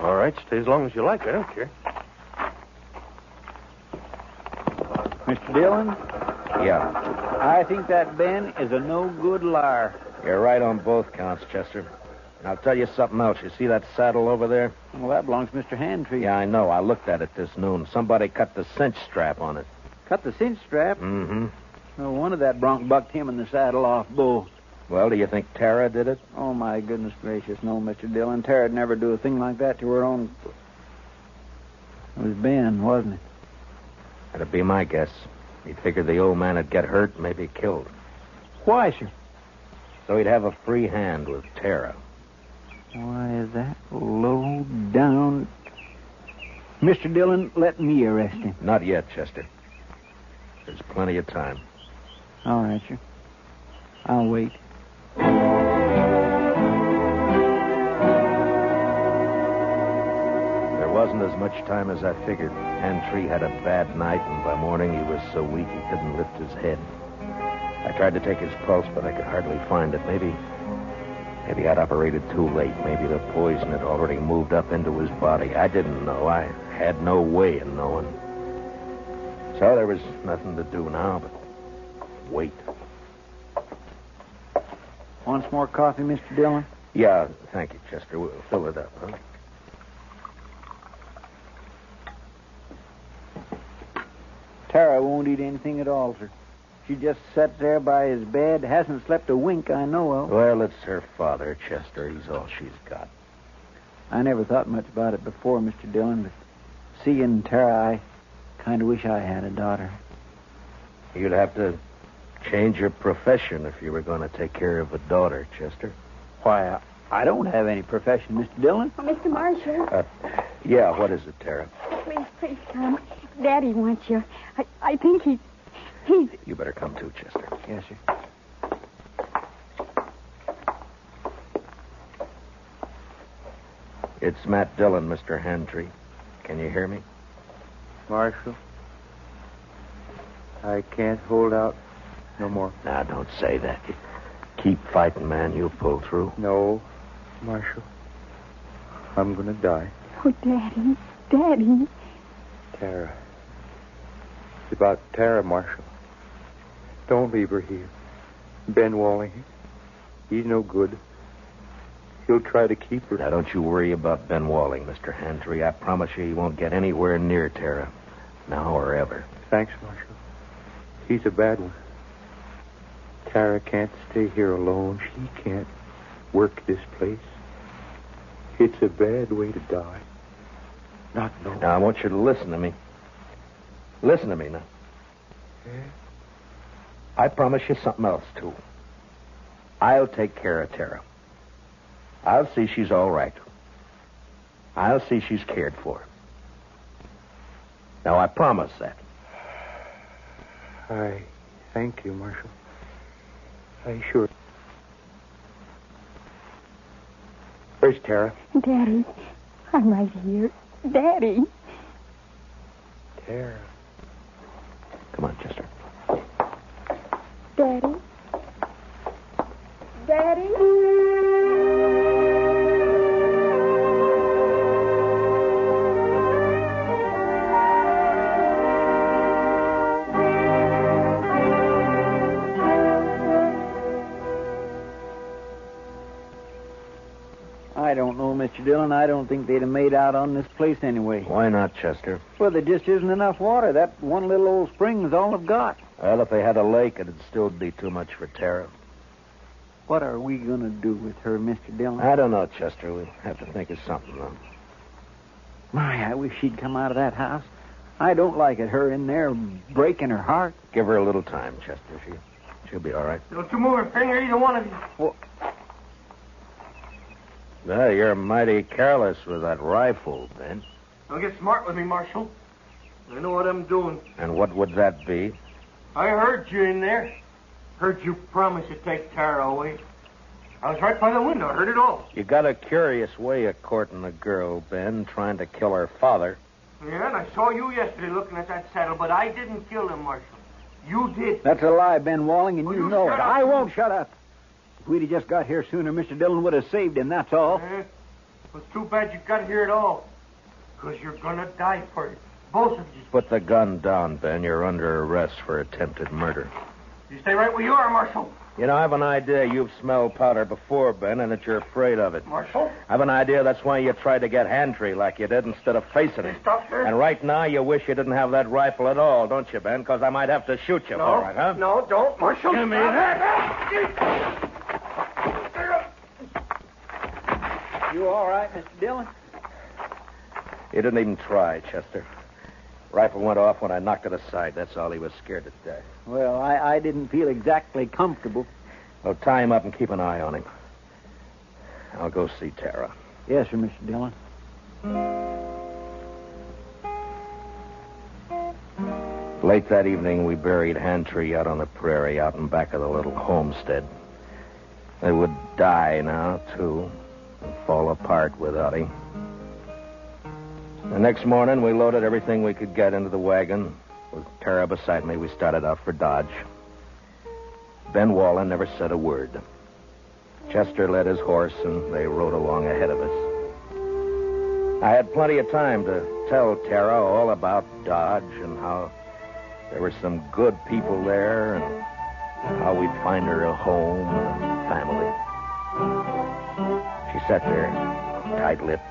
All right, stay as long as you like. I don't care. Mr. Dillon? Yeah. I think that Ben is a no-good liar. You're right on both counts, Chester. And I'll tell you something else. You see that saddle over there? Well, that belongs to Mr. Handtree. Yeah, I know. I looked at it this noon. Somebody cut the cinch strap on it. Cut the cinch strap? Mm-hmm. No wonder that bronc bucked him in the saddle off bull. Well, do you think Tara did it? Oh, my goodness gracious, no, Mr. Dillon. Tara'd never do a thing like that to her own... It was Ben, wasn't it? That'd be my guess. He figured the old man would get hurt, maybe killed. Why, sir? So he'd have a free hand with Tara. Why, is that low down... Mr. Dillon, let me arrest him. Not yet, Chester. There's plenty of time. All right, sir. I'll wait. There wasn't as much time as I figured. Handtree had a bad night, and by morning he was so weak he couldn't lift his head. I tried to take his pulse, but I could hardly find it. Maybe I'd operated too late. Maybe the poison had already moved up into his body. I didn't know. I had no way of knowing. So there was nothing to do now but wait. Want some more coffee, Mr. Dillon? Yeah, thank you, Chester. We'll fill it up, huh? Tara won't eat anything at all, sir. She just sits there by his bed, hasn't slept a wink I know of. Well, it's her father, Chester. He's all she's got. I never thought much about it before, Mr. Dillon, but seeing Tara, I kind of wish I had a daughter. You'd have to change your profession if you were going to take care of a daughter, Chester. Why, I don't have any profession, Mr. Dillon. Oh, Mr. Marshall. Yeah, what is it, Tara? Please come. Daddy wants you. I think he's... You better come too, Chester. Yes, sir. It's Matt Dillon, Mr. Handtree. Can you hear me? Marshal, I can't hold out no more. Now, don't say that. Keep fighting, man. You'll pull through. No, Marshal. I'm going to die. Oh, Daddy. Daddy. Tara. It's about Tara, Marshal. Don't leave her here. Ben Walling, he's no good. He'll try to keep her. Now, don't you worry about Ben Walling, Mr. Handtree. I promise you he won't get anywhere near Tara. Now or ever. Thanks, Marshal. He's a bad one. Tara can't stay here alone. She can't work this place. It's a bad way to die. Not knowing. Now, I want you to listen to me. Listen to me now. Yeah? I promise you something else, too. I'll take care of Tara. I'll see she's all right. I'll see she's cared for. Now, I promise that. I thank you, Marshal. I sure. Where's Tara? Daddy, I'm right here. Daddy. Tara. Come on, Chester. Daddy. Daddy. I don't know, Mr. Dillon. I don't think they'd have made out on this place anyway. Why not, Chester? Well, there just isn't enough water. That one little old spring is all they've got. Well, if they had a lake, it'd still be too much for Tara. What are we going to do with her, Mr. Dillon? I don't know, Chester. We'll have to think of something, though. My, I wish she'd come out of that house. I don't like it, her in there breaking her heart. Give her a little time, Chester. She'll be all right. Don't you move a finger, either one of you. Well, Well, you're mighty careless with that rifle, Ben. Don't get smart with me, Marshal. I know what I'm doing. And what would that be? I heard you in there. Heard you promise to take Tara away. I was right by the window. I heard it all. You got a curious way of courting a girl, Ben, trying to kill her father. Yeah, and I saw you yesterday looking at that saddle, but I didn't kill him, Marshal. You did. That's a lie, Ben Walling, and you know it. shut up. I won't shut up. If we'd have just got here sooner, Mr. Dillon would have saved him, that's all. It was too bad you got here at all. Because you're going to die for it. Both of you. Put the gun down, Ben. You're under arrest for attempted murder. You stay right where you are, Marshal. You know, I have an idea you've smelled powder before, Ben, and that you're afraid of it. Marshal? I have an idea that's why you tried to get Hantry like you did instead of facing it. Stop her. And right now you wish you didn't have that rifle at all, don't you, Ben? Because I might have to shoot you for it, huh? No, don't, Marshal. Give me that. You all right, Mr. Dillon? He didn't even try, Chester. Rifle went off when I knocked it aside. That's all. He was scared to death. Well, I didn't feel exactly comfortable. Well, tie him up and keep an eye on him. I'll go see Tara. Yes, sir, Mr. Dillon. Late that evening, we buried Hantry out on the prairie, out in back of the little homestead. They would die now, too, and fall apart without him. The next morning, we loaded everything we could get into the wagon. With Tara beside me, we started out for Dodge. Ben Wallen never said a word. Chester led his horse, and they rode along ahead of us. I had plenty of time to tell Tara all about Dodge and how there were some good people there and how we'd find her a home and family. She sat there, tight-lipped.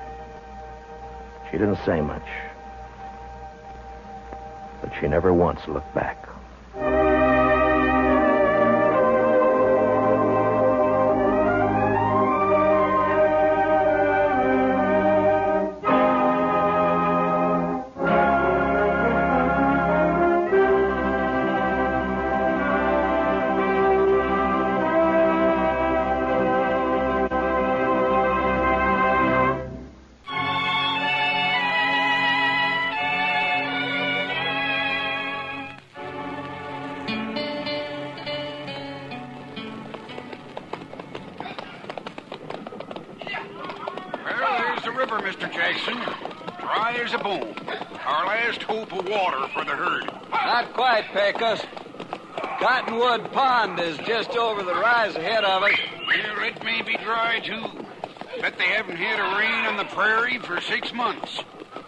She didn't say much, but she never once looked back. Mr. Jackson. Dry as a bone. Our last hope of water for the herd. Not quite, Pecos. Cottonwood Pond is just over the rise ahead of us. Well, it may be dry, too. Bet they haven't had a rain on the prairie for 6 months.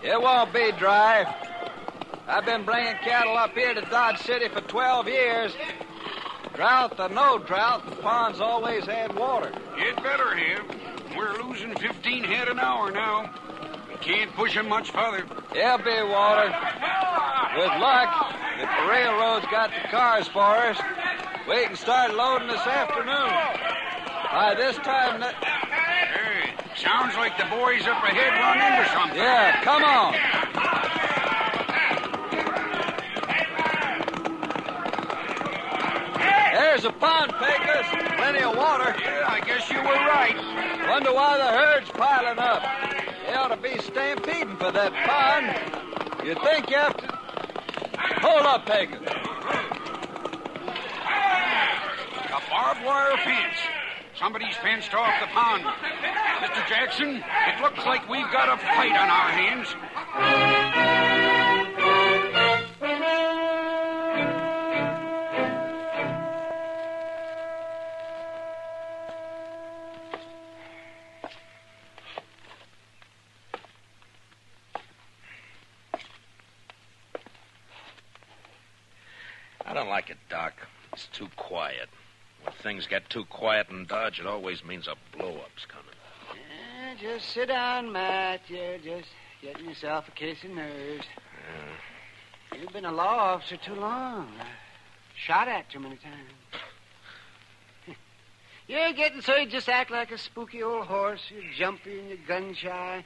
It won't be dry. I've been bringing cattle up here to Dodge City for 12 years. Drought or no drought, the pond's always had water. It better have. We're losing 15 head an hour now. We can't push them much further. There'll be water. With luck, if the railroad's got the cars for us, we can start loading this afternoon. By this time... Hey, sounds like the boys up ahead run into something. Yeah, come on. There's a pond, Pecos. Plenty of water. Yeah, I guess you were right. Wonder why the herd's piling up. They ought to be stampeding for that pond. You'd think after... Hold up, Pagan. A barbed wire fence. Somebody's fenced off the pond. Mr. Jackson, it looks like we've got a fight on our hands. I don't like it, Doc. It's too quiet. When things get too quiet in Dodge, it always means a blow-up's coming. Just sit down, Matt. You're just getting yourself a case of nerves. You've been a law officer too long. Shot at too many times. You're getting so you just act like a spooky old horse. You're jumpy and you're gun-shy.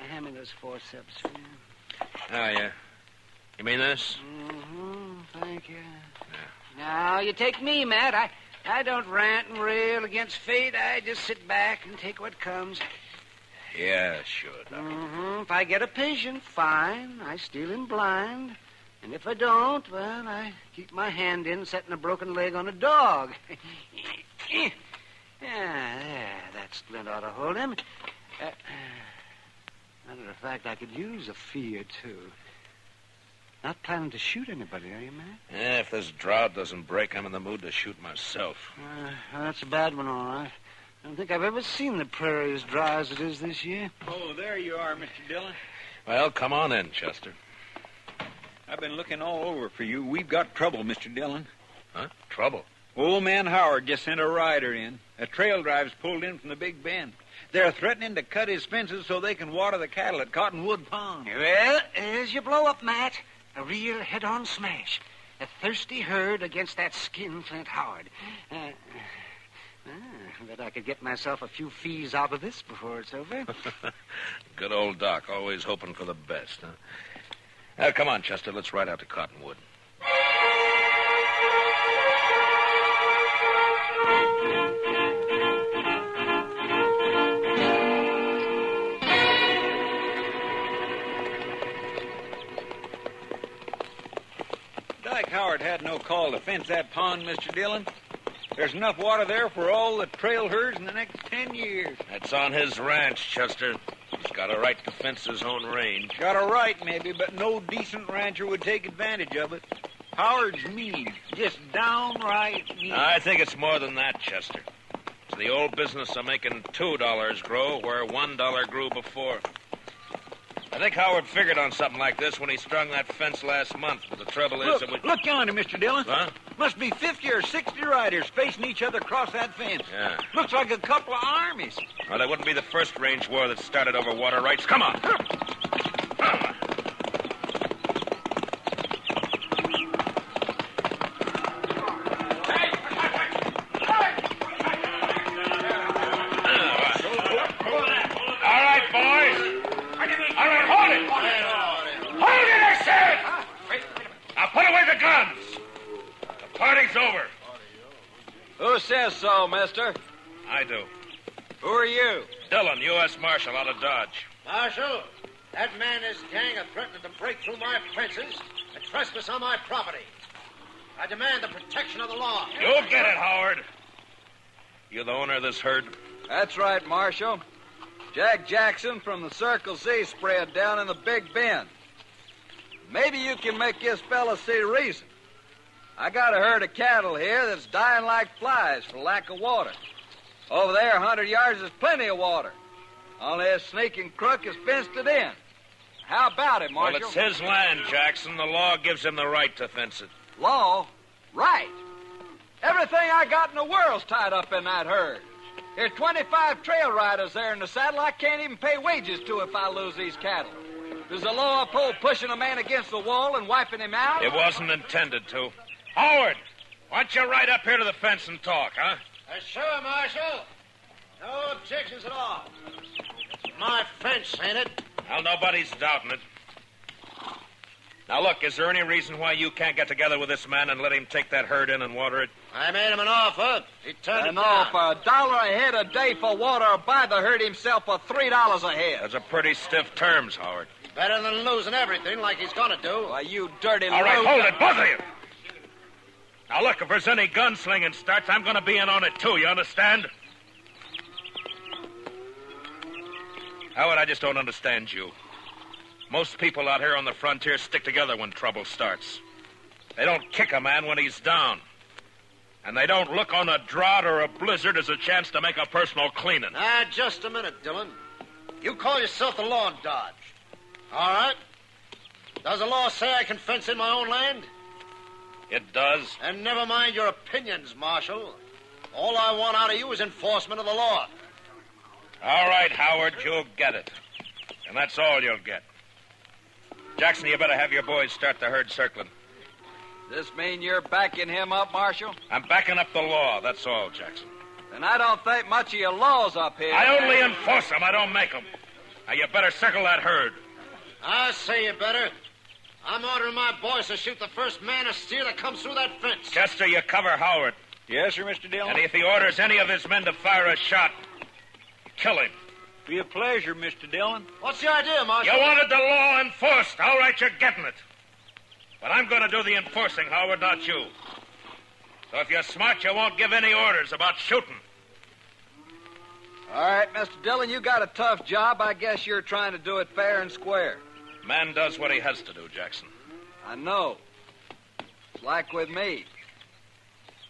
Hand me those forceps, will you? Oh, yeah. You mean this? Mm-hmm. Thank you. Yeah. Now, you take me, Matt. I don't rant and rail against fate. I just sit back and take what comes. Yeah, sure, Doc. Mm-hmm. If I get a patient, fine. I steal him blind. And if I don't, well, I keep my hand in setting a broken leg on a dog. Yeah, there. That splint ought to hold him. Matter of fact, I could use a fee or two. Not planning to shoot anybody, are you, Matt? Yeah, if this drought doesn't break, I'm in the mood to shoot myself. That's a bad one, all right. I don't think I've ever seen the prairie as dry as it is this year. Oh, there you are, Mr. Dillon. Well, come on in, Chester. I've been looking all over for you. We've got trouble, Mr. Dillon. Huh? Trouble? Old man Howard just sent a rider in. A trail drive's pulled in from the Big Bend. They're threatening to cut his fences so they can water the cattle at Cottonwood Pond. Well, there's your blow-up, Matt. A real head-on smash. A thirsty herd against that skinflint Howard. Bet I could get myself a few fees out of this before it's over. Good old Doc, always hoping for the best, huh? Now, come on, Chester, let's ride out to Cottonwood. Dyke Howard had no call to fence that pond, Mr. Dillon. There's enough water there for all the trail herds in the next 10 years. That's on his ranch, Chester. He's got a right to fence his own range. Got a right, maybe, but no decent rancher would take advantage of it. Howard's mean. Just downright mean. I think it's more than that, Chester. It's the old business of making $2 grow where $1 grew before. I think Howard figured on something like this when he strung that fence last month, but the trouble is that we... Look yonder, Mr. Dillon. Huh? Must be 50 or 60 riders facing each other across that fence. Yeah. Looks like a couple of armies. Well, that wouldn't be the first range war that started over water rights. Come on. Over. Who says so, mister? I do. Who are you? Dillon, U.S. Marshal out of Dodge. Marshal, that man and his gang are threatening to break through my fences and trespass on my property. I demand the protection of the law. You'll get it, Howard. You the owner of this herd? That's right, Marshal. Jack Jackson from the Circle Z spread down in the Big Bend. Maybe you can make this fella see reason. I got a herd of cattle here that's dying like flies for lack of water. Over there, 100 yards, is plenty of water. Only this sneaking crook has fenced it in. How about it, Marshal? Well, it's his land, Jackson. The law gives him the right to fence it. Law? Right. Everything I got in the world's tied up in that herd. There's 25 trail riders there in the saddle I can't even pay wages to if I lose these cattle. Does the law uphold pushing a man against the wall and wiping him out? It wasn't intended to. Howard, why don't you ride up here to the fence and talk, huh? Sure, Marshal. No objections at all. It's my fence, ain't it? Well, nobody's doubting it. Now, look, is there any reason why you can't get together with this man and let him take that herd in and water it? I made him an offer. He turned it down. An offer, $1 a head a day for water, or buy the herd himself for $3 a head. That's a pretty stiff terms, Howard. Better than losing everything like he's gonna do. Why, you dirty All right, loaf. hold it, both of you. Now, look, if there's any gunslinging starts, I'm going to be in on it, too, you understand? Howard, I just don't understand you. Most people out here on the frontier stick together when trouble starts. They don't kick a man when he's down. And they don't look on a drought or a blizzard as a chance to make a personal cleaning. Ah, just a minute, Dillon. You call yourself the law in Dodge. All right. Does the law say I can fence in my own land? It does. And never mind your opinions, Marshal. All I want out of you is enforcement of the law. All right, Howard, you'll get it. And that's all you'll get. Jackson, you better have your boys start the herd circling. This mean you're backing him up, Marshal? I'm backing up the law, that's all, Jackson. Then I don't think much of your laws up here. I only enforce them, I don't make them. Now, you better circle that herd. I say you better. I'm ordering my boys to shoot the first man or steer that comes through that fence. Chester, you cover Howard. Yes, sir, Mr. Dillon. And if he orders any of his men to fire a shot, kill him. Be a pleasure, Mr. Dillon. What's the idea, Marshal? You wanted the law enforced. All right, you're getting it. But I'm going to do the enforcing, Howard, not you. So if you're smart, you won't give any orders about shooting. All right, Mr. Dillon, you got a tough job. I guess you're trying to do it fair and square. Man does what he has to do, Jackson. I know. It's like with me.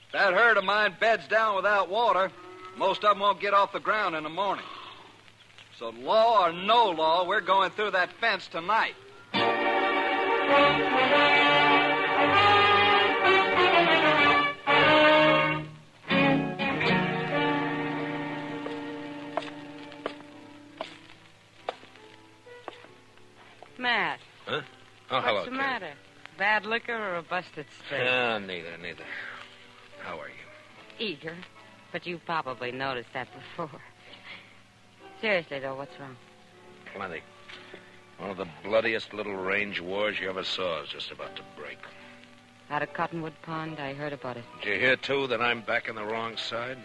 If that herd of mine beds down without water, most of them won't get off the ground in the morning. So law or no law, we're going through that fence tonight. Matt. Huh? Oh, hello, What's the Kate. matter? Bad liquor or a busted steak? Neither. How are you? Eager. But you probably noticed that before. Seriously, though, what's wrong? Plenty. One of the bloodiest little range wars you ever saw is just about to break. Out of Cottonwood Pond, I heard about it. Did you hear, too, that I'm back on the wrong side?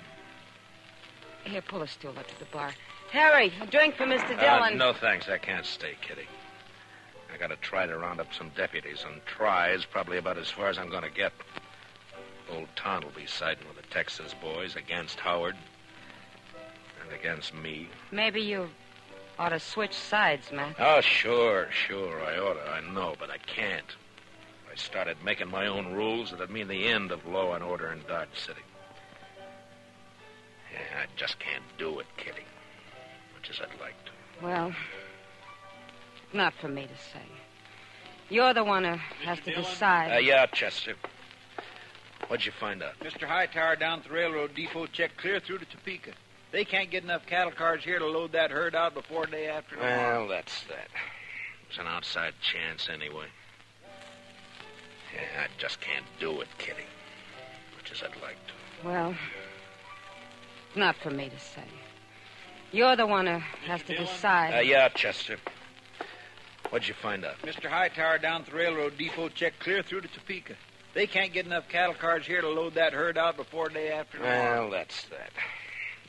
Here, pull a stool up to the bar. Harry, a drink for Mr. Dillon. No, thanks. I can't stay, Kitty. I got to try to round up some deputies, and try is probably about as far as I'm going to get. Old Ton will be siding with the Texas boys against Howard and against me. Maybe you ought to switch sides, Matt. Oh, sure, I ought to. I know, but I can't. If I started making my own rules, it'd mean the end of law and order in Dodge City. Yeah, I just can't do it, Kitty. Much as I'd like to. Well, not for me to say. You're the one who has to decide. Yeah, Chester. What'd you find out? Mr. Hightower down at the railroad depot checked clear through to Topeka. They can't get enough cattle cars here to load that herd out before day after tomorrow. Well, that's that. It's an outside chance anyway. Yeah, I just can't do it, Kitty. Much as I'd like to. Well, not for me to say. You're the one who has to decide. Yeah, Chester. What'd you find out? Mr. Hightower down at the railroad depot checked clear through to Topeka. They can't get enough cattle cars here to load that herd out before day after tomorrow. Well, that's that.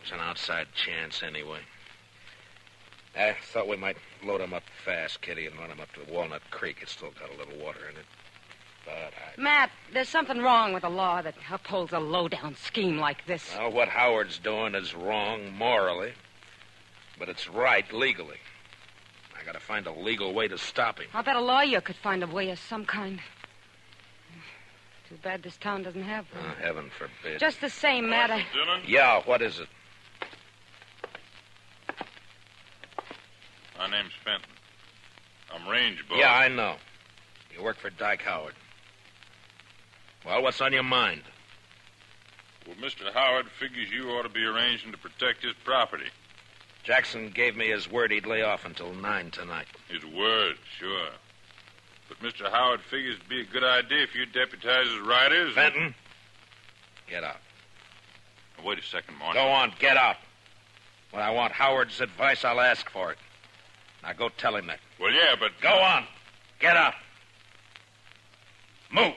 It's an outside chance anyway. I thought we might load 'em up fast, Kitty, and run 'em up to Walnut Creek. It's still got a little water in it. But Matt, there's something wrong with a law that upholds a low-down scheme like this. Well, what Howard's doing is wrong morally, but it's right legally. I gotta find a legal way to stop him. I'll bet a lawyer could find a way of some kind. Too bad this town doesn't have one. Oh, heaven forbid. Just the same, Matt, I... Yeah, what is it? My name's Fenton. I'm range boss. Yeah, I know. You work for Dyke Howard. Well, what's on your mind? Well, Mr. Howard figures you ought to be arranging to protect his property. Jackson gave me his word he'd lay off until 9 tonight. His word, sure. But Mr. Howard figures it'd be a good idea if you deputize his riders. Fenton, get out. Now, wait a second, Marshal. Go on, get out. When I want Howard's advice, I'll ask for it. Now go tell him that. Well, yeah, but... Go on. Get out. Move.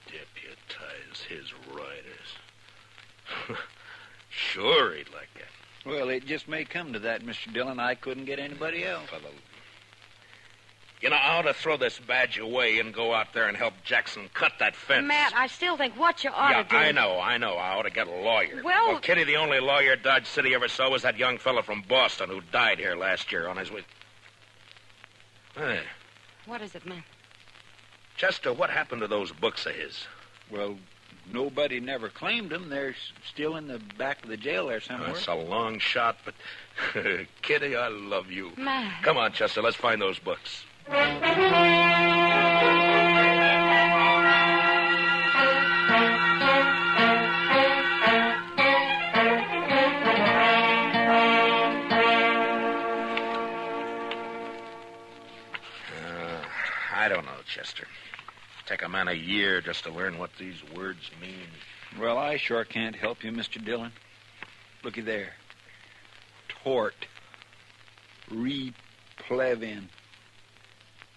Deputize his riders. Sure, he'd like that. Well, it just may come to that, Mr. Dillon. I couldn't get anybody else. You know, I ought to throw this badge away and go out there and help Jackson cut that fence. Matt, I still think what you ought to do... I know. I ought to get a lawyer. Well, Kitty, the only lawyer Dodge City ever saw was that young fellow from Boston who died here last year on his way... Hey, What is it, Matt? Chester, what happened to those books of his? Well, nobody never claimed them. They're still in the back of the jail there somewhere. That's a long shot, but... Kitty, I love you. Matt. Come on, Chester, let's find those books. I don't know, Chester. Take a man a year just to learn what these words mean. Well, I sure can't help you, Mr. Dillon. Looky there. Tort. Replevin.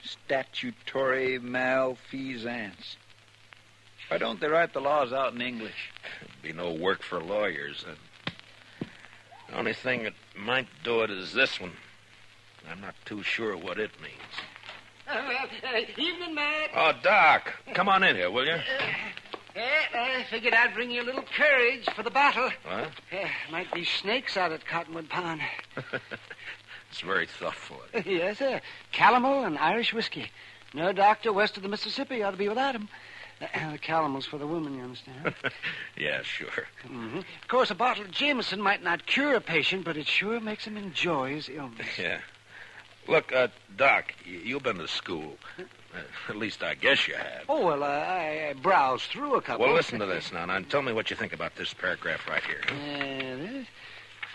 Statutory malfeasance. Why don't they write the laws out in English? Be no work for lawyers. The only thing that might do it is this one. I'm not too sure what it means. Evening, Matt. Oh, Doc, come on in here, will you? I figured I'd bring you a little courage for the battle. What? Might be snakes out at Cottonwood Pond. It's very thoughtful. Yes, sir. Calomel and Irish whiskey. No doctor west of the Mississippi ought to be without him. The calomel's for the women, you understand? Yeah, sure. Mm-hmm. Of course, a bottle of Jameson might not cure a patient, but it sure makes him enjoy his illness. Yeah. Look, Doc, you've been to school. At least I guess you have. Oh, well, I browsed through a couple. Well, listen to this now, and tell me what you think about this paragraph right here.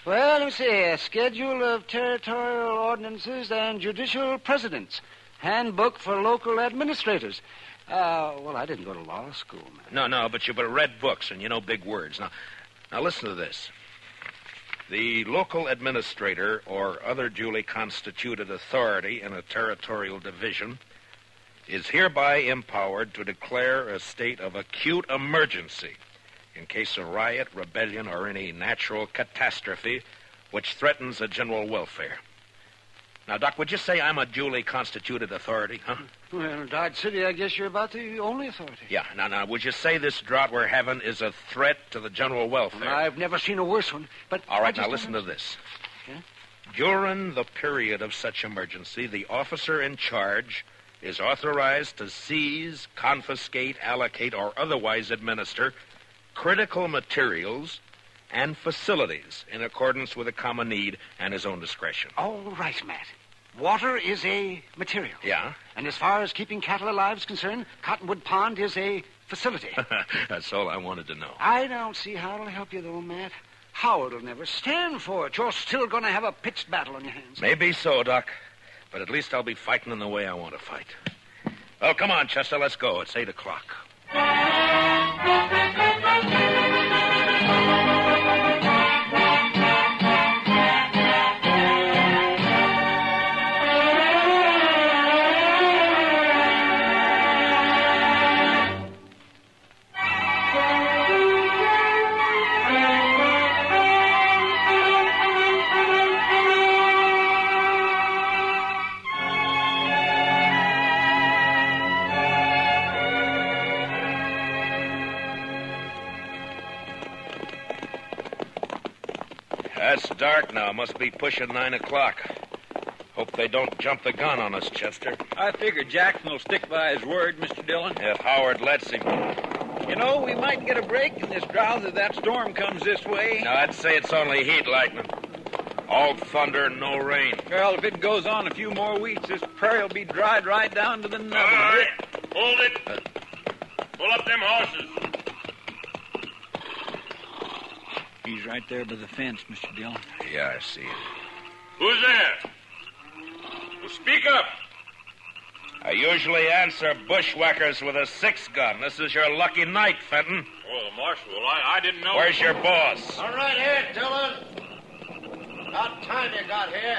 Well, let me see. A schedule of territorial ordinances and judicial precedents. Handbook for local administrators. Well, I didn't go to law school, man. No, but you've read books, and you know big words. Now listen to this. The local administrator or other duly constituted authority in a territorial division is hereby empowered to declare a state of acute emergency in case of riot, rebellion, or any natural catastrophe which threatens the general welfare. Now, Doc, would you say I'm a duly constituted authority, huh? Well, Dodge City, I guess you're about the only authority. Yeah. Now, would you say this drought we're having is a threat to the general welfare? Well, I've never seen a worse one, but... All right, now listen to this. Okay. During the period of such emergency, the officer in charge is authorized to seize, confiscate, allocate, or otherwise administer critical materials and facilities in accordance with the common need and his own discretion. All right, Matt. Water is a material. Yeah? And as far as keeping cattle alive is concerned, Cottonwood Pond is a facility. That's all I wanted to know. I don't see how it'll help you, though, Matt. Howard'll never stand for it. You're still going to have a pitched battle on your hands. Maybe so, Doc. But at least I'll be fighting in the way I want to fight. Well, come on, Chester, let's go. It's 8 o'clock. It's dark now. Must be pushing 9 o'clock. Hope they don't jump the gun on us, Chester. I figure Jackson will stick by his word, Mr. Dillon. If Howard lets him. You know, we might get a break in this drought if that storm comes this way. No, I'd say it's only heat lightning. All thunder, no rain. Well, if it goes on a few more weeks, this prairie will be dried right down to the nub. All right. Hold it. Pull up them horses. He's right there by the fence, Mr. Dillon. Yeah, I see him. Who's there? Well, speak up. I usually answer bushwhackers with a 6-gun. This is your lucky night, Fenton. Oh, Marshal, I didn't know. Where's your boss? All right here, Dillon. About time you got here.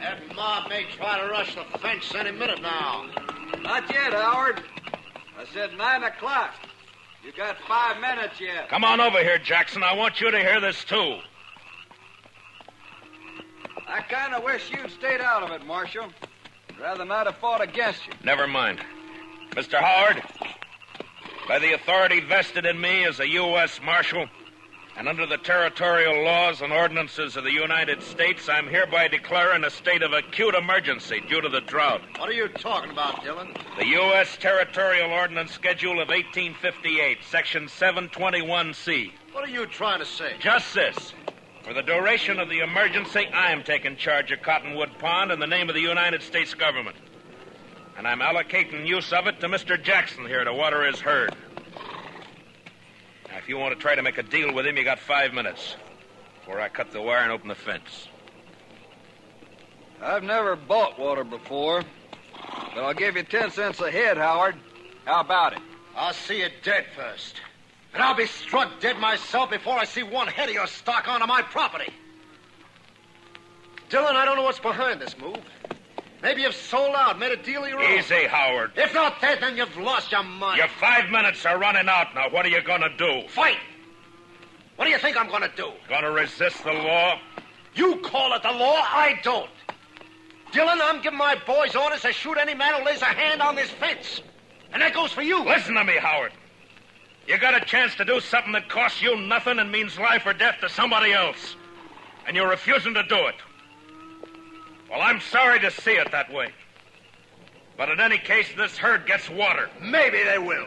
That mob may try to rush the fence any minute now. Not yet, Howard. I said 9 o'clock. You got 5 minutes yet. Come on over here, Jackson. I want you to hear this, too. I kind of wish you'd stayed out of it, Marshal. I'd rather not have fought against you. Never mind. Mr. Howard, by the authority vested in me as a U.S. Marshal, and under the territorial laws and ordinances of the United States, I'm hereby declaring a state of acute emergency due to the drought. What are you talking about, Dillon? The U.S. Territorial Ordinance Schedule of 1858, Section 721C. What are you trying to say? Just this. For the duration of the emergency, I am taking charge of Cottonwood Pond in the name of the United States government. And I'm allocating use of it to Mr. Jackson here to water his herd. Now, if you want to try to make a deal with him, you got 5 minutes before I cut the wire and open the fence. I've never bought water before, but I'll give you 10 cents a head, Howard. How about it? I'll see you dead first. And I'll be struck dead myself before I see one head of your stock onto my property. Dillon, I don't know what's behind this move. Maybe you've sold out, made a deal of your own. Easy, Howard. If not that, then you've lost your mind. Your 5 minutes are running out now. What are you going to do? Fight! What do you think I'm going to do? Going to resist the law? You call it the law, I don't. Dillon, I'm giving my boys orders to shoot any man who lays a hand on this fence. And that goes for you. Listen to me, Howard. You got a chance to do something that costs you nothing and means life or death to somebody else. And you're refusing to do it. Well, I'm sorry to see it that way. But in any case, this herd gets water. Maybe they will.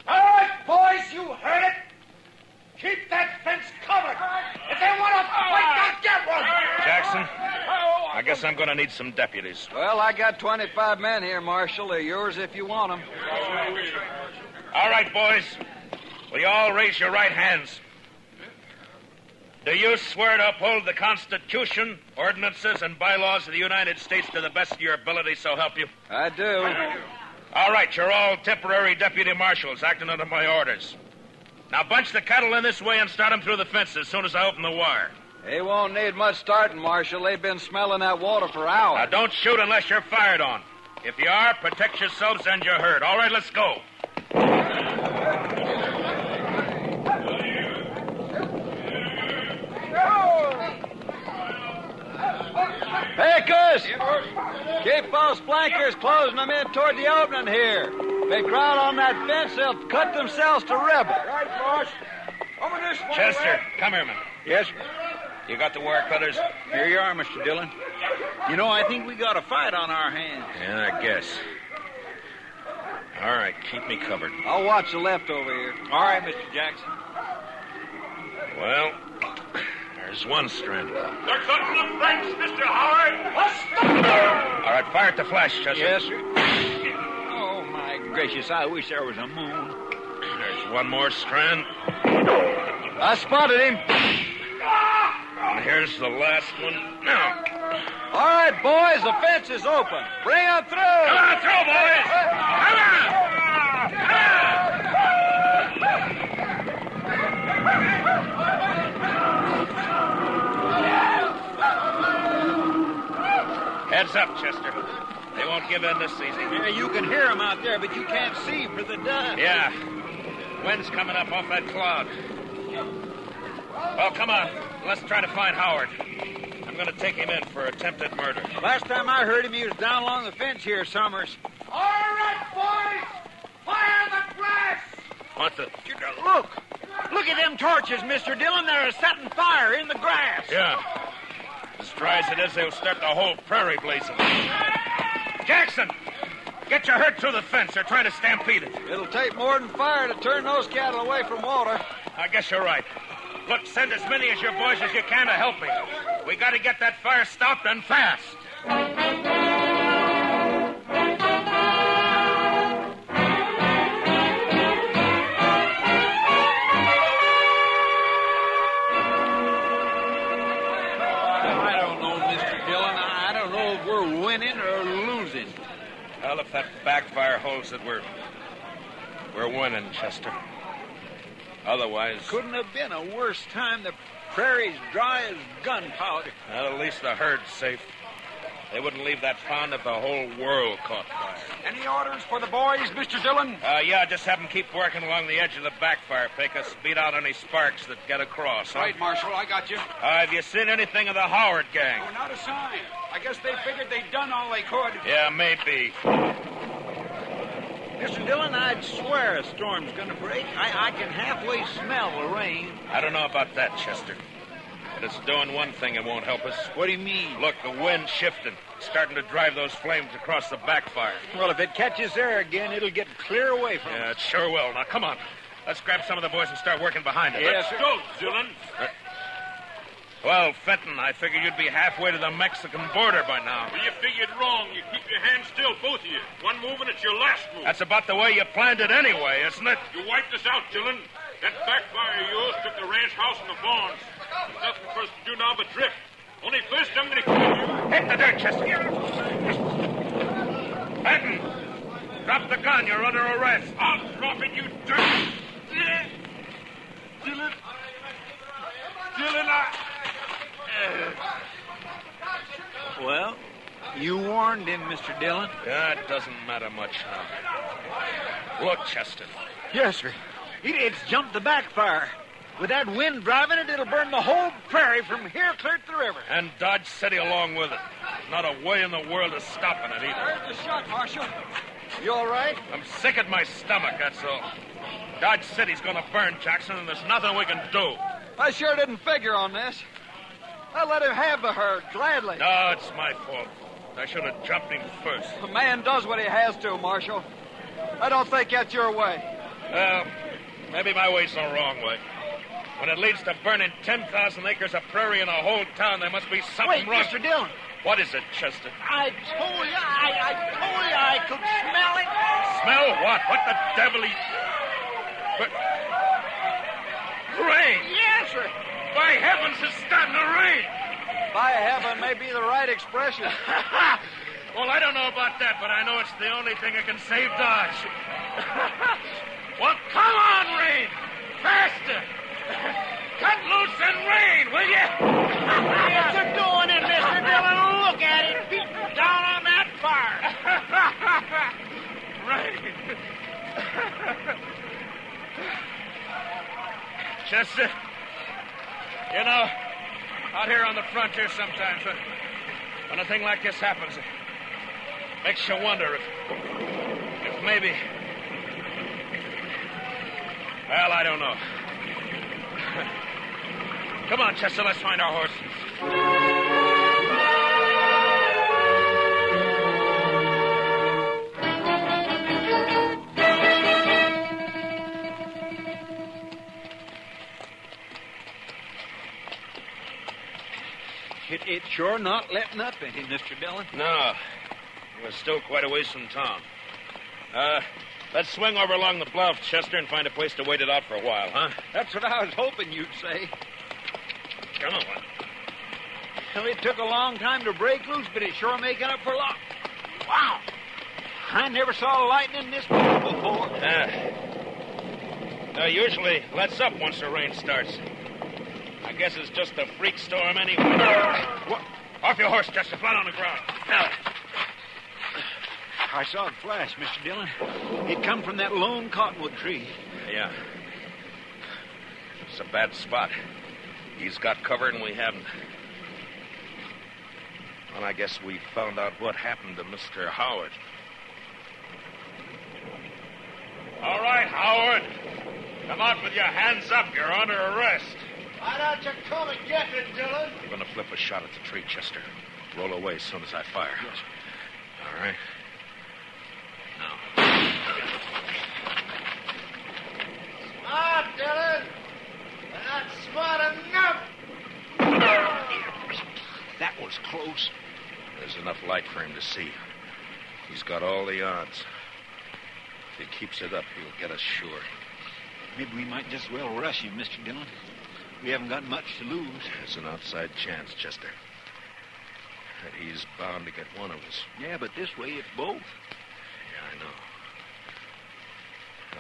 All right, boys, you heard it. Keep that fence covered. If they want to fight, they'll get one. Jackson, I guess I'm going to need some deputies. Well, I got 25 men here, Marshal. They're yours if you want them. All right, boys. Will you all raise your right hands? Do you swear to uphold the Constitution, ordinances, and bylaws of the United States to the best of your ability, so help you? I do. All right, you're all temporary deputy marshals acting under my orders. Now bunch the cattle in this way and start them through the fence as soon as I open the wire. They won't need much starting, Marshal. They've been smelling that water for hours. Now don't shoot unless you're fired on. If you are, protect yourselves and your herd. All right, let's go. Hey, Gus! Keep those flankers closing them in toward the opening here. If they crowd on that fence, they'll cut themselves to ribbons. Right, boss. Over this way. Chester, come here, man. Yes, You got the wire cutters? here you are, Mr. Dillon. You know, I think we got a fight on our hands. Yeah, I guess. All right, keep me covered. I'll watch the left over here. All right, Mr. Jackson. Well, there's one strand left. They're cutting the fence, Mr. Howard. All right, fire at the flash, Chester. Yes, sir. Oh, my gracious, I wish there was a moon. There's one more strand. I spotted him. And here's the last one. Now. All right, boys, the fence is open. Bring them through. Come on through, boys. Come on. Heads up, Chester. They won't give in this season. Yeah, you can hear them out there, but you can't see for the dust. Yeah. Wind's coming up off that cloud. Well, come on. Let's try to find Howard. I'm going to take him in for attempted murder. Last time I heard him, he was down along the fence here, Summers. All right, boys! Fire the grass! What the? Look! Look at them torches, Mr. Dillon. They're setting fire in the grass. Yeah. As dry as it is, they'll start the whole prairie blazing. Jackson! Get your herd through the fence. They're trying to stampede it. It'll take more than fire to turn those cattle away from water. I guess you're right. Look, send as many of your boys as you can to help me. We got to get that fire stopped and fast. I don't know, Mr. Dillon. I don't know if we're winning or losing. Well, if that backfire holds it, we're winning, Chester. Otherwise... Couldn't have been a worse time. The prairie's dry as gunpowder. Well, at least the herd's safe. They wouldn't leave that pond if the whole world caught fire. Any orders for the boys, Mr. Dillon? Yeah, just have them keep working along the edge of the backfire, Pecos. Beat out any sparks that get across. Huh? Right, Marshal, I got you. Have you seen anything of the Howard gang? Oh, not a sign. I guess they figured they'd done all they could. Yeah, maybe. Mr. Dillon, I'd swear a storm's gonna break. I can halfway smell the rain. I don't know about that, Chester. But it's doing one thing it won't help us. What do you mean? Look, the wind's shifting. It's starting to drive those flames across the backfire. Well, if it catches there again, it'll get clear away from Yeah, us. it sure will. Now, come on. Let's grab some of the boys and start working behind it. Let's go, Dillon. Well, Fenton, I figured you'd be halfway to the Mexican border by now. Well, you figured wrong. You keep your hands still, both of you. One move and it's your last move. That's about the way you planned it anyway, isn't it? You wiped us out, Dillon. That backfire of yours took the ranch house and the barns. There's nothing for us to do now but drift. Only first I'm going to kill you. Hit the dirt, Chester. Fenton, drop the gun. You're under arrest. I'll drop it, you dirt. Dillon. Dillon, Well, you warned him, Mr. Dillon. Yeah, it doesn't matter much now. Look, Chester. Yes, sir. It's jumped the backfire. With that wind driving it, it'll burn the whole prairie from here clear to the river. And Dodge City along with it. Not a way in the world of stopping it either. Heard the shot, Marshal. You all right? I'm sick at my stomach, that's all. Dodge City's gonna burn, Jackson, and there's nothing we can do. I sure didn't figure on this. I let him have the herd, gladly. No, it's my fault. I should have jumped him first. A man does what he has to, Marshal. I don't think that's your way. Well, maybe my way's the wrong way. When it leads to burning 10,000 acres of prairie in a whole town, there must be something wrong. Wait, Mr. Dillon. What is it, Chester? I told you I could smell it. Smell what? What the devil? But... Rain! Yes, sir. By heavens, it's starting to rain! By heaven may be the right expression. Well, I don't know about that, but I know it's the only thing that can save Dodge. Well, come on, rain! Faster! Cut loose and rain, will you? It's a-doing it, Mr. Dillon. Look at it beating down on that fire. Rain. Chester, you know, out here on the frontier sometimes, when a thing like this happens, it makes you wonder if maybe... Well, I don't know. Come on, Chester, let's find our horses. It's sure not letting up any, Mr. Dillon. No. We're still quite a ways from town. Let's swing over along the bluff, Chester, and find a place to wait it out for a while, huh? That's what I was hoping you'd say. Come on. Well, it took a long time to break loose, but it's sure making up for a lot. Wow! I never saw lightning this big before. Usually lets up once the rain starts. I guess it's just a freak storm anyway. What? Off your horse, Chester. Flat on the ground. Now. I saw it flash, Mr. Dillon. It come from that lone cottonwood tree. Yeah. It's a bad spot. He's got cover and we haven't. Well, I guess we found out what happened to Mr. Howard. All right, Howard. Come out with your hands up. You're under arrest. Why don't you come and get it, Dillon? We're going to flip a shot at the tree, Chester. Roll away as soon as I fire. Yes. All right. Now. Ah, Dillon! You're not smart enough! That was close. There's enough light for him to see. He's got all the odds. If he keeps it up, he'll get us sure. Maybe we might just well rush him, Mr. Dillon. We haven't got much to lose. There's an outside chance, Chester. That he's bound to get one of us. Yeah, but this way it's both. Yeah, I know.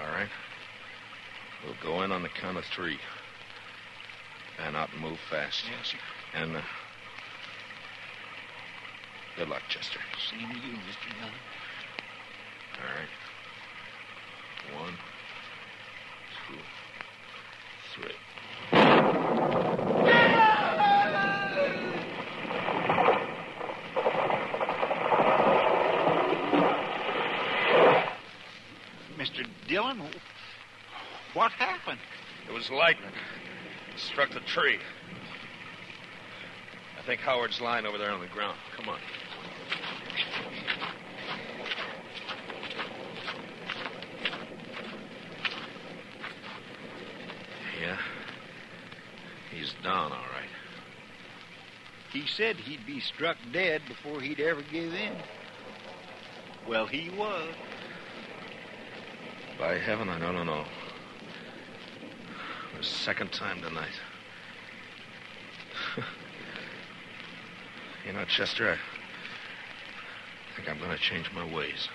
All right. We'll go in on the count of 3. Pan out and move fast. Yes, sir. And Good luck, Chester. Same to you, Mr. Dillon. All right. 1, 2, 3. Mr. Dillon, what happened? It was lightning. It struck the tree. I think Howard's lying over there on the ground. Come on. Yeah. He's down, all right. He said he'd be struck dead before he'd ever give in. Well, he was. By heaven, I don't know. The second time tonight. You know, Chester, I think I'm going to change my ways.